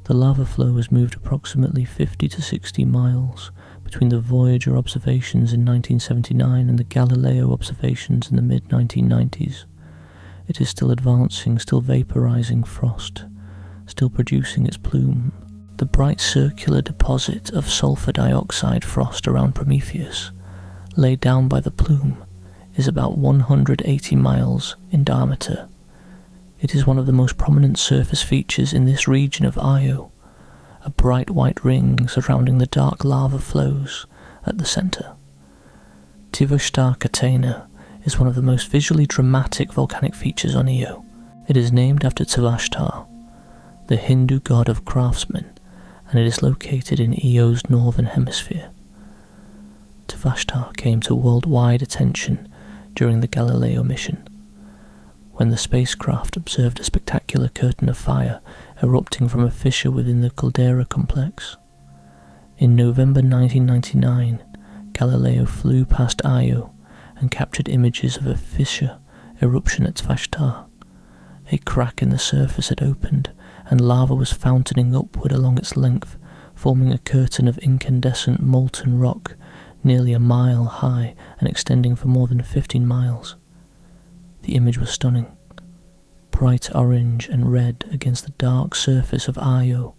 The lava flow has moved approximately 50 to 60 miles between the Voyager observations in 1979 and the Galileo observations in the mid-1990s. It is still advancing, still vaporizing frost, still producing its plume. The bright circular deposit of sulfur dioxide frost around Prometheus, laid down by the plume, is about 180 miles in diameter. It is one of the most prominent surface features in this region of Io, a bright white ring surrounding the dark lava flows at the centre. Tivashtar Catena is one of the most visually dramatic volcanic features on Io. It is named after Tivashtar, the Hindu god of craftsmen, and it is located in Io's northern hemisphere. Tivashtar came to worldwide attention during the Galileo mission, when the spacecraft observed a spectacular curtain of fire erupting from a fissure within the caldera complex. In November 1999, Galileo flew past Io and captured images of a fissure eruption at Tivashtar. A crack in the surface had opened, and lava was fountaining upward along its length, forming a curtain of incandescent molten rock nearly a mile high and extending for more than 15 miles. The image was stunning, bright orange and red against the dark surface of Io,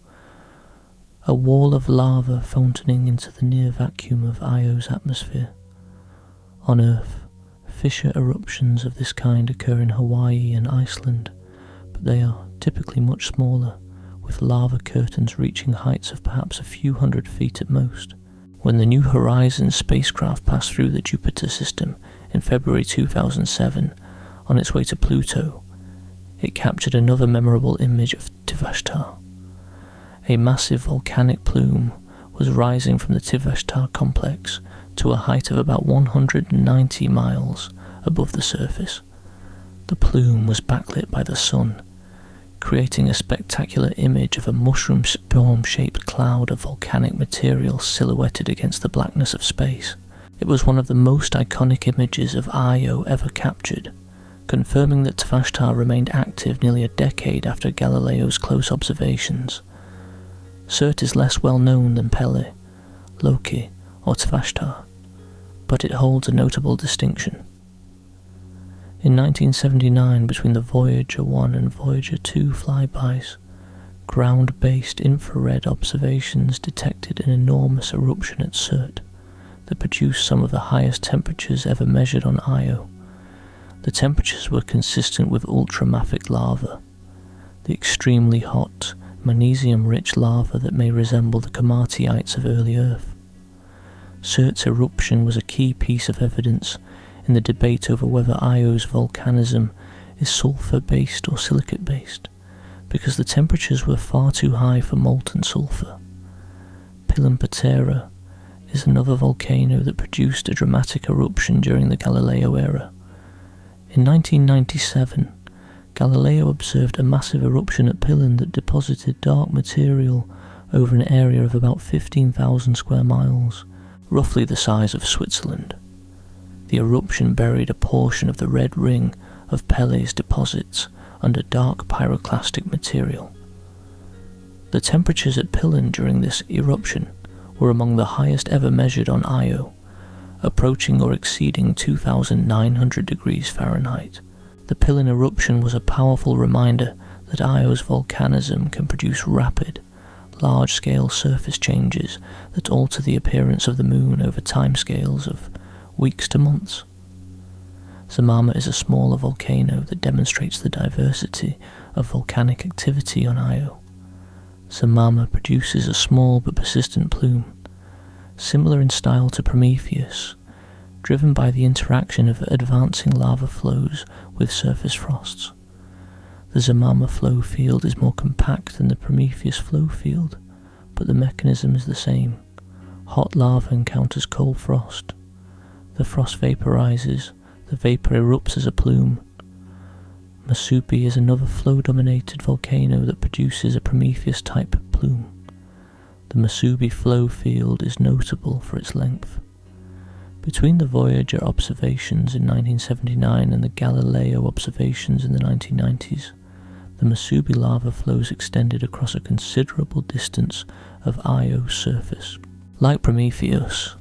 a wall of lava fountaining into the near vacuum of Io's atmosphere. On Earth, fissure eruptions of this kind occur in Hawaii and Iceland, but they are typically much smaller, with lava curtains reaching heights of perhaps a few hundred feet at most. When the New Horizons spacecraft passed through the Jupiter system in February 2007 on its way to Pluto, it captured another memorable image of Tivashtar. A massive volcanic plume was rising from the Tivashtar complex to a height of about 190 miles above the surface. The plume was backlit by the sun, creating a spectacular image of a mushroom storm-shaped cloud of volcanic material silhouetted against the blackness of space. It was one of the most iconic images of Io ever captured, confirming that Tivashtar remained active nearly a decade after Galileo's close observations. Surt is less well known than Pele, Loki, or Tivashtar, but it holds a notable distinction. In 1979, between the Voyager 1 and Voyager 2 flybys, ground-based infrared observations detected an enormous eruption at Surt that produced some of the highest temperatures ever measured on Io. The temperatures were consistent with ultramafic lava, the extremely hot, magnesium-rich lava that may resemble the Komatiites of early Earth. Surt's eruption was a key piece of evidence in the debate over whether Io's volcanism is sulfur-based or silicate-based, because the temperatures were far too high for molten sulfur. Pilampatera is another volcano that produced a dramatic eruption during the Galileo era. In 1997, Galileo observed a massive eruption at Pilan that deposited dark material over an area of about 15,000 square miles, roughly the size of Switzerland. The eruption buried a portion of the red ring of Pele's deposits under dark pyroclastic material. The temperatures at Pilan during this eruption were among the highest ever measured on Io, approaching or exceeding 2,900 degrees Fahrenheit. The Pilan eruption was a powerful reminder that Io's volcanism can produce rapid, large-scale surface changes that alter the appearance of the moon over timescales of weeks to months. Zamama is a smaller volcano that demonstrates the diversity of volcanic activity on Io. Zamama produces a small but persistent plume, similar in style to Prometheus, driven by the interaction of advancing lava flows with surface frosts. The Zamama flow field is more compact than the Prometheus flow field, but the mechanism is the same. Hot lava encounters cold frost. The frost vaporizes, the vapor erupts as a plume. Masubi is another flow-dominated volcano that produces a Prometheus-type plume. The Masubi flow field is notable for its length. Between the Voyager observations in 1979 and the Galileo observations in the 1990s, the Masubi lava flows extended across a considerable distance of Io's surface. Like Prometheus,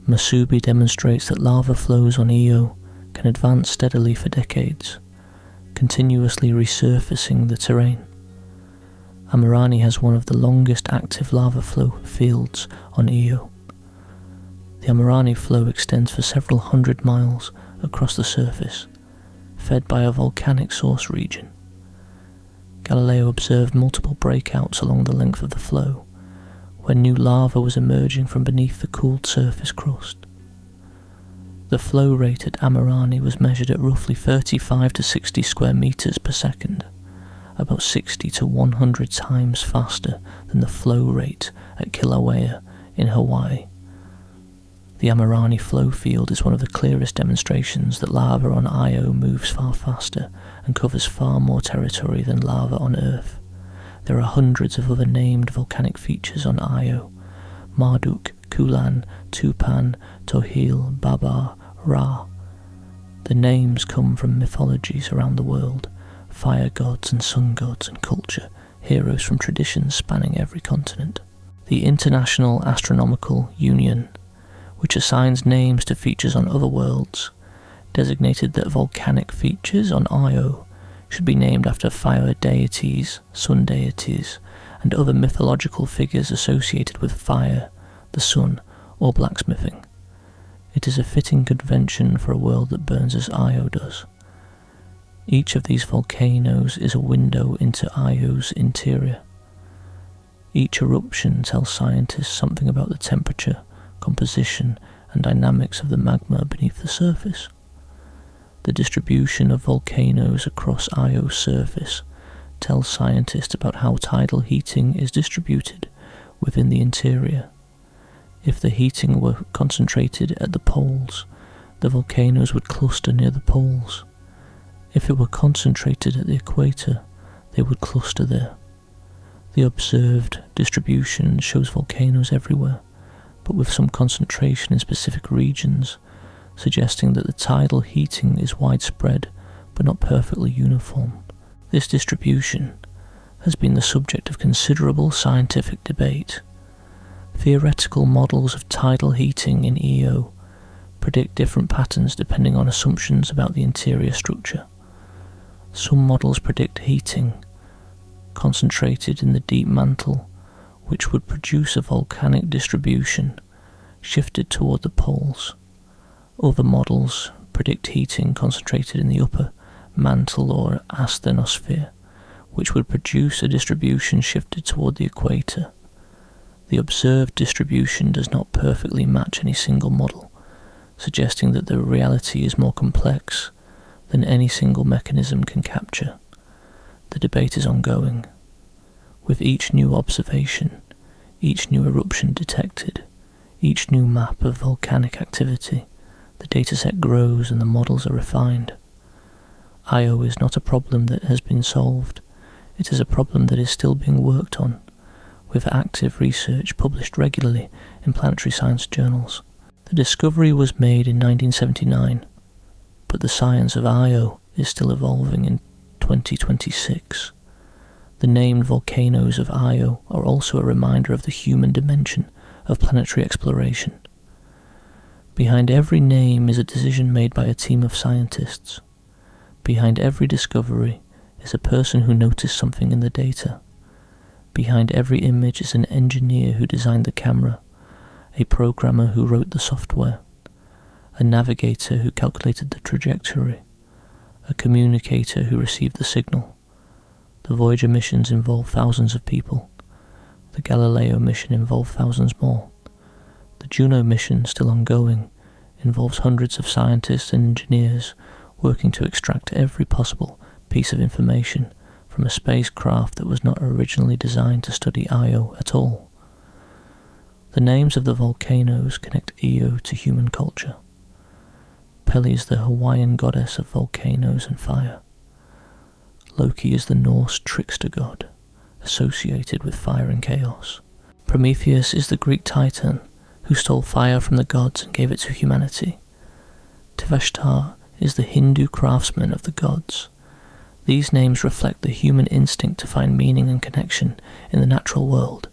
Masubi demonstrates that lava flows on Io can advance steadily for decades, continuously resurfacing the terrain. Amirani has one of the longest active lava flow fields on Io. The Amirani flow extends for several hundred miles across the surface, fed by a volcanic source region. Galileo observed multiple breakouts along the length of the flow, when new lava was emerging from beneath the cooled surface crust. The flow rate at Amirani was measured at roughly 35 to 60 square meters per second, about 60 to 100 times faster than the flow rate at Kilauea in Hawaii. The Amirani flow field is one of the clearest demonstrations that lava on Io moves far faster and covers far more territory than lava on Earth. There are hundreds of other named volcanic features on Io: Marduk, Kulan, Tupan, Tohil, Babar, Ra. The names come from mythologies around the world, fire gods and sun gods and culture, heroes from traditions spanning every continent. The International Astronomical Union, which assigns names to features on other worlds, designated that volcanic features on Io should be named after fire deities, sun deities, and other mythological figures associated with fire, the sun, or blacksmithing. It is a fitting convention for a world that burns as Io does. Each of these volcanoes is a window into Io's interior. Each eruption tells scientists something about the temperature, composition, and dynamics of the magma beneath the surface. The distribution of volcanoes across Io's surface tells scientists about how tidal heating is distributed within the interior. If the heating were concentrated at the poles, the volcanoes would cluster near the poles. If it were concentrated at the equator, they would cluster there. The observed distribution shows volcanoes everywhere, but with some concentration in specific regions, suggesting that the tidal heating is widespread but not perfectly uniform. This distribution has been the subject of considerable scientific debate. Theoretical models of tidal heating in Io predict different patterns depending on assumptions about the interior structure. Some models predict heating concentrated in the deep mantle, which would produce a volcanic distribution shifted toward the poles. Other models predict heating concentrated in the upper mantle or asthenosphere, which would produce a distribution shifted toward the equator. The observed distribution does not perfectly match any single model, suggesting that the reality is more complex than any single mechanism can capture. The debate is ongoing. With each new observation, each new eruption detected, each new map of volcanic activity, the dataset grows and the models are refined. Io is not a problem that has been solved, it is a problem that is still being worked on, with active research published regularly in planetary science journals. The discovery was made in 1979, but the science of Io is still evolving in 2026. The named volcanoes of Io are also a reminder of the human dimension of planetary exploration. Behind every name is a decision made by a team of scientists. Behind every discovery is a person who noticed something in the data. Behind every image is an engineer who designed the camera, a programmer who wrote the software, a navigator who calculated the trajectory, a communicator who received the signal. The Voyager missions involved thousands of people. The Galileo mission involved thousands more. The Juno mission, still ongoing, involves hundreds of scientists and engineers working to extract every possible piece of information from a spacecraft that was not originally designed to study Io at all. The names of the volcanoes connect Io to human culture. Pele is the Hawaiian goddess of volcanoes and fire. Loki is the Norse trickster god, associated with fire and chaos. Prometheus is the Greek titan, who stole fire from the gods and gave it to humanity. Tivashtar is the Hindu craftsman of the gods. These names reflect the human instinct to find meaning and connection in the natural world,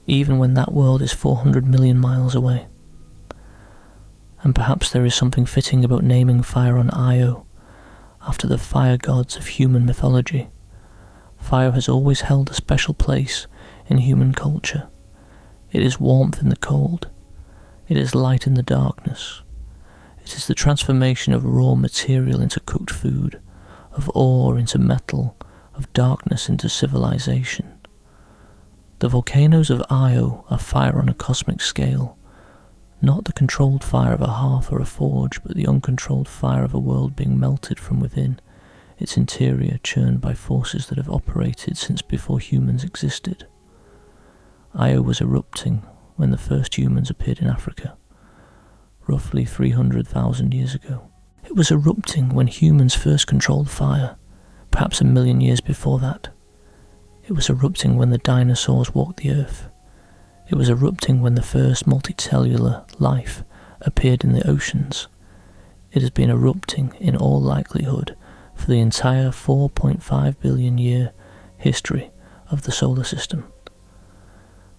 even when that world is 400 million miles away. And perhaps there is something fitting about naming fire on Io after the fire gods of human mythology. Fire has always held a special place in human culture. It is warmth in the cold. It is light in the darkness. It is the transformation of raw material into cooked food, of ore into metal, of darkness into civilization. The volcanoes of Io are fire on a cosmic scale, not the controlled fire of a hearth or a forge, but the uncontrolled fire of a world being melted from within, its interior churned by forces that have operated since before humans existed. Io was erupting when the first humans appeared in Africa, roughly 300,000 years ago. It was erupting when humans first controlled fire, perhaps 1 million years before that. It was erupting when the dinosaurs walked the earth. It was erupting when the first multicellular life appeared in the oceans. It has been erupting, in all likelihood, for the entire 4.5 billion year history of the solar system.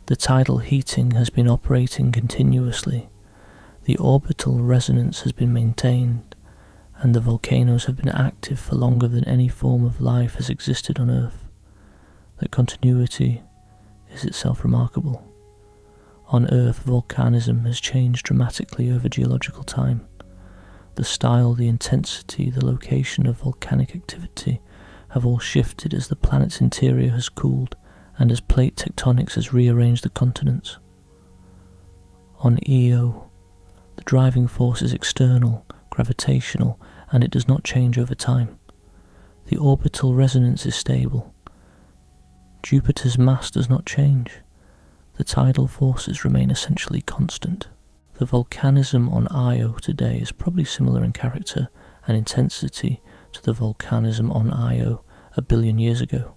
The tidal heating has been operating continuously, the orbital resonance has been maintained, and the volcanoes have been active for longer than any form of life has existed on Earth. That continuity is itself remarkable. On Earth, volcanism has changed dramatically over geological time. The style, the intensity, the location of volcanic activity have all shifted as the planet's interior has cooled and as plate tectonics has rearranged the continents. On Io, the driving force is external, gravitational, and it does not change over time. The orbital resonance is stable. Jupiter's mass does not change. The tidal forces remain essentially constant. The volcanism on Io today is probably similar in character and intensity to the volcanism on Io 1 billion years ago.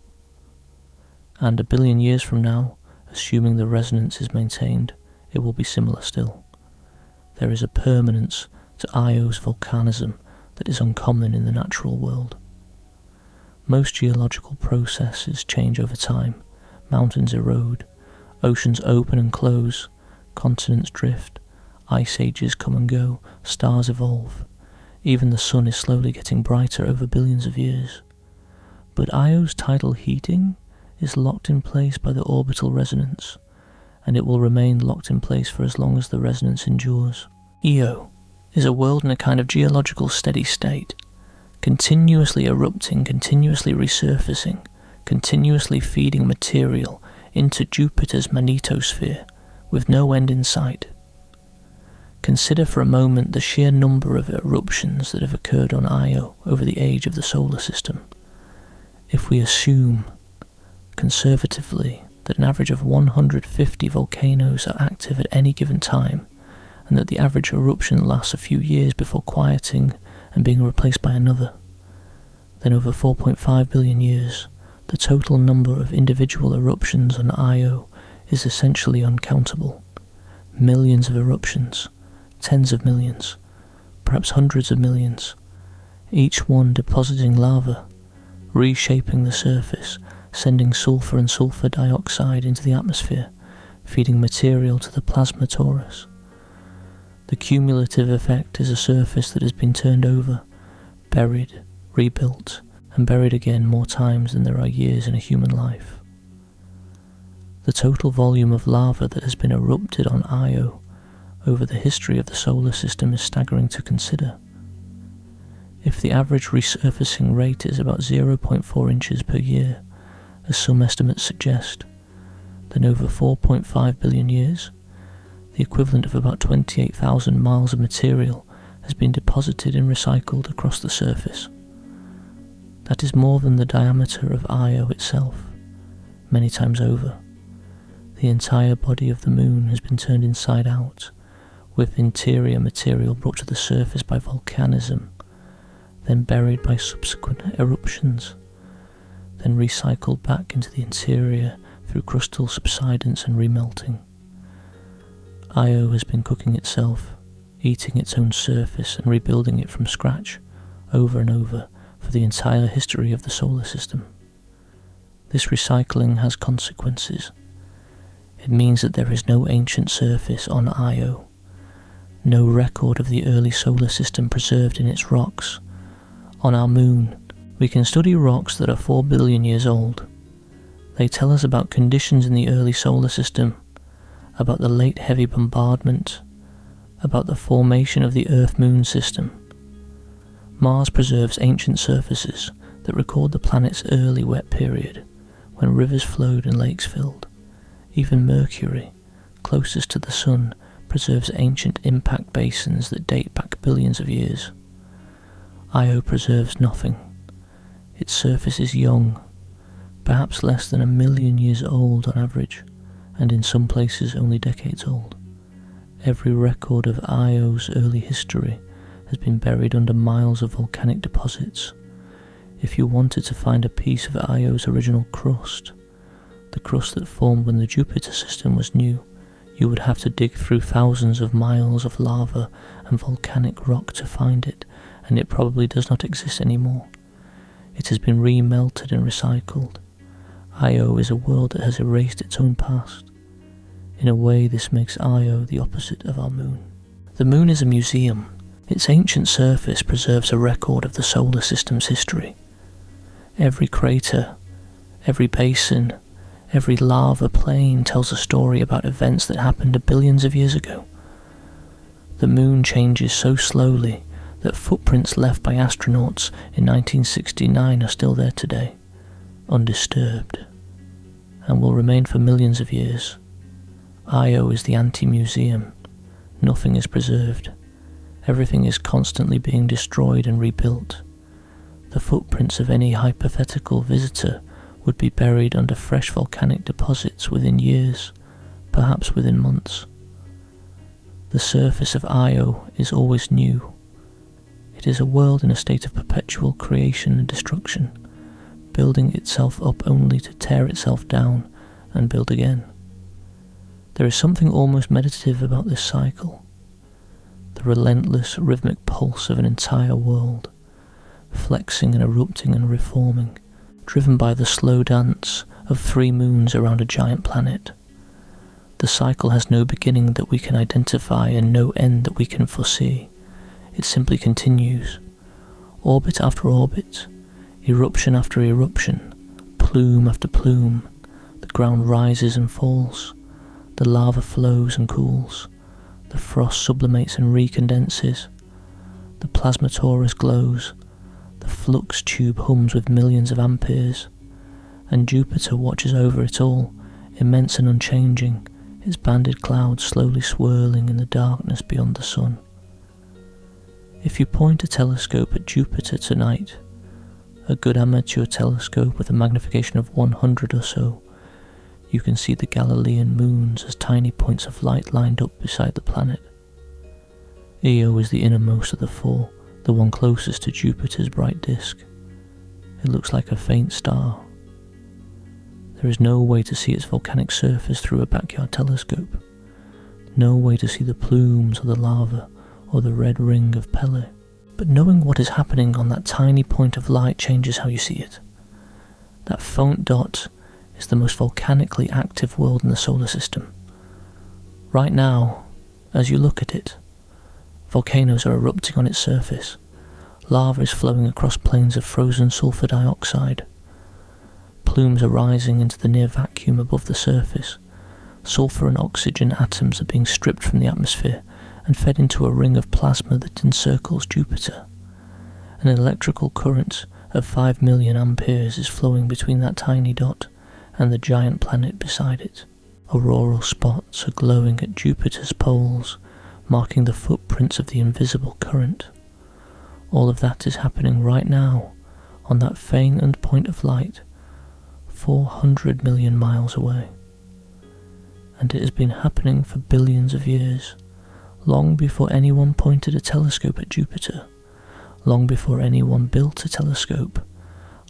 And 1 billion years from now, assuming the resonance is maintained, it will be similar still. There is a permanence to Io's volcanism that is uncommon in the natural world. Most geological processes change over time. Mountains erode, oceans open and close, continents drift, ice ages come and go, stars evolve. Even the sun is slowly getting brighter over billions of years. But Io's tidal heating is locked in place by the orbital resonance, and it will remain locked in place for as long as the resonance endures. Io is a world in a kind of geological steady state, continuously erupting, continuously resurfacing, continuously feeding material into Jupiter's magnetosphere, with no end in sight. Consider for a moment the sheer number of eruptions that have occurred on Io over the age of the solar system. If we assume, conservatively, that an average of 150 volcanoes are active at any given time, and that the average eruption lasts a few years before quieting and being replaced by another, then over 4.5 billion years, the total number of individual eruptions on Io is essentially uncountable. Millions of eruptions, tens of millions, perhaps hundreds of millions, each one depositing lava, reshaping the surface, sending sulfur and sulfur dioxide into the atmosphere, feeding material to the plasma torus. The cumulative effect is a surface that has been turned over, buried, rebuilt, and buried again more times than there are years in a human life. The total volume of lava that has been erupted on Io over the history of the solar system is staggering to consider. If the average resurfacing rate is about 0.4 inches per year, as some estimates suggest, then over 4.5 billion years, the equivalent of about 28,000 miles of material has been deposited and recycled across the surface. That is more than the diameter of Io itself, many times over. The entire body of the moon has been turned inside out, with interior material brought to the surface by volcanism, then buried by subsequent eruptions, then recycled back into the interior through crustal subsidence and remelting. Io has been cooking itself, eating its own surface and rebuilding it from scratch, over and over, for the entire history of the solar system. This recycling has consequences. It means that there is no ancient surface on Io, no record of the early solar system preserved in its rocks. On our moon, we can study rocks that are 4 billion years old, They tell us about conditions in the early solar system, about the late heavy bombardment, about the formation of the Earth-Moon system. Mars preserves ancient surfaces that record the planet's early wet period, when rivers flowed and lakes filled. Even Mercury, closest to the Sun, preserves ancient impact basins that date back billions of years. Io preserves nothing. Its surface is young, perhaps less than 1 million years old on average, and in some places only decades old. Every record of Io's early history has been buried under miles of volcanic deposits. If you wanted to find a piece of Io's original crust, the crust that formed when the Jupiter system was new, you would have to dig through thousands of miles of lava and volcanic rock to find it, and it probably does not exist anymore. It has been remelted and recycled. Io is a world that has erased its own past. In a way, this makes Io the opposite of our moon. The moon is a museum. Its ancient surface preserves a record of the solar system's history. Every crater, every basin, every lava plain tells a story about events that happened billions of years ago. The moon changes so slowly that footprints left by astronauts in 1969 are still there today, undisturbed, and will remain for millions of years. Io is the anti-museum. Nothing is preserved. Everything is constantly being destroyed and rebuilt. The footprints of any hypothetical visitor would be buried under fresh volcanic deposits within years, perhaps within months. The surface of Io is always new. It is a world in a state of perpetual creation and destruction, building itself up only to tear itself down and build again. There is something almost meditative about this cycle, the relentless rhythmic pulse of an entire world, flexing and erupting and reforming, driven by the slow dance of 3 moons around a giant planet. The cycle has no beginning that we can identify and no end that we can foresee. It simply continues, orbit after orbit, eruption after eruption, plume after plume. The ground rises and falls, the lava flows and cools, the frost sublimates and recondenses, the plasma torus glows, the flux tube hums with millions of amperes, and Jupiter watches over it all, immense and unchanging, its banded clouds slowly swirling in the darkness beyond the sun. If you point a telescope at Jupiter tonight, a good amateur telescope with a magnification of 100 or so, you can see the Galilean moons as tiny points of light lined up beside the planet. Io is the innermost of the 4, the one closest to Jupiter's bright disk. It looks like a faint star. There is no way to see its volcanic surface through a backyard telescope, no way to see the plumes or the lava or the red ring of Pele. But knowing what is happening on that tiny point of light changes how you see it. That faint dot is the most volcanically active world in the solar system. Right now, as you look at it, volcanoes are erupting on its surface. Lava is flowing across plains of frozen sulfur dioxide. Plumes are rising into the near vacuum above the surface. Sulfur and oxygen atoms are being stripped from the atmosphere and fed into a ring of plasma that encircles Jupiter. An electrical current of 5 million amperes is flowing between that tiny dot and the giant planet beside it. Auroral spots are glowing at Jupiter's poles, marking the footprints of the invisible current. All of that is happening right now, on that faint point of light, 400 million miles away. And it has been happening for billions of years, long before anyone pointed a telescope at Jupiter, long before anyone built a telescope,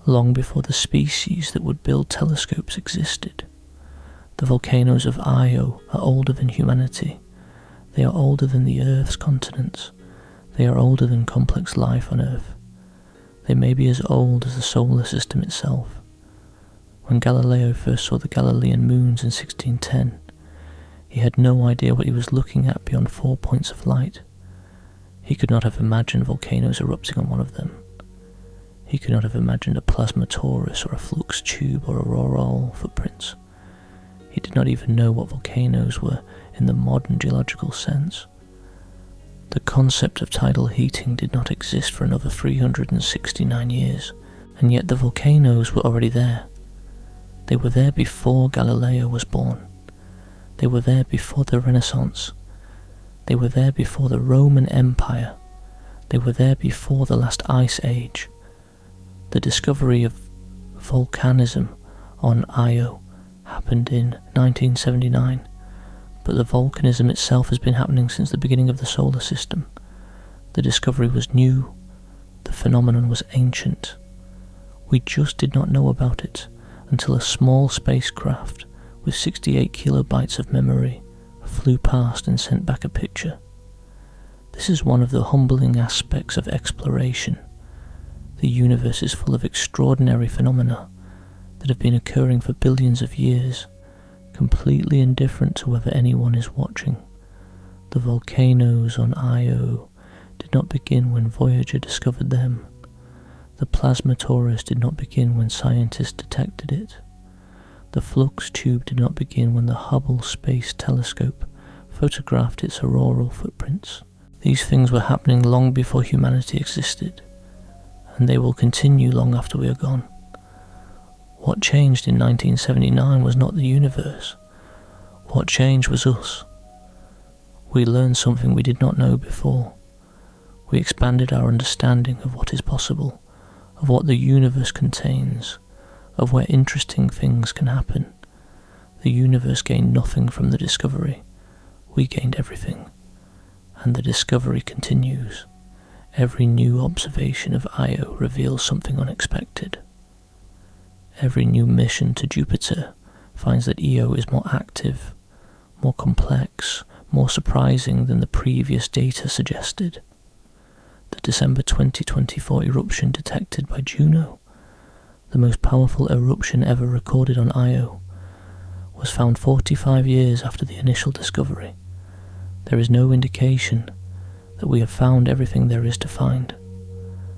long before the species that would build telescopes existed. The volcanoes of Io are older than humanity. They are older than the Earth's continents. They are older than complex life on Earth. They may be as old as the solar system itself. When Galileo first saw the Galilean moons in 1610, he had no idea what he was looking at beyond 4 points of light. He could not have imagined volcanoes erupting on one of them. He could not have imagined a plasma torus or a flux tube or auroral footprints. He did not even know what volcanoes were in the modern geological sense. The concept of tidal heating did not exist for another 369 years, and yet the volcanoes were already there. They were there before Galileo was born. They were there before the Renaissance. They were there before the Roman Empire. They were there before the last ice age. The discovery of volcanism on Io happened in 1979, but the volcanism itself has been happening since the beginning of the solar system. The discovery was new. The phenomenon was ancient. We just did not know about it until a small spacecraft with 68 kilobytes of memory flew past and sent back a picture. This is one of the humbling aspects of exploration. The universe is full of extraordinary phenomena that have been occurring for billions of years, completely indifferent to whether anyone is watching. The volcanoes on Io did not begin when Voyager discovered them. The plasma torus did not begin when scientists detected it. The flux tube did not begin when the Hubble Space Telescope photographed its auroral footprints. These things were happening long before humanity existed, and they will continue long after we are gone. What changed in 1979 was not the universe. What changed was us. We learned something we did not know before. We expanded our understanding of what is possible, of what the universe contains, of where interesting things can happen. The universe gained nothing from the discovery. We gained everything. And the discovery continues. Every new observation of Io reveals something unexpected. Every new mission to Jupiter finds that Io is more active, more complex, more surprising than the previous data suggested. The December 2024 eruption detected by Juno, the most powerful eruption ever recorded on Io, was found 45 years after the initial discovery. There is no indication that we have found everything there is to find.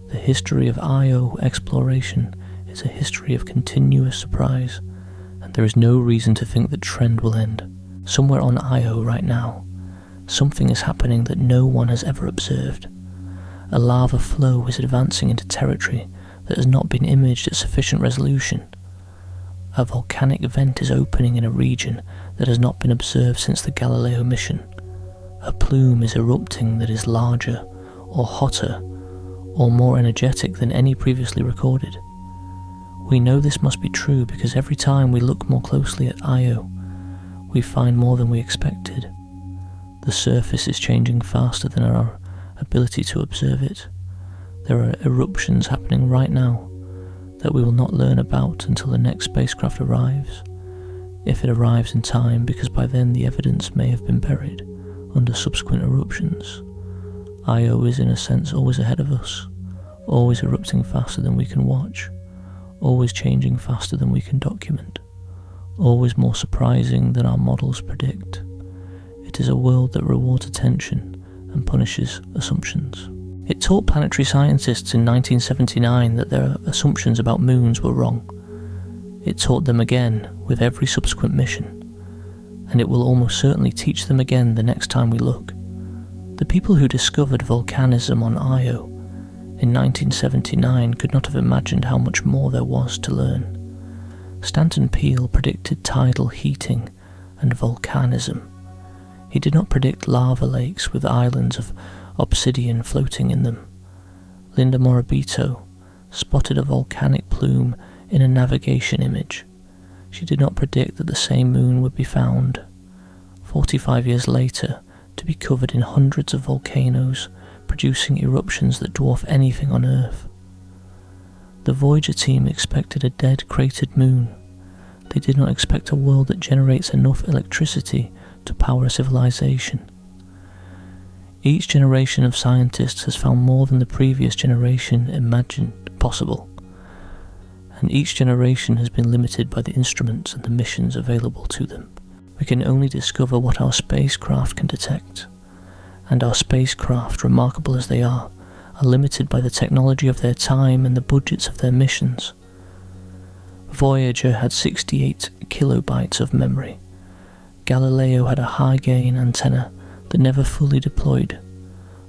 The history of Io exploration is a history of continuous surprise, and there is no reason to think the trend will end. Somewhere on Io right now, something is happening that no one has ever observed. A lava flow is advancing into territory that has not been imaged at sufficient resolution. A volcanic vent is opening in a region that has not been observed since the Galileo mission. A plume is erupting that is larger, or hotter, or more energetic than any previously recorded. We know this must be true because every time we look more closely at Io, we find more than we expected. The surface is changing faster than our ability to observe it. There are eruptions happening right now that we will not learn about until the next spacecraft arrives, if it arrives in time, because by then the evidence may have been buried under subsequent eruptions. Io is in a sense always ahead of us, always erupting faster than we can watch, always changing faster than we can document, always more surprising than our models predict. It is a world that rewards attention and punishes assumptions. It taught planetary scientists in 1979 that their assumptions about moons were wrong. It taught them again with every subsequent mission, and it will almost certainly teach them again the next time we look. The people who discovered volcanism on Io in 1979 could not have imagined how much more there was to learn. Stanton Peele predicted tidal heating and volcanism. He did not predict lava lakes with islands of obsidian floating in them. Linda Morabito spotted a volcanic plume in a navigation image. She did not predict that the same moon would be found, 45 years later, to be covered in hundreds of volcanoes, producing eruptions that dwarf anything on Earth. The Voyager team expected a dead, cratered moon. They did not expect a world that generates enough electricity to power a civilization. Each generation of scientists has found more than the previous generation imagined possible, and each generation has been limited by the instruments and the missions available to them. We can only discover what our spacecraft can detect, and our spacecraft, remarkable as they are are limited by the technology of their time and the budgets of their missions. Voyager had 68 kilobytes of memory. Galileo had a high-gain antenna that never fully deployed,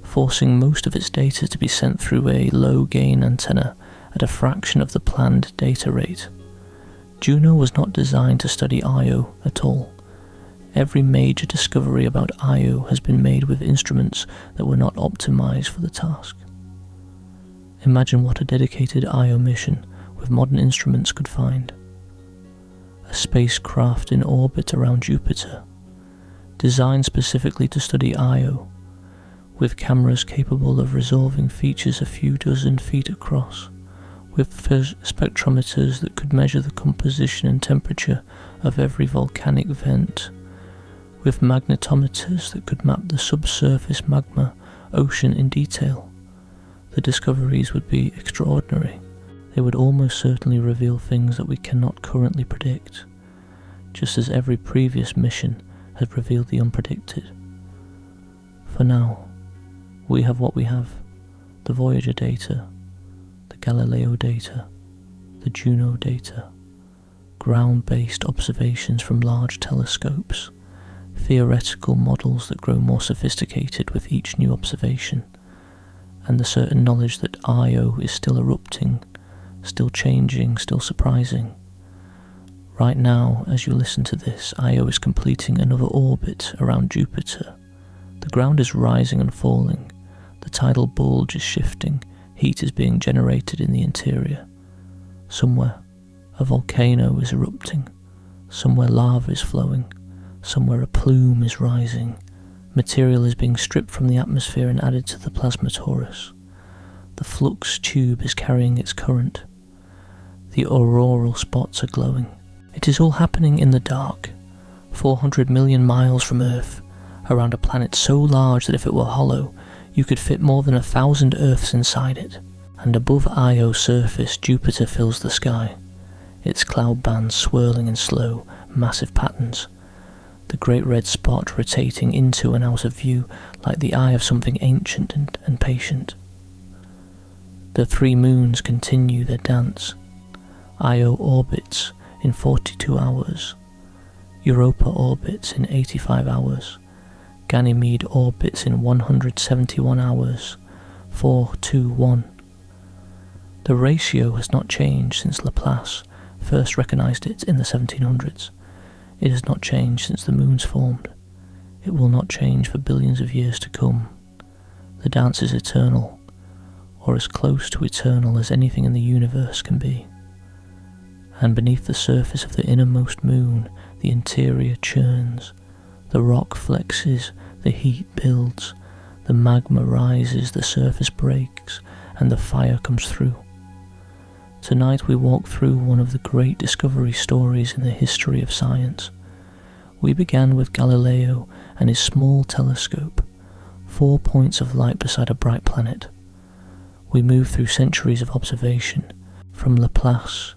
forcing most of its data to be sent through a low-gain antenna at a fraction of the planned data rate. Juno was not designed to study Io at all. Every major discovery about Io has been made with instruments that were not optimized for the task. Imagine what a dedicated Io mission with modern instruments could find. A spacecraft in orbit around Jupiter, designed specifically to study Io, with cameras capable of resolving features a few dozen feet across, with spectrometers that could measure the composition and temperature of every volcanic vent, with magnetometers that could map the subsurface magma ocean in detail. The discoveries would be extraordinary. They would almost certainly reveal things that we cannot currently predict, just as every previous mission has revealed the unpredicted. For now, we have what we have: the Voyager data, the Galileo data, the Juno data, ground-based observations from large telescopes, theoretical models that grow more sophisticated with each new observation, and the certain knowledge that Io is still erupting, still changing, still surprising. Right now, as you listen to this, Io is completing another orbit around Jupiter. The ground is rising and falling, the tidal bulge is shifting, heat is being generated in the interior. Somewhere, a volcano is erupting, somewhere lava is flowing, somewhere a plume is rising, material is being stripped from the atmosphere and added to the plasma torus. The flux tube is carrying its current. The auroral spots are glowing. It is all happening in the dark, 400 million miles from Earth, around a planet so large that if it were hollow, you could fit more than 1,000 Earths inside it. And above Io's surface, Jupiter fills the sky, its cloud bands swirling in slow, massive patterns, the great red spot rotating into and out of view like the eye of something ancient and patient. The three moons continue their dance. Io orbits in 42 hours, Europa orbits in 85 hours, Ganymede orbits in 171 hours, 4:2:1. The ratio has not changed since Laplace first recognised it in the 1700s. It has not changed since the moons formed. It will not change for billions of years to come. The dance is eternal, or as close to eternal as anything in the universe can be. And beneath the surface of the innermost moon, the interior churns, the rock flexes, the heat builds, the magma rises, the surface breaks, and the fire comes through. Tonight we walk through one of the great discovery stories in the history of science. We began with Galileo and his small telescope, 4 points of light beside a bright planet. We moved through centuries of observation, from Laplace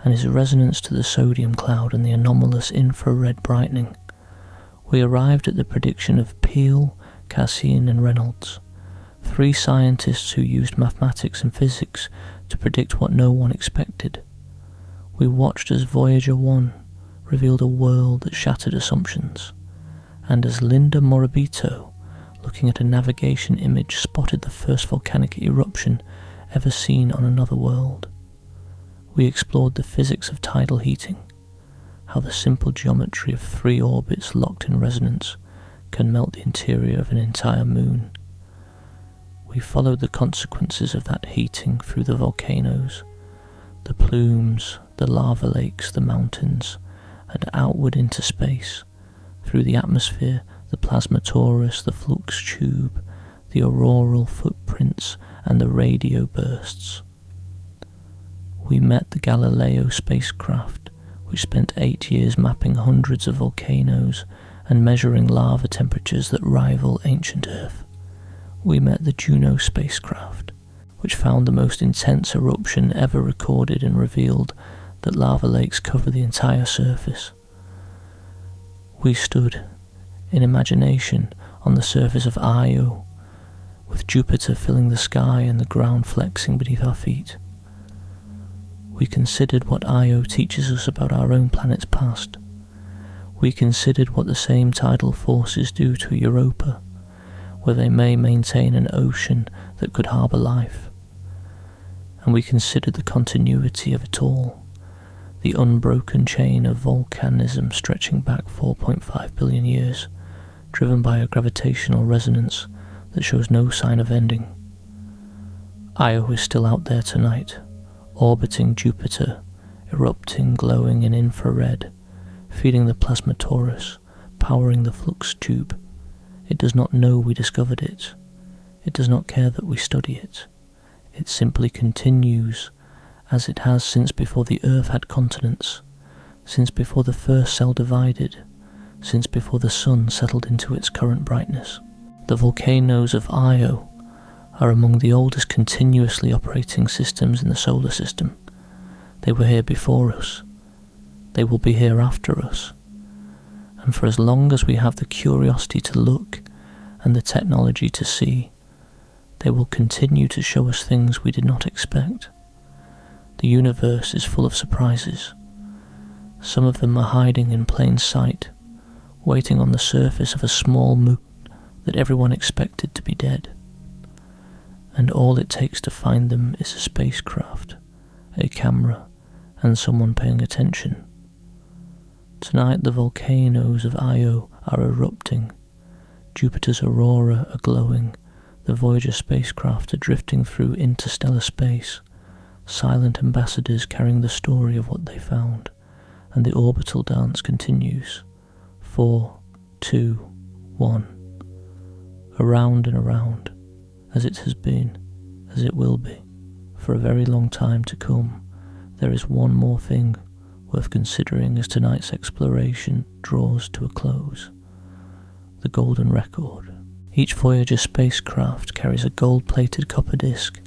and his resonance to the sodium cloud and the anomalous infrared brightening. We arrived at the prediction of Peale, Cassini and Reynolds, 3 scientists who used mathematics and physics to predict what no one expected. We watched as Voyager 1 revealed a world that shattered assumptions, and as Linda Morabito, looking at a navigation image, spotted the first volcanic eruption ever seen on another world. We explored the physics of tidal heating, how the simple geometry of 3 orbits locked in resonance can melt the interior of an entire moon. We followed the consequences of that heating through the volcanoes, the plumes, the lava lakes, the mountains, and outward into space, through the atmosphere, the plasma torus, the flux tube, the auroral footprints, and the radio bursts. We met the Galileo spacecraft, which spent 8 years mapping hundreds of volcanoes and measuring lava temperatures that rival ancient Earth. We met the Juno spacecraft, which found the most intense eruption ever recorded and revealed that lava lakes cover the entire surface. We stood, in imagination, on the surface of Io, with Jupiter filling the sky and the ground flexing beneath our feet. We considered what Io teaches us about our own planet's past. We considered what the same tidal forces do to Europa, where they may maintain an ocean that could harbour life. And we considered the continuity of it all, the unbroken chain of volcanism stretching back 4.5 billion years, driven by a gravitational resonance that shows no sign of ending. Io is still out there tonight, orbiting Jupiter, erupting, glowing in infrared, feeding the plasma torus, powering the flux tube. It does not know we discovered it. It does not care that we study it. It simply continues, as it has since before the Earth had continents, since before the first cell divided, since before the sun settled into its current brightness. The volcanoes of Io are among the oldest continuously operating systems in the solar system. They were here before us. They will be here after us. And for as long as we have the curiosity to look and the technology to see, they will continue to show us things we did not expect. The universe is full of surprises. Some of them are hiding in plain sight, waiting on the surface of a small moon that everyone expected to be dead. And all it takes to find them is a spacecraft, a camera, and someone paying attention. Tonight the volcanoes of Io are erupting, Jupiter's aurora are glowing, the Voyager spacecraft are drifting through interstellar space, silent ambassadors carrying the story of what they found, and the orbital dance continues. 4, 2, 1. Around and around, as it has been, as it will be, for a very long time to come. There is one more thing worth considering as tonight's exploration draws to a close. The golden record. Each Voyager spacecraft carries a gold-plated copper disc,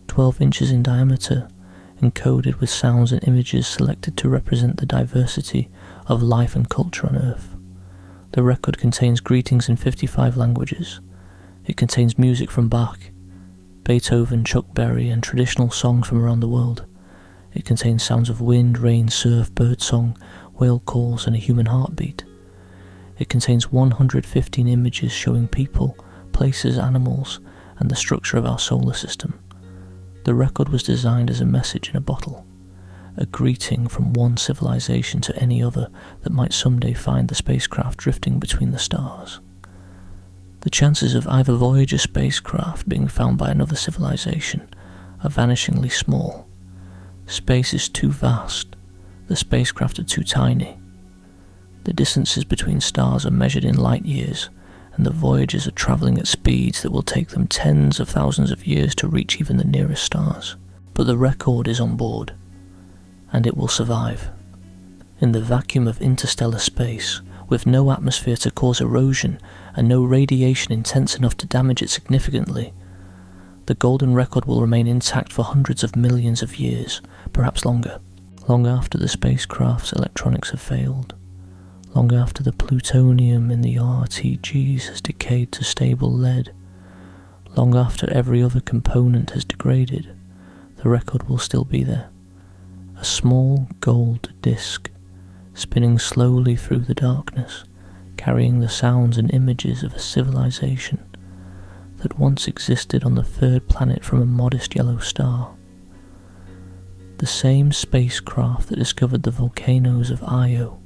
12 inches in diameter, encoded with sounds and images selected to represent the diversity of life and culture on Earth. The record contains greetings in 55 languages. It contains music from Bach, Beethoven, Chuck Berry, and traditional songs from around the world. It contains sounds of wind, rain, surf, birdsong, whale calls, and a human heartbeat. It contains 115 images showing people, places, animals, and the structure of our solar system. The record was designed as a message in a bottle, a greeting from one civilization to any other that might someday find the spacecraft drifting between the stars. The chances of either Voyager spacecraft being found by another civilization are vanishingly small. Space is too vast, the spacecraft are too tiny. The distances between stars are measured in light years, and the Voyagers are travelling at speeds that will take them tens of thousands of years to reach even the nearest stars. But the record is on board, and it will survive. In the vacuum of interstellar space, with no atmosphere to cause erosion and no radiation intense enough to damage it significantly, the golden record will remain intact for hundreds of millions of years, perhaps longer, long after the spacecraft's electronics have failed, long after the plutonium in the RTGs has decayed to stable lead, long after every other component has degraded. The record will still be there, a small gold disc, spinning slowly through the darkness, carrying the sounds and images of a civilization that once existed on the third planet from a modest yellow star. The same spacecraft that discovered the volcanoes of Io,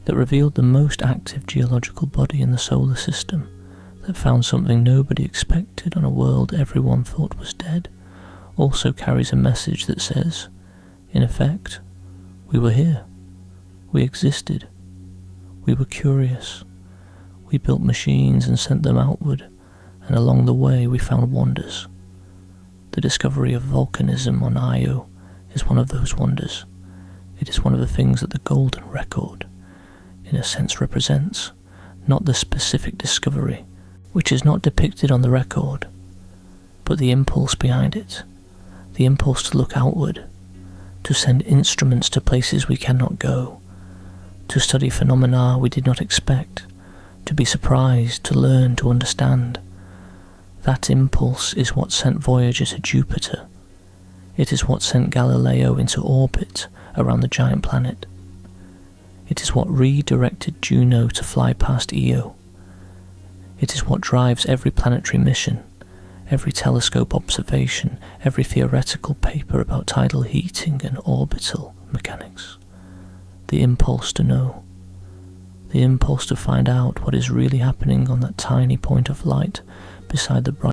that revealed the most active geological body in the solar system, that found something nobody expected on a world everyone thought was dead, also carries a message that says, in effect, we were here, we existed, we were curious, we built machines and sent them outward, and along the way we found wonders. The discovery of volcanism on Io is one of those wonders. It is one of the things that the golden record, in a sense, represents, not the specific discovery, which is not depicted on the record, but the impulse behind it, the impulse to look outward, to send instruments to places we cannot go, to study phenomena we did not expect, to be surprised, to learn, to understand. That impulse is what sent Voyager to Jupiter. It is what sent Galileo into orbit around the giant planet. It is what redirected Juno to fly past Io. It is what drives every planetary mission, every telescope observation, every theoretical paper about tidal heating and orbital mechanics. The impulse to know. The impulse to find out what is really happening on that tiny point of light beside the bright